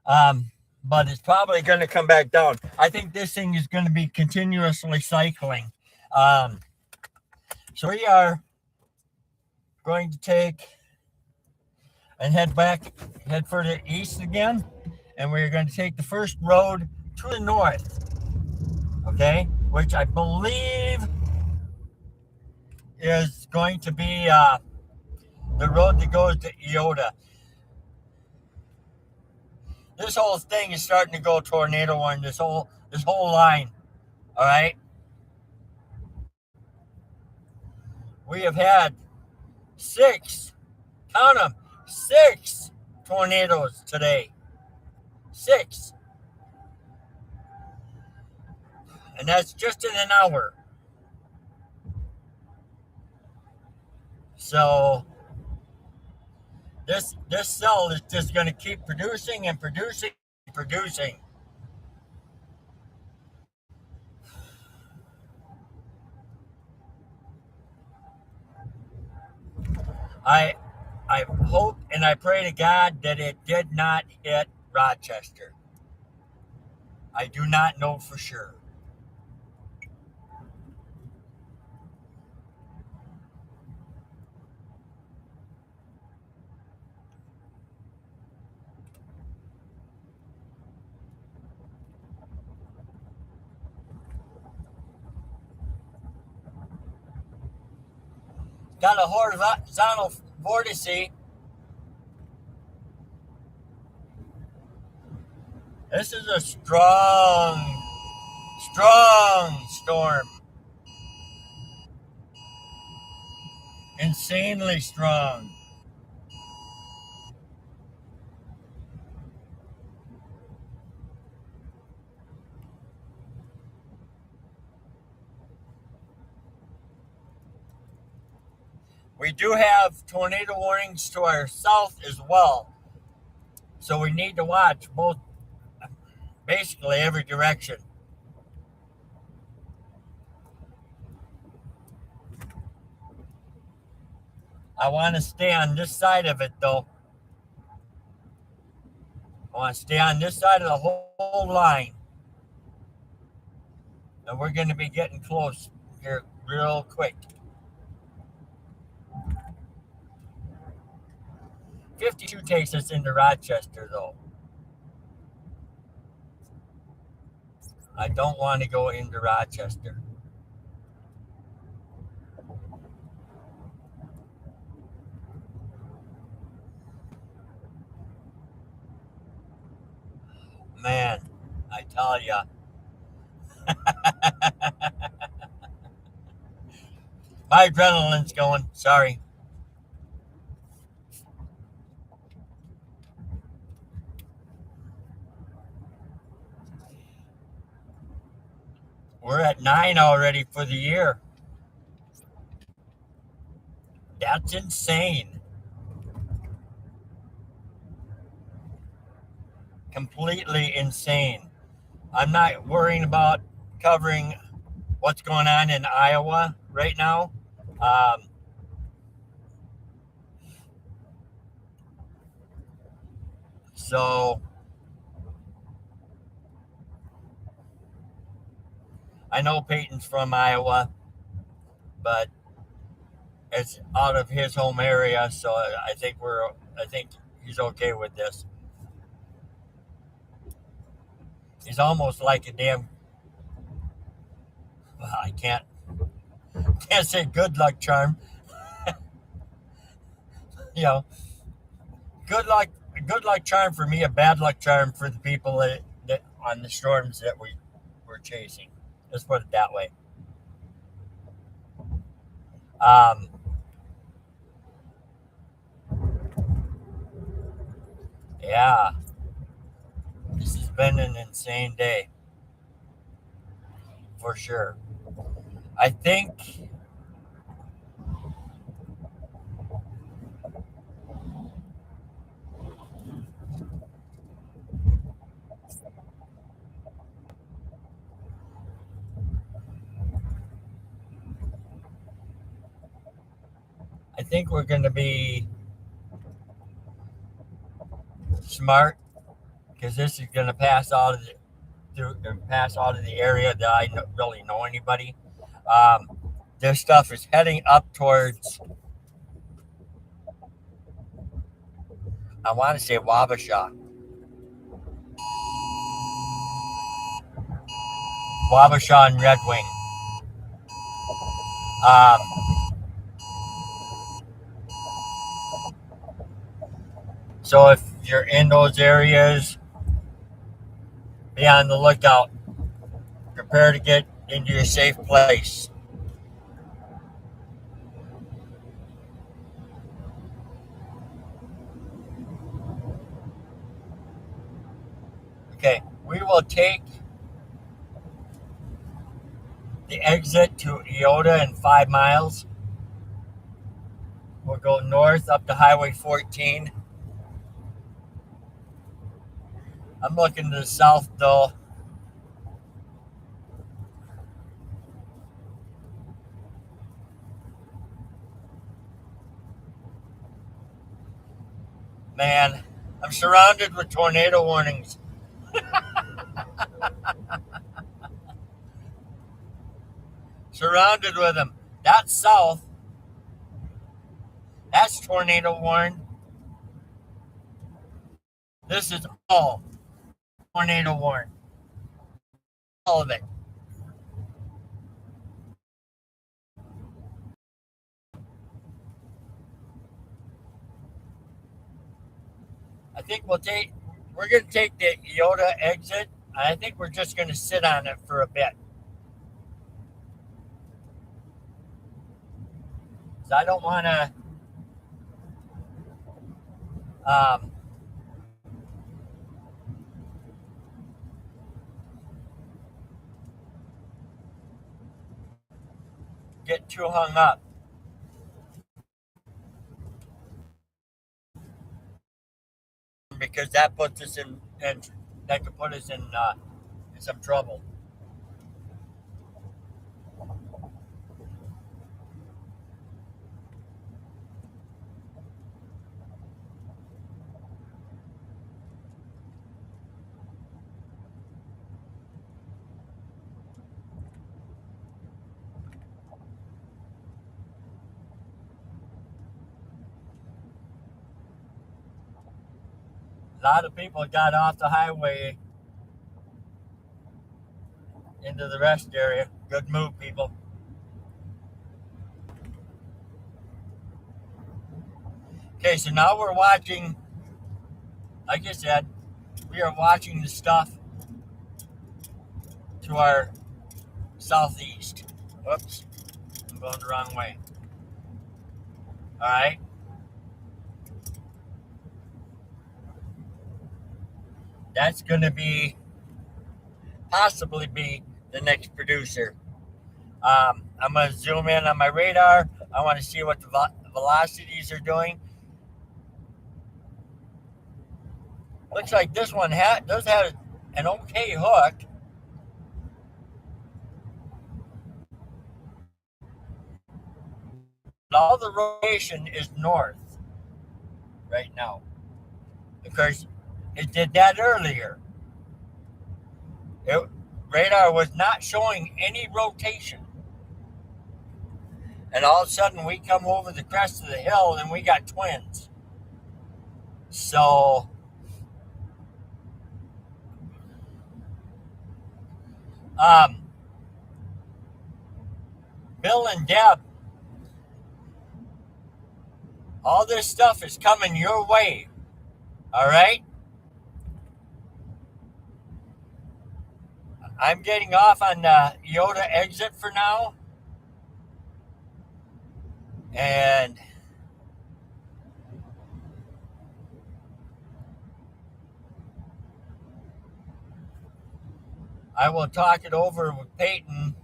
um, but it's probably going to come back down. I think this thing is going to be continuously cycling. Um, so we are going to take and head further east again, and we're going to take the first road to the north, okay, which I believe is going to be the road that goes to Iota. This whole thing is starting to go tornado warning. This whole line. All right. We have had 6, count them, 6 tornadoes today. 6, and that's just in an hour. So this cell is just going to keep producing and producing and producing. I I hope and I pray to God that it did not hit Rochester. I do not know for sure. Got a horizontal vortice. This is a strong storm. Insanely strong. We do have tornado warnings to our south as well. So we need to watch both, basically every direction. I want to stay on this side of it though. I want to stay on this side of the whole line. And we're going to be getting close here real quick. 52 takes us into Rochester though. I don't want to go into Rochester. Man, I tell ya. My adrenaline's going. Sorry. We're at 9 already for the year. That's insane. Completely insane. I'm not worrying about covering what's going on in Iowa right now. So I know Peyton's from Iowa, but it's out of his home area, so I think he's okay with this. He's almost like a damn, well, I can't say good luck charm. You know, good luck charm for me, a bad luck charm for the people that on the storms that we're chasing. Let's put it that way. Yeah, this has been an insane day for sure. I think we're going to be smart because this is going to pass out of the area that I don't really know anybody. Um, this stuff is heading up towards, I want to say Wabasha. Wabasha and Red Wing. Um, so if you're in those areas, be on the lookout. Prepare to get into a safe place. Okay, we will take the exit to Iota in 5 miles. We'll go north up to Highway 14. I'm looking to the south though. Man, I'm surrounded with tornado warnings. Surrounded with them. That's south. That's tornado warned. This is all tornado warned. All of it. I think we're going to take the Iota exit. I think we're just going to sit on it for a bit. So I don't want to get too hung up. Because that puts us in, and that could put us in some trouble. A lot of people got off the highway into the rest area. Good move, people. Okay, so now we're watching, like I said, we are watching the stuff to our southeast. Whoops, I'm going the wrong way. All right. That's going to possibly be the next producer. I'm going to zoom in on my radar. I want to see what the velocities are doing. Looks like this one does have an okay hook. But all the rotation is north right now. Of course, it did that earlier. Radar was not showing any rotation. And all of a sudden we come over the crest of the hill and we got twins. So Bill and Deb, all this stuff is coming your way. All right? I'm getting off on the Iota exit for now. And I will talk it over with Peyton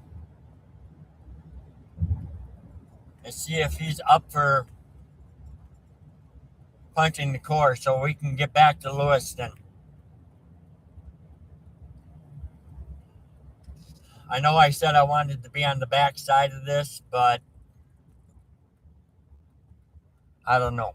and see if he's up for punching the course so we can get back to Lewiston. I know I said I wanted to be on the back side of this, but I don't know.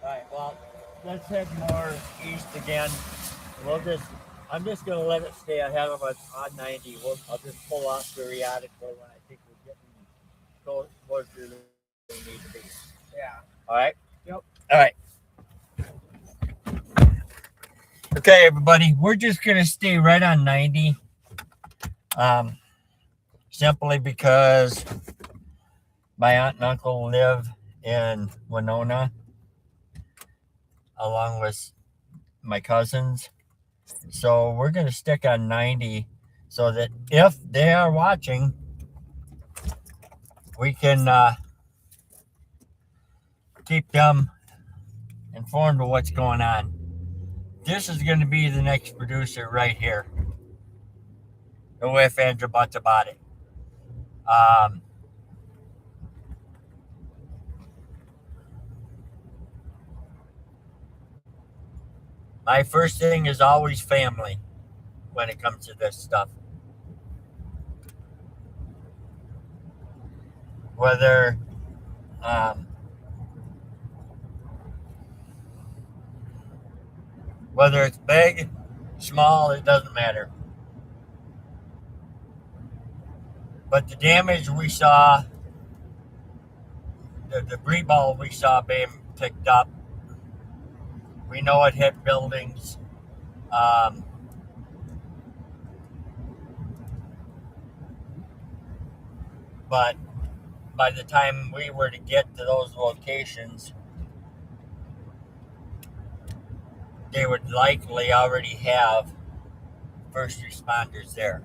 right, well, let's head more east again. I'm just going to let it stay ahead of us on 90. I'll just pull off periodically when I think we're getting closer than we need to be. Yeah. All right? Yep. All right. Okay, everybody, we're just going to stay right on 90. Simply because my aunt and uncle live in Winona along with my cousins. So we're going to stick on 90 so that if they are watching, we can keep them informed of what's going on. This is going to be the next producer right here. No ifs, ands, or buts about it. My first thing is always family when it comes to this stuff. Whether whether it's big, small, it doesn't matter. But the damage we saw, the debris ball we saw being picked up, we know it hit buildings. But by the time we were to get to those locations, they would likely already have first responders there.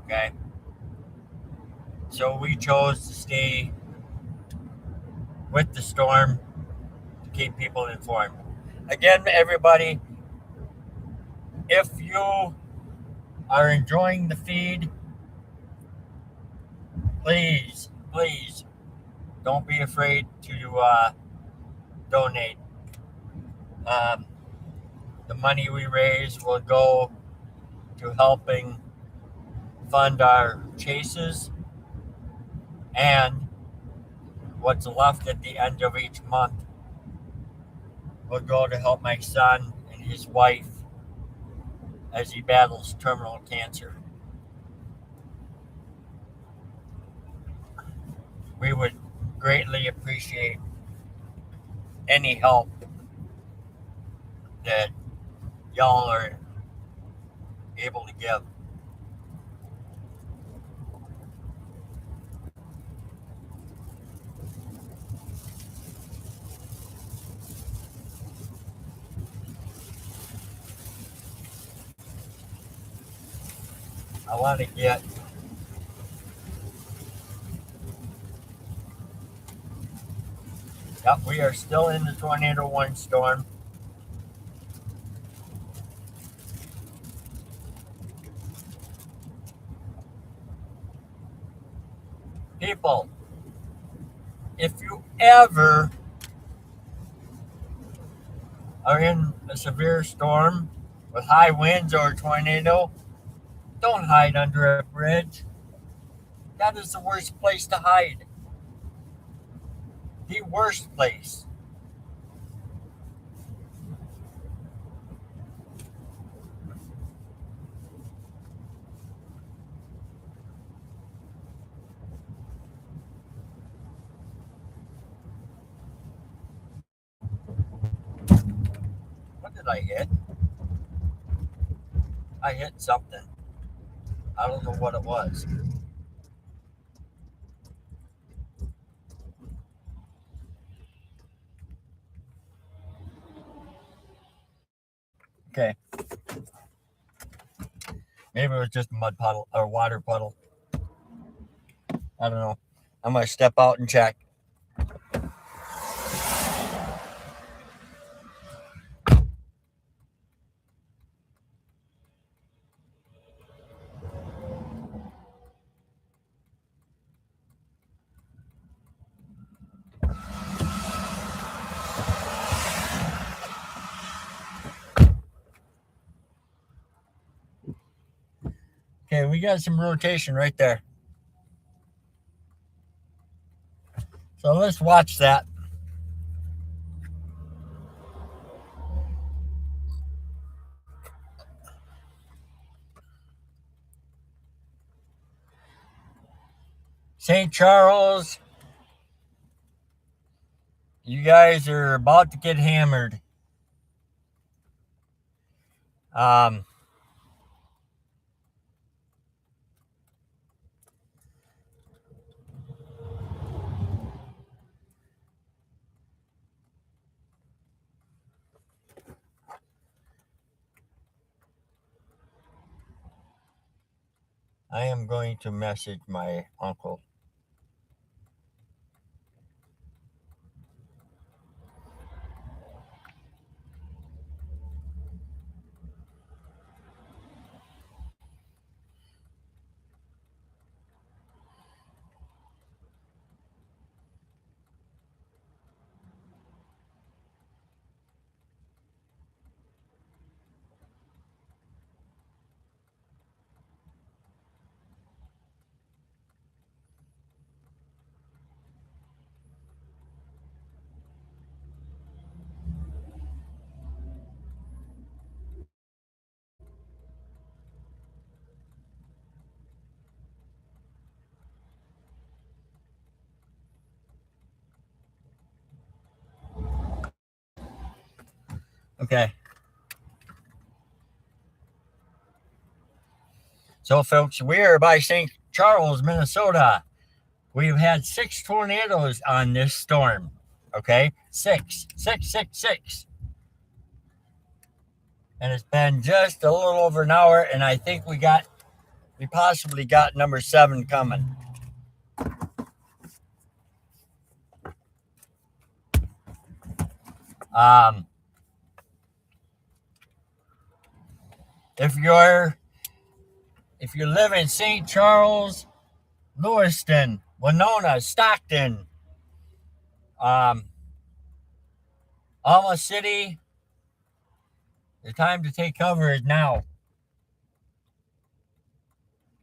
Okay? So we chose to stay with the storm to keep people informed. Again, everybody, if you are enjoying the feed, please don't be afraid to donate. The money we raise will go to helping fund our chases, and what's left at the end of each month will go to help my son and his wife as he battles terminal cancer. We would greatly appreciate any help that y'all are able to give. I want to get Yep, we are still in the Tornado 1 storm. People, if you ever are in a severe storm with high winds or a tornado, don't hide under a bridge. That is the worst place to hide. The worst place. What did I hit? I hit something. I don't know what it was. Okay. Maybe it was just a mud puddle or water puddle. I don't know. I'm going to step out and check. Okay, we got some rotation right there. So let's watch that. St. Charles, you guys are about to get hammered. Um, I am going to message my uncle. Okay. So, folks, we are by St. Charles, Minnesota. We've had 6 tornadoes on this storm. Okay? 6. 6, 6, 6. And it's been just a little over an hour, and I think we possibly got number 7 coming. If you live in St. Charles, Lewiston, Winona, Stockton, Alma City, the time to take cover is now.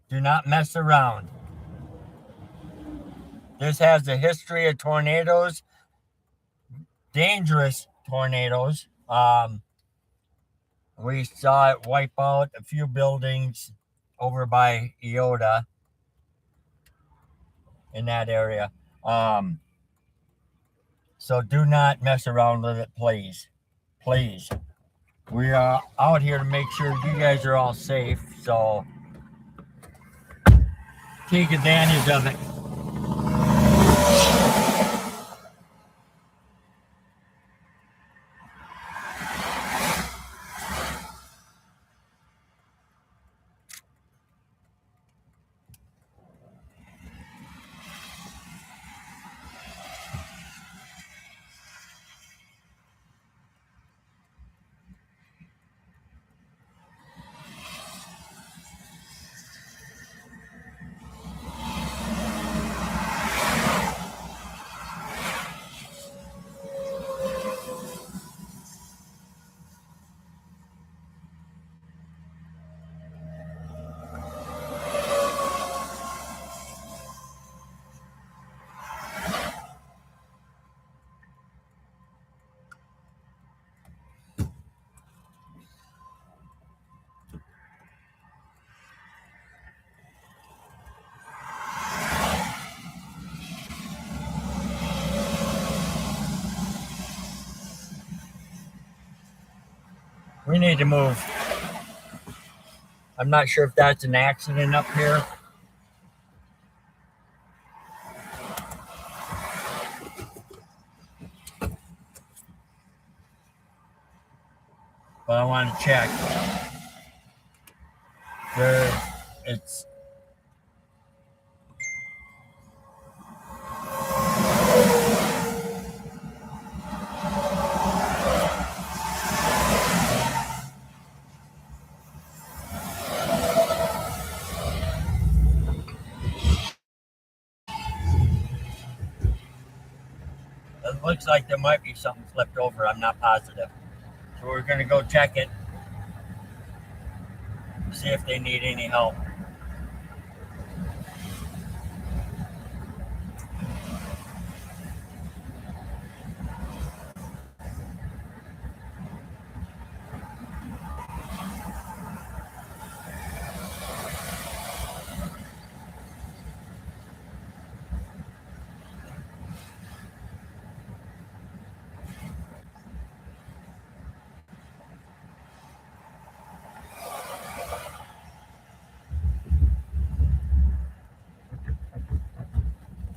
Do not mess around. This has a history of tornadoes, dangerous tornadoes. We saw it wipe out a few buildings over by Iota in that area. So do not mess around with it, please. Please. We are out here to make sure you guys are all safe, so take advantage of it. We need to move. I'm not sure if that's an accident up here. But I want to check. It's it looks like there might be something flipped over. I'm not positive. So we're going to go check it. See if they need any help.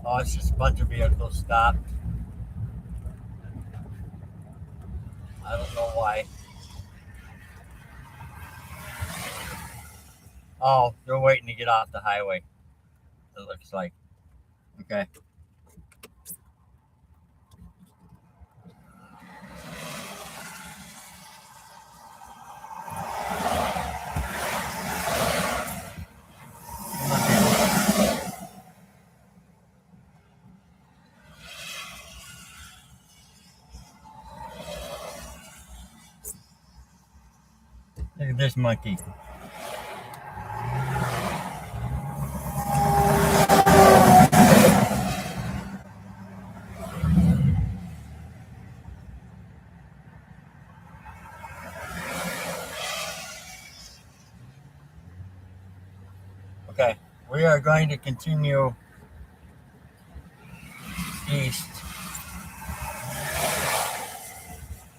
Oh, it's just a bunch of vehicles stopped. I don't know why. Oh, they're waiting to get off the highway. It looks like. Okay. Look at this monkey. Okay, we are going to continue east.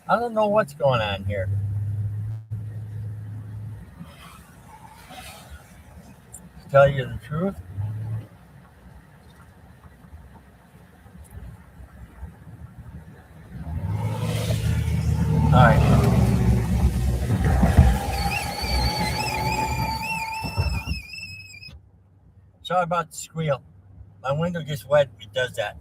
I don't know what's going on here. To tell you the truth. All right. Sorry about the squeal. My window gets wet. It does that.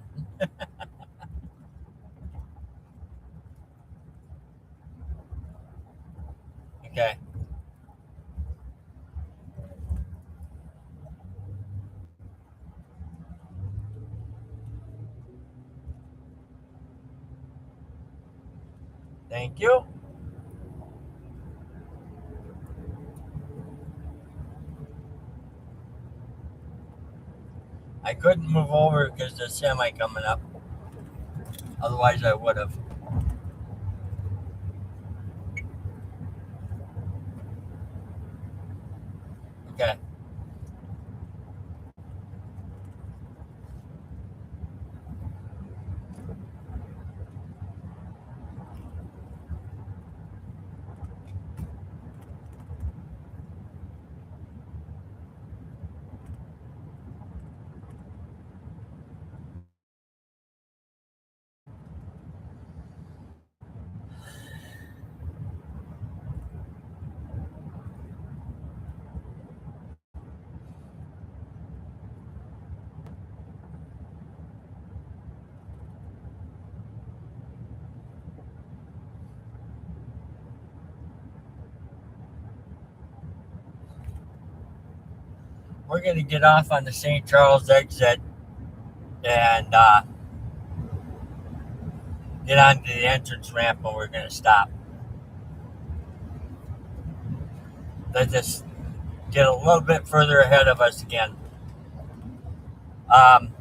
Okay. Thank you. I couldn't move over because the semi coming up. Otherwise, I would have. Okay. We're going to get off on the St. Charles exit and get onto the entrance ramp, and we're going to stop. Let us get a little bit further ahead of us again. Um,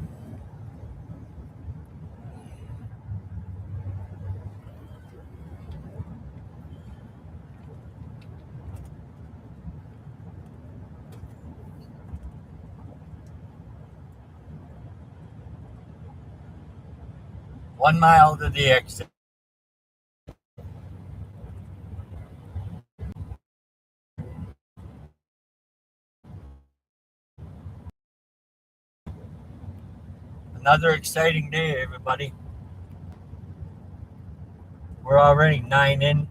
1 mile to the exit. Another exciting day, everybody. We're already 9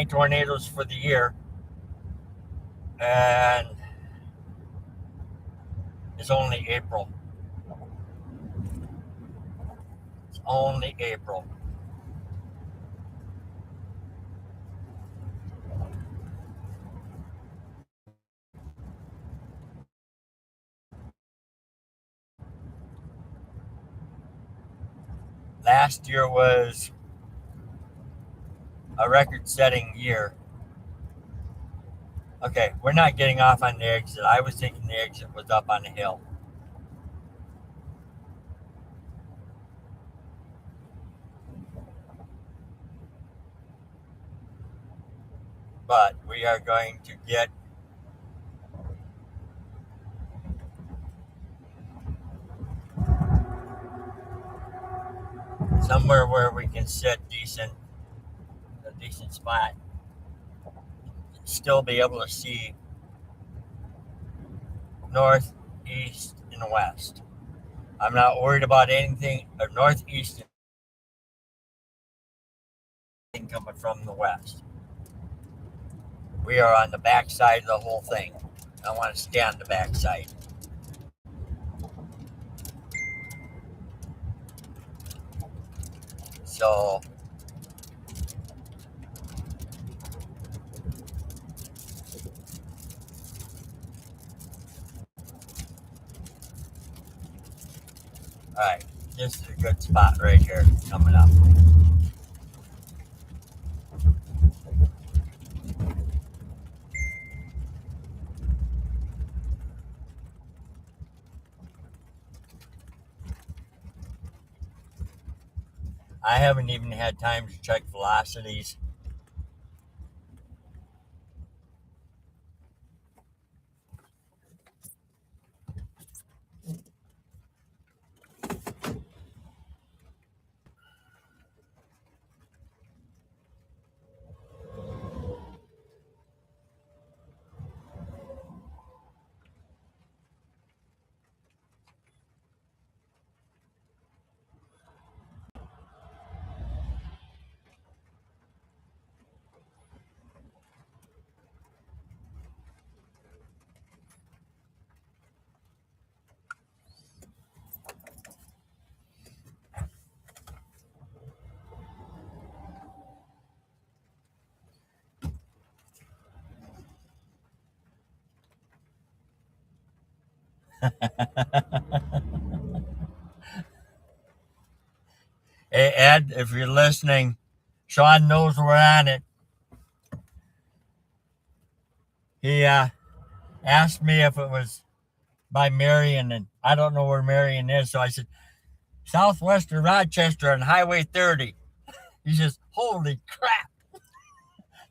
tornadoes for the year, and it's only April. It's only April. Last year was a record-setting year. Okay, we're not getting off on the exit. I was thinking the exit was up on the hill. But we are going to get somewhere where we can sit a decent spot, still be able to see north, east, and west. I'm not worried about anything northeast coming from the west. We are on the backside of the whole thing. I want to stay on the backside. So all right, this is a good spot right here coming up. I haven't even had time to check velocities. Hey, Ed, if you're listening, Sean knows we're on it. He asked me if it was by Marion, and I don't know where Marion is. So I said, southwestern Rochester on Highway 30. He says, holy crap.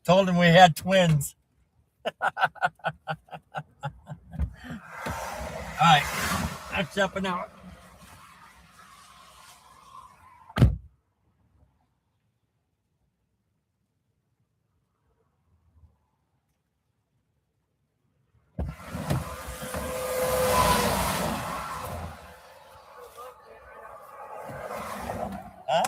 Told him we had twins. All right, that's up and out. Huh?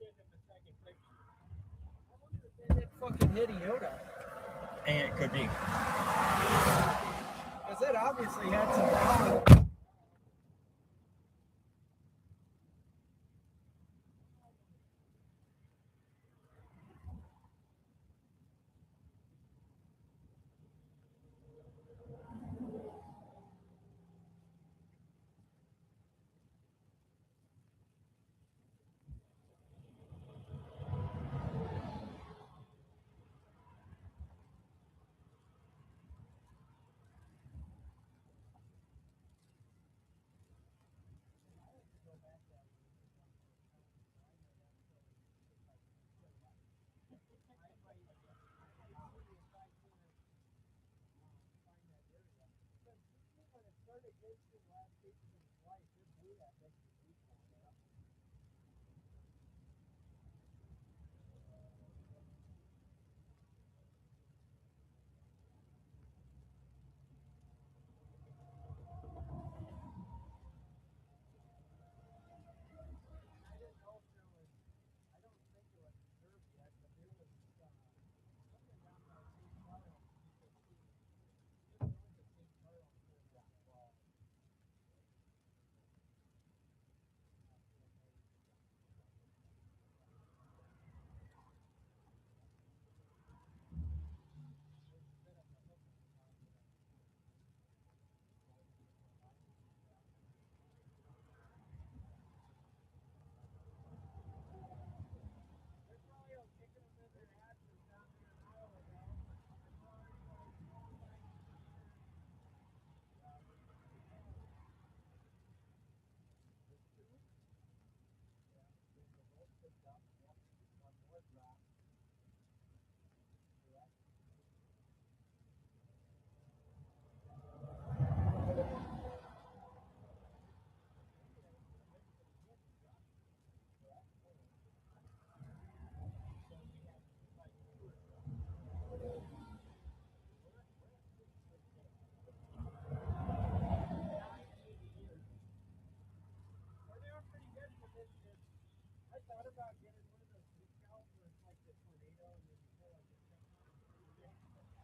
It fucking hit Iota. And it could be. Because it obviously had some power.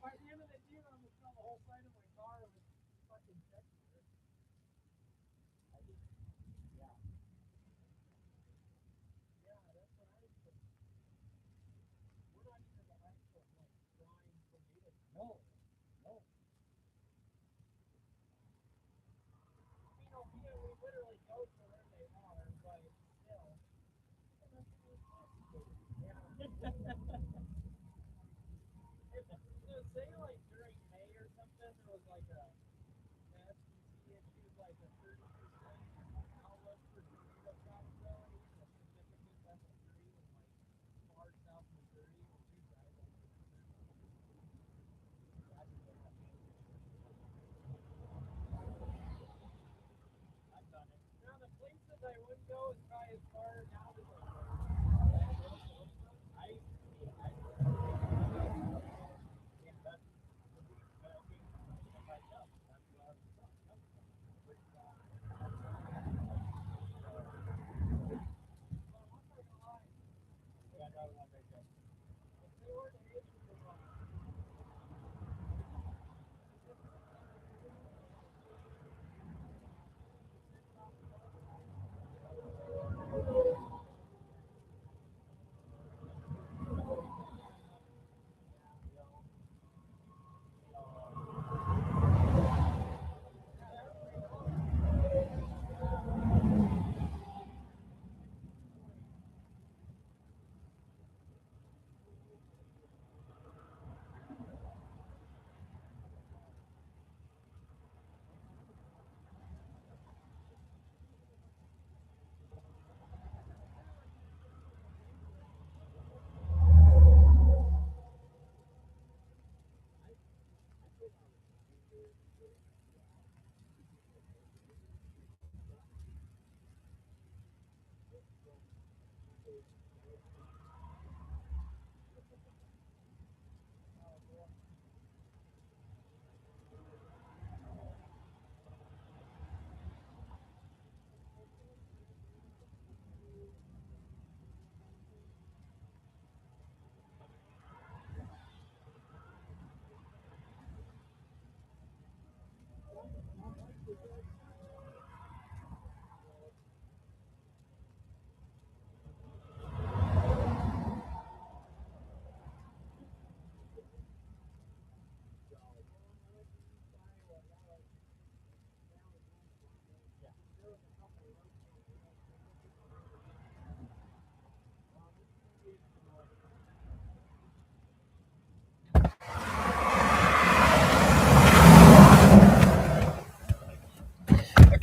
By the end of the year, I'm going to sell the whole side of my car with fucking check marks. Yeah. Yeah, that's what I was thinking. We're not even the actual, like, prime tornado. No. No. We literally go to where they are, but still. So say, like, during May or something, there was, like, a SEC issued, like, a 30% outlook for tornado probability, and the significance level 3 was, like, far south Missouri, which we drive over. I've done it. Now, the places I would go is probably as far down as, like,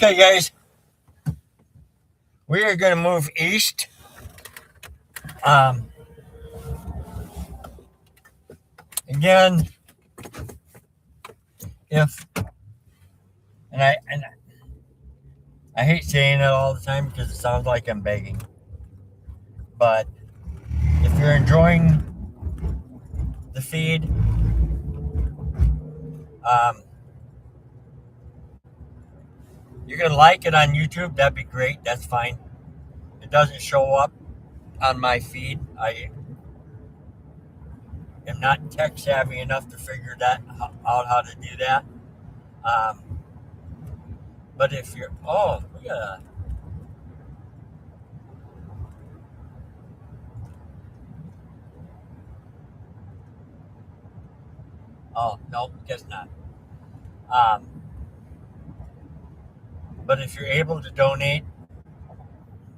Okay, guys, we are going to move east. Again, if and I hate saying it all the time because it sounds like I'm begging, but if you're enjoying the feed, you're gonna like it on YouTube. That'd be great. That's fine. It doesn't show up on my feed. I am not tech savvy enough to figure that out how to do that. Um, but if you're look at that. Oh no, guess not. Um, but if you're able to donate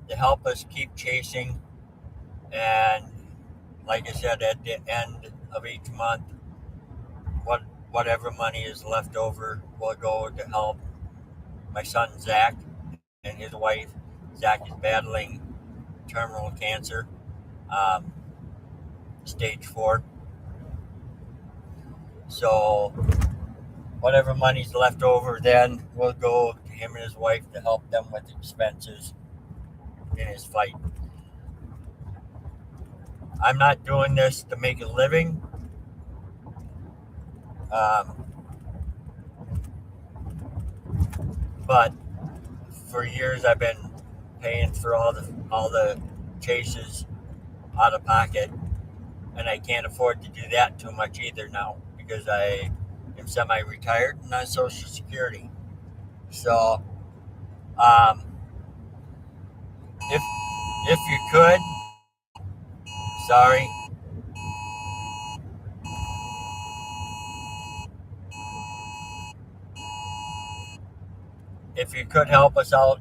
to help us keep chasing, and like I said, at the end of each month, whatever money is left over will go to help my son Zach and his wife. Zach is battling terminal cancer, um, stage 4. So whatever money's left over then will go to him and his wife to help them with expenses in his fight. I'm not doing this to make a living. Um, but for years I've been paying for all the chases out of pocket, and I can't afford to do that too much either now because I am semi-retired and on Social Security. So, if you could, sorry, if you could help us out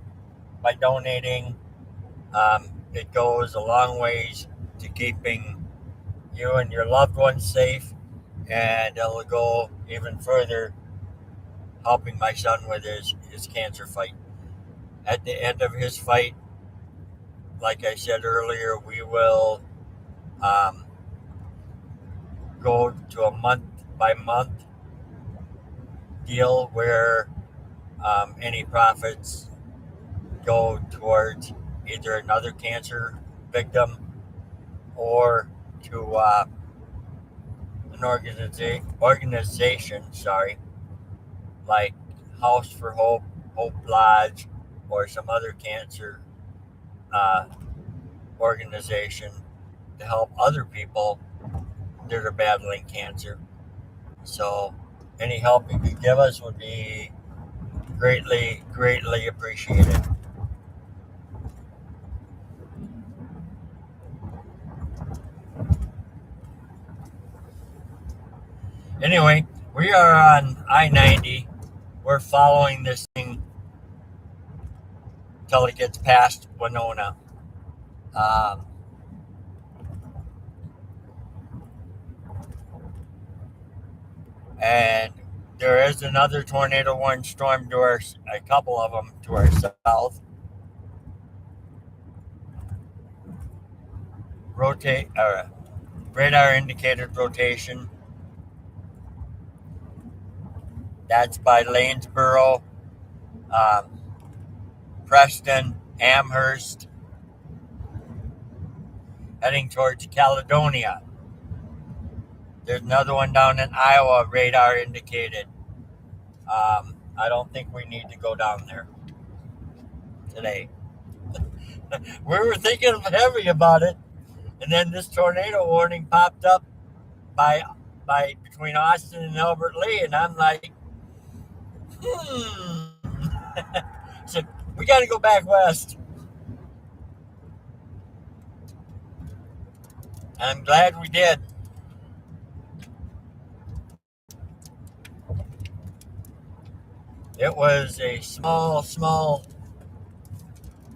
by donating, it goes a long ways to keeping you and your loved ones safe, and it'll go even further helping my son with his cancer fight. At the end of his fight, like I said earlier, we will um, go to a month by month deal where any profits go towards either another cancer victim or to an organization, like House for Hope, Hope Lodge, or some other cancer uh, organization to help other people that are battling cancer. So any help you could give us would be greatly, greatly appreciated. Anyway, we are on I-90. We're following this thing until it gets past Winona. Um, and there is another tornado warning storm to a couple of them to our south. Radar indicated rotation. That's by Lanesboro, um, Preston, Amherst, heading towards Caledonia. There's another one down in Iowa, radar indicated. I don't think we need to go down there today. We were thinking heavy about it, and then this tornado warning popped up by between Austin and Albert Lee, and I'm like, so we got to go back west. And I'm glad we did. It was a small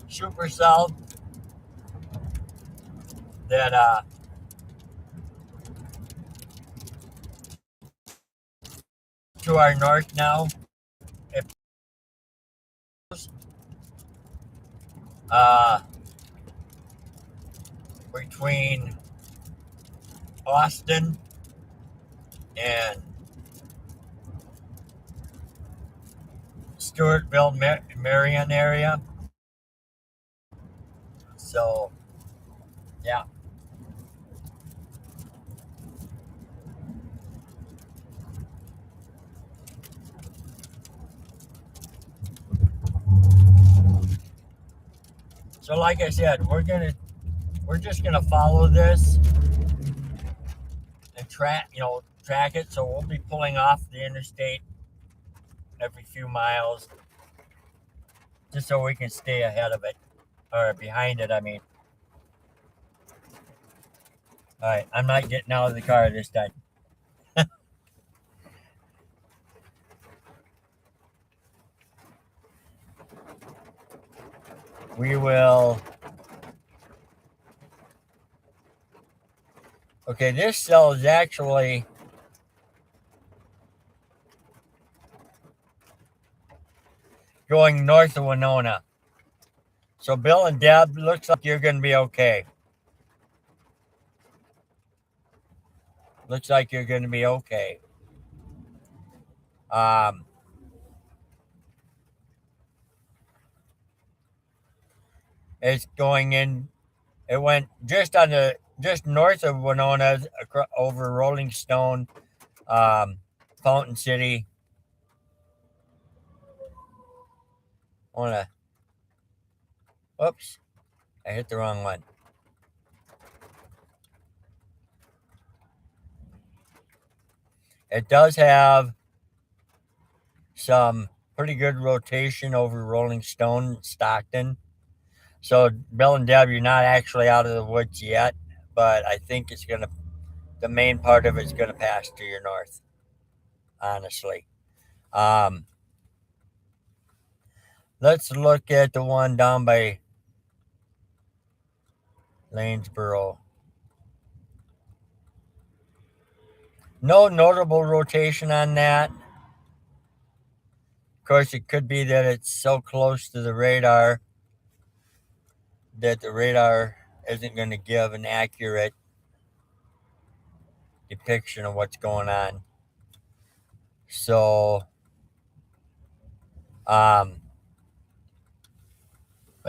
supercell that to our north now. It uh, between Austin and Stewartville, Marion area. So, yeah. So, like I said, we're just gonna follow this and track it. So we'll be pulling off the interstate every few miles, just so we can stay ahead of it or behind it. I mean, all right, I'm not getting out of the car this time. We will. Okay, this cell is actually going north of Winona. So, Bill and Deb, looks like you're going to be okay. Looks like you're going to be okay. It's going in. It went just north of Winona, over Rolling Stone, Fountain City. Oops, I hit the wrong one. It does have some pretty good rotation over Rolling Stone, Stockton. So, Bill and Deb, you're not actually out of the woods yet, but I think the main part of it's going to pass to your north, honestly. Let's look at the one down by Lanesboro. No notable rotation on that. Of course, it could be that it's so close to the radar that the radar isn't going to give an accurate depiction of what's going on. So, but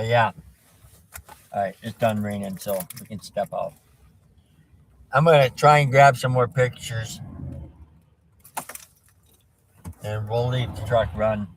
yeah. All right, it's done raining, so we can step out. I'm going to try and grab some more pictures, and we'll leave the truck run.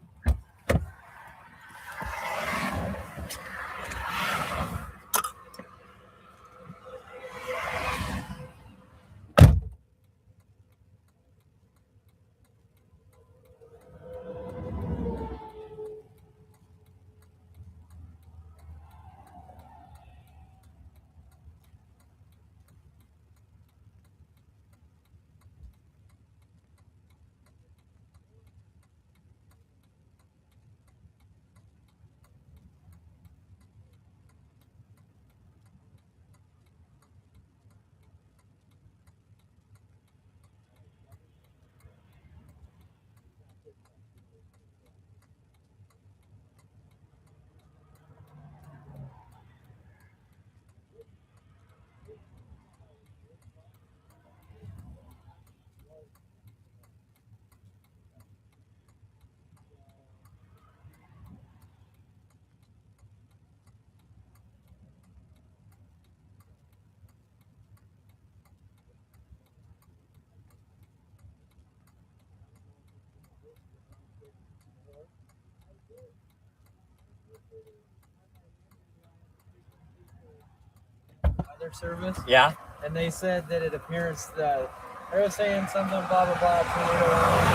Other service, Yeah. and they said that it appears that they were saying something blah blah blah. Tornado.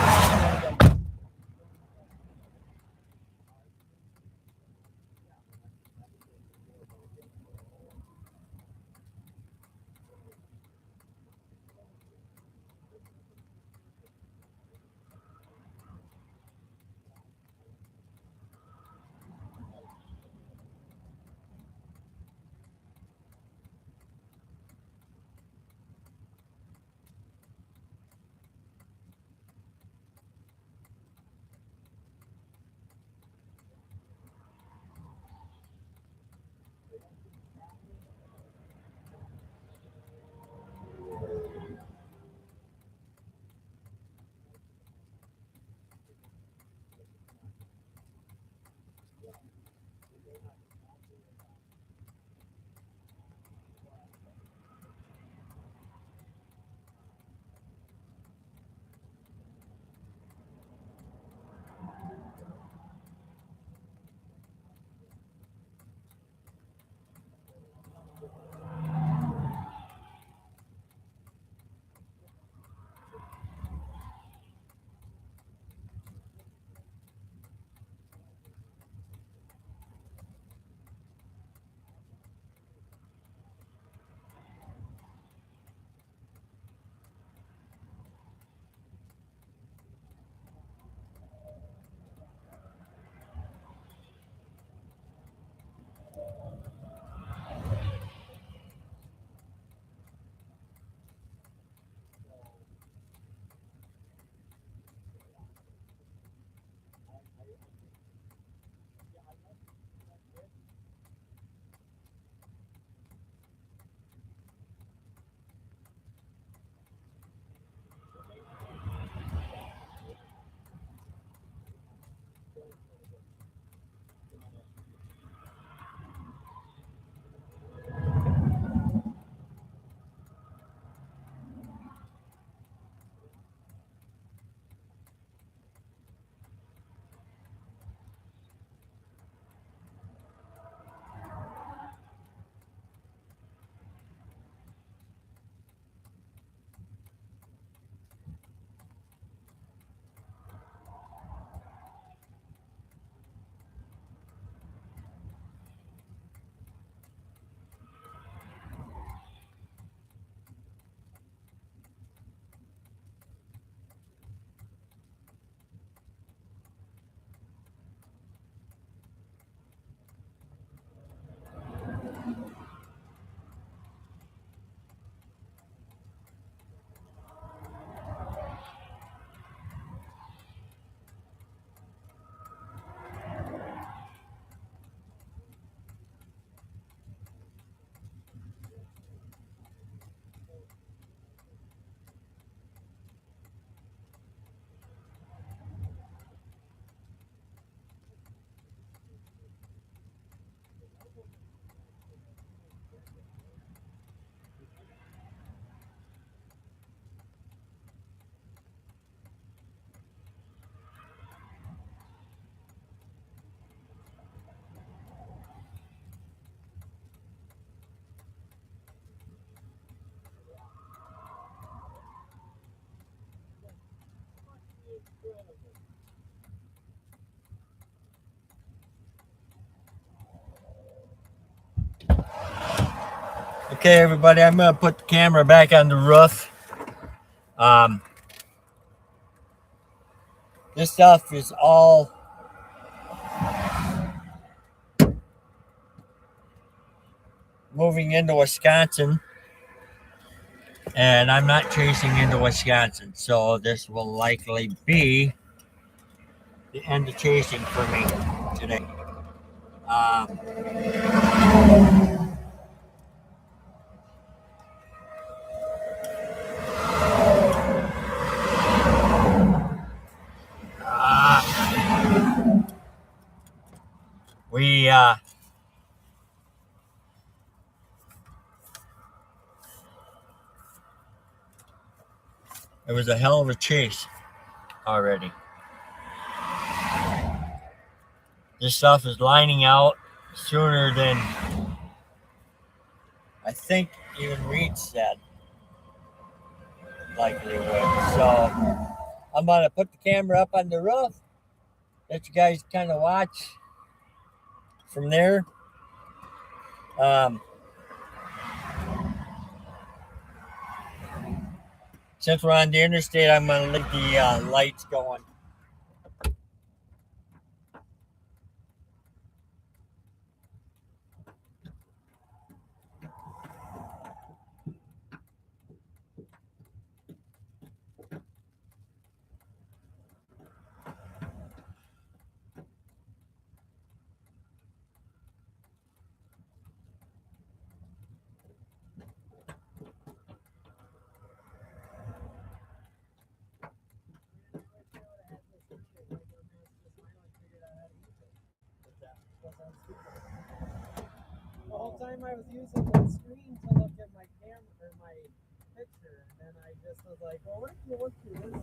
Okay, everybody, I'm going to put the camera back on the roof. This stuff is all moving into Wisconsin, and I'm not chasing into Wisconsin, so this will likely be the end of chasing for me today. We it was a hell of a chase already. This stuff is lining out sooner than I think even Reed said likely would. So I'm gonna put the camera up on the roof, let you guys kind of watch from there. Since we're on the interstate, I'm gonna leave the lights going. The whole time I was using the screen to look at my camera or my picture, and then I just was like, well, what if you look through this?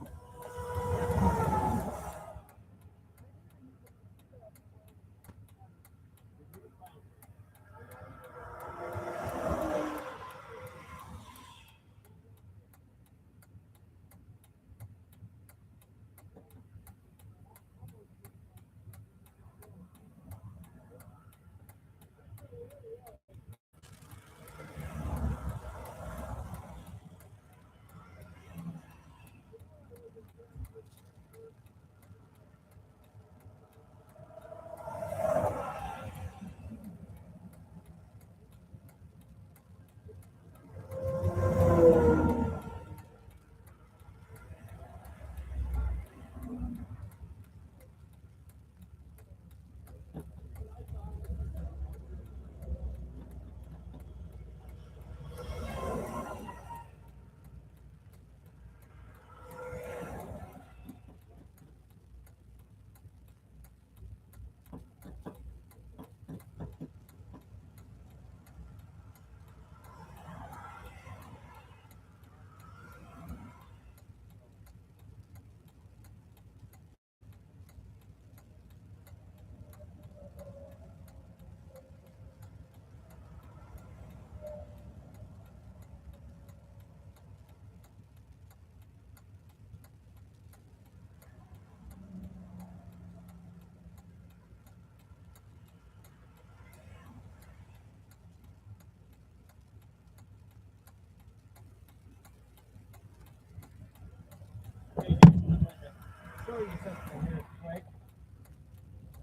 Show you something here quick.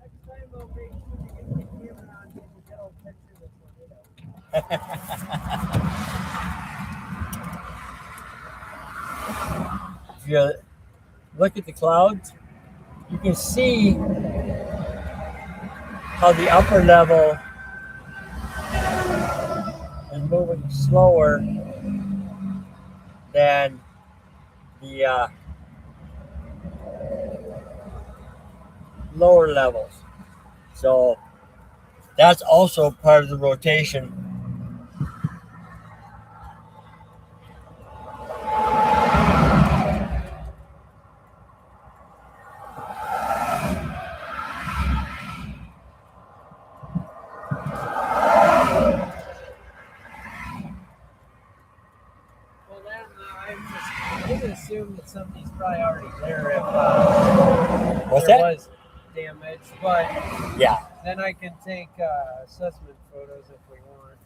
Next time I'll make sure you get the camera on you and get a picture of this tornado. If you look at the clouds, you can see how the upper level is moving slower than the lower levels. So that's also part of the rotation. Well, then I'm just would assume that somebody's probably already there if What's there that? was damage, but Yeah. then I can take assessment photos if we want.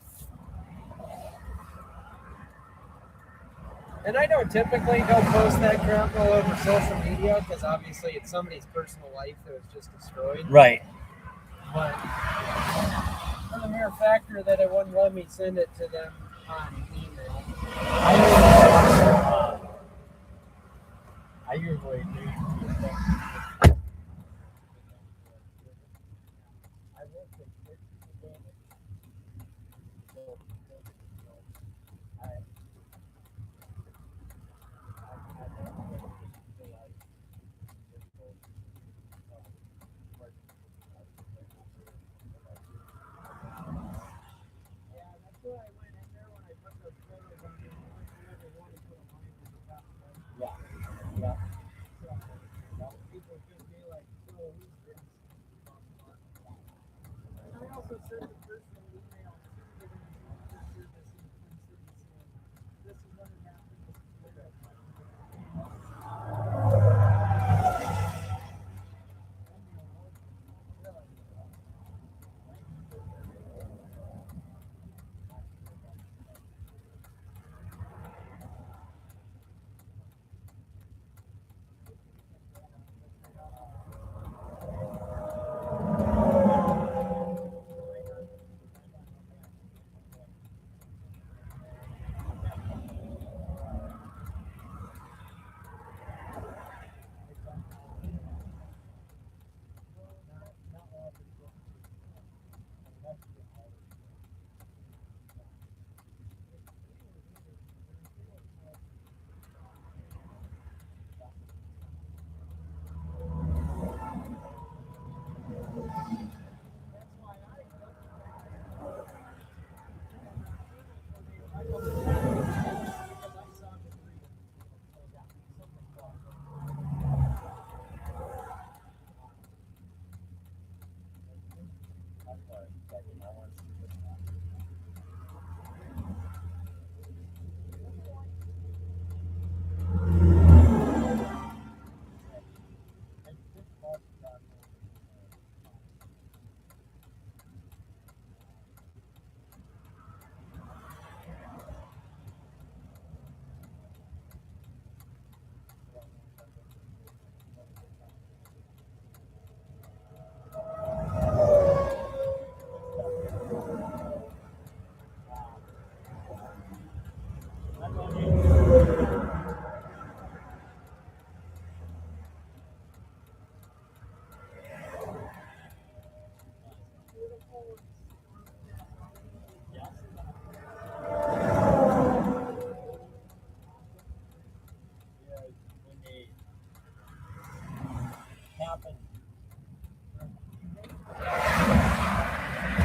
And I don't typically go post that crap all over social media because obviously it's somebody's personal life that was just destroyed. Right. But for the mere factor that it wouldn't let me send it to them on email. I usually do.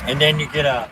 And then you get a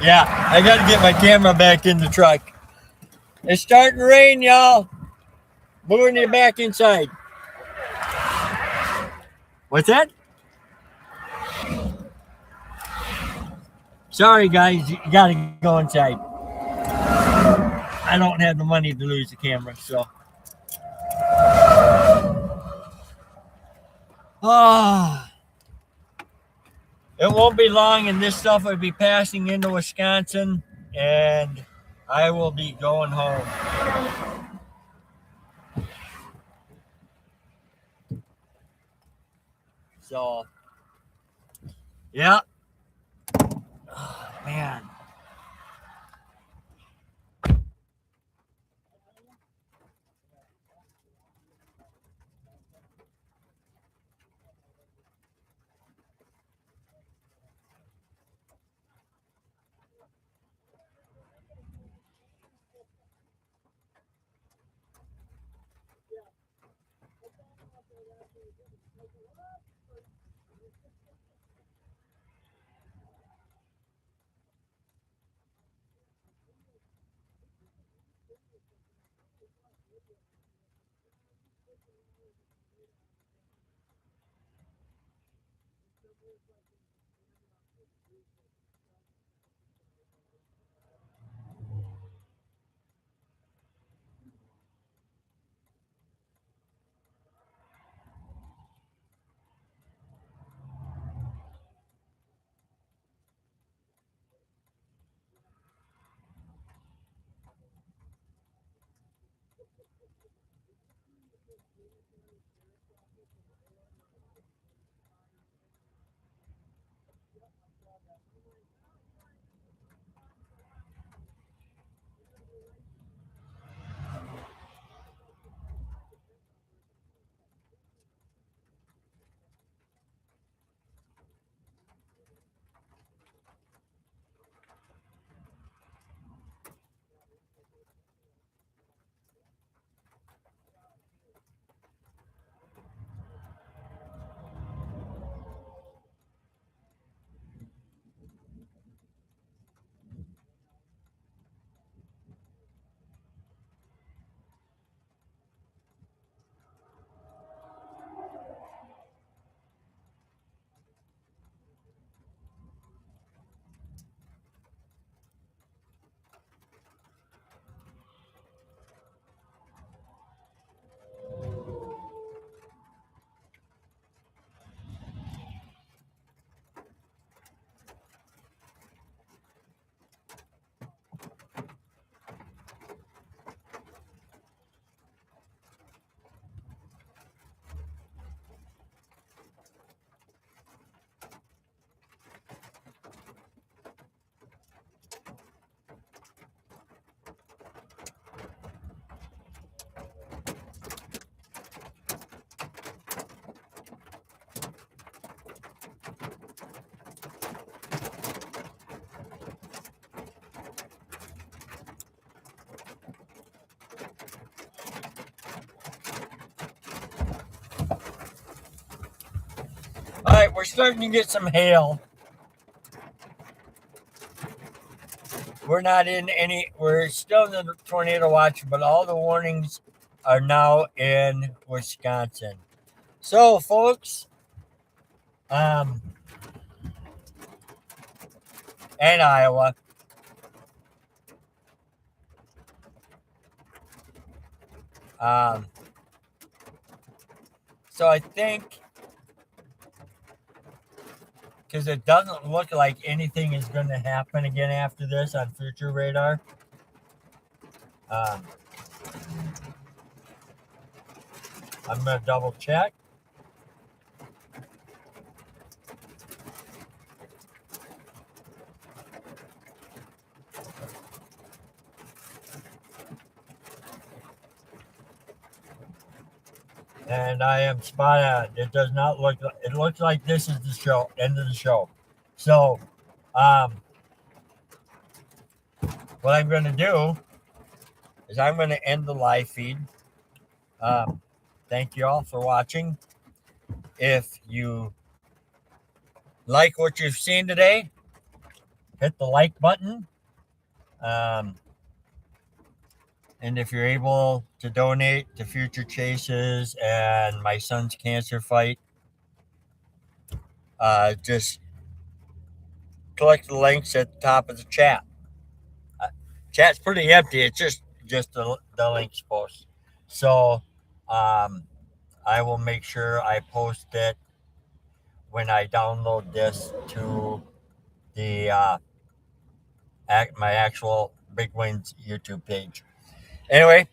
Yeah, I got to get my camera back in the truck. It's starting to rain, y'all. Moving you back inside. What's that? Sorry, guys. You got to go inside. I don't have the money to lose the camera, so. Ah. It won't be long, and this stuff will be passing into Wisconsin, and I will be going home. So, yeah. Oh, man. All right, we're starting to get some hail. We're still in the tornado watch, but all the warnings are now in Wisconsin. So, folks, and Iowa. So I think, because it doesn't look like anything is going to happen again after this on future radar. I'm going to double check. And I am spot on. It does not look. It looks like this is the show. End of the show. So, what I'm going to do is I'm going to end the live feed. Thank you all for watching. If you like what you've seen today, hit the like button. And if you're able to donate to future chases and my son's cancer fight, just click the links at the top of the chat. Chat's pretty empty. It's just the links post. So I will make sure I post it when I download this to the my actual Big Wins YouTube page. Anyway,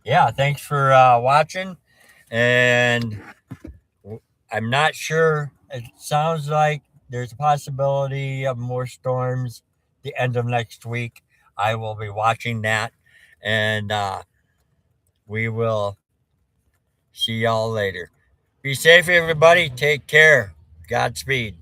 yeah, thanks for watching, and I'm not sure. It sounds like there's a possibility of more storms the end of next week. I will be watching that, and we will see y'all later. Be safe, everybody. Take care. Godspeed.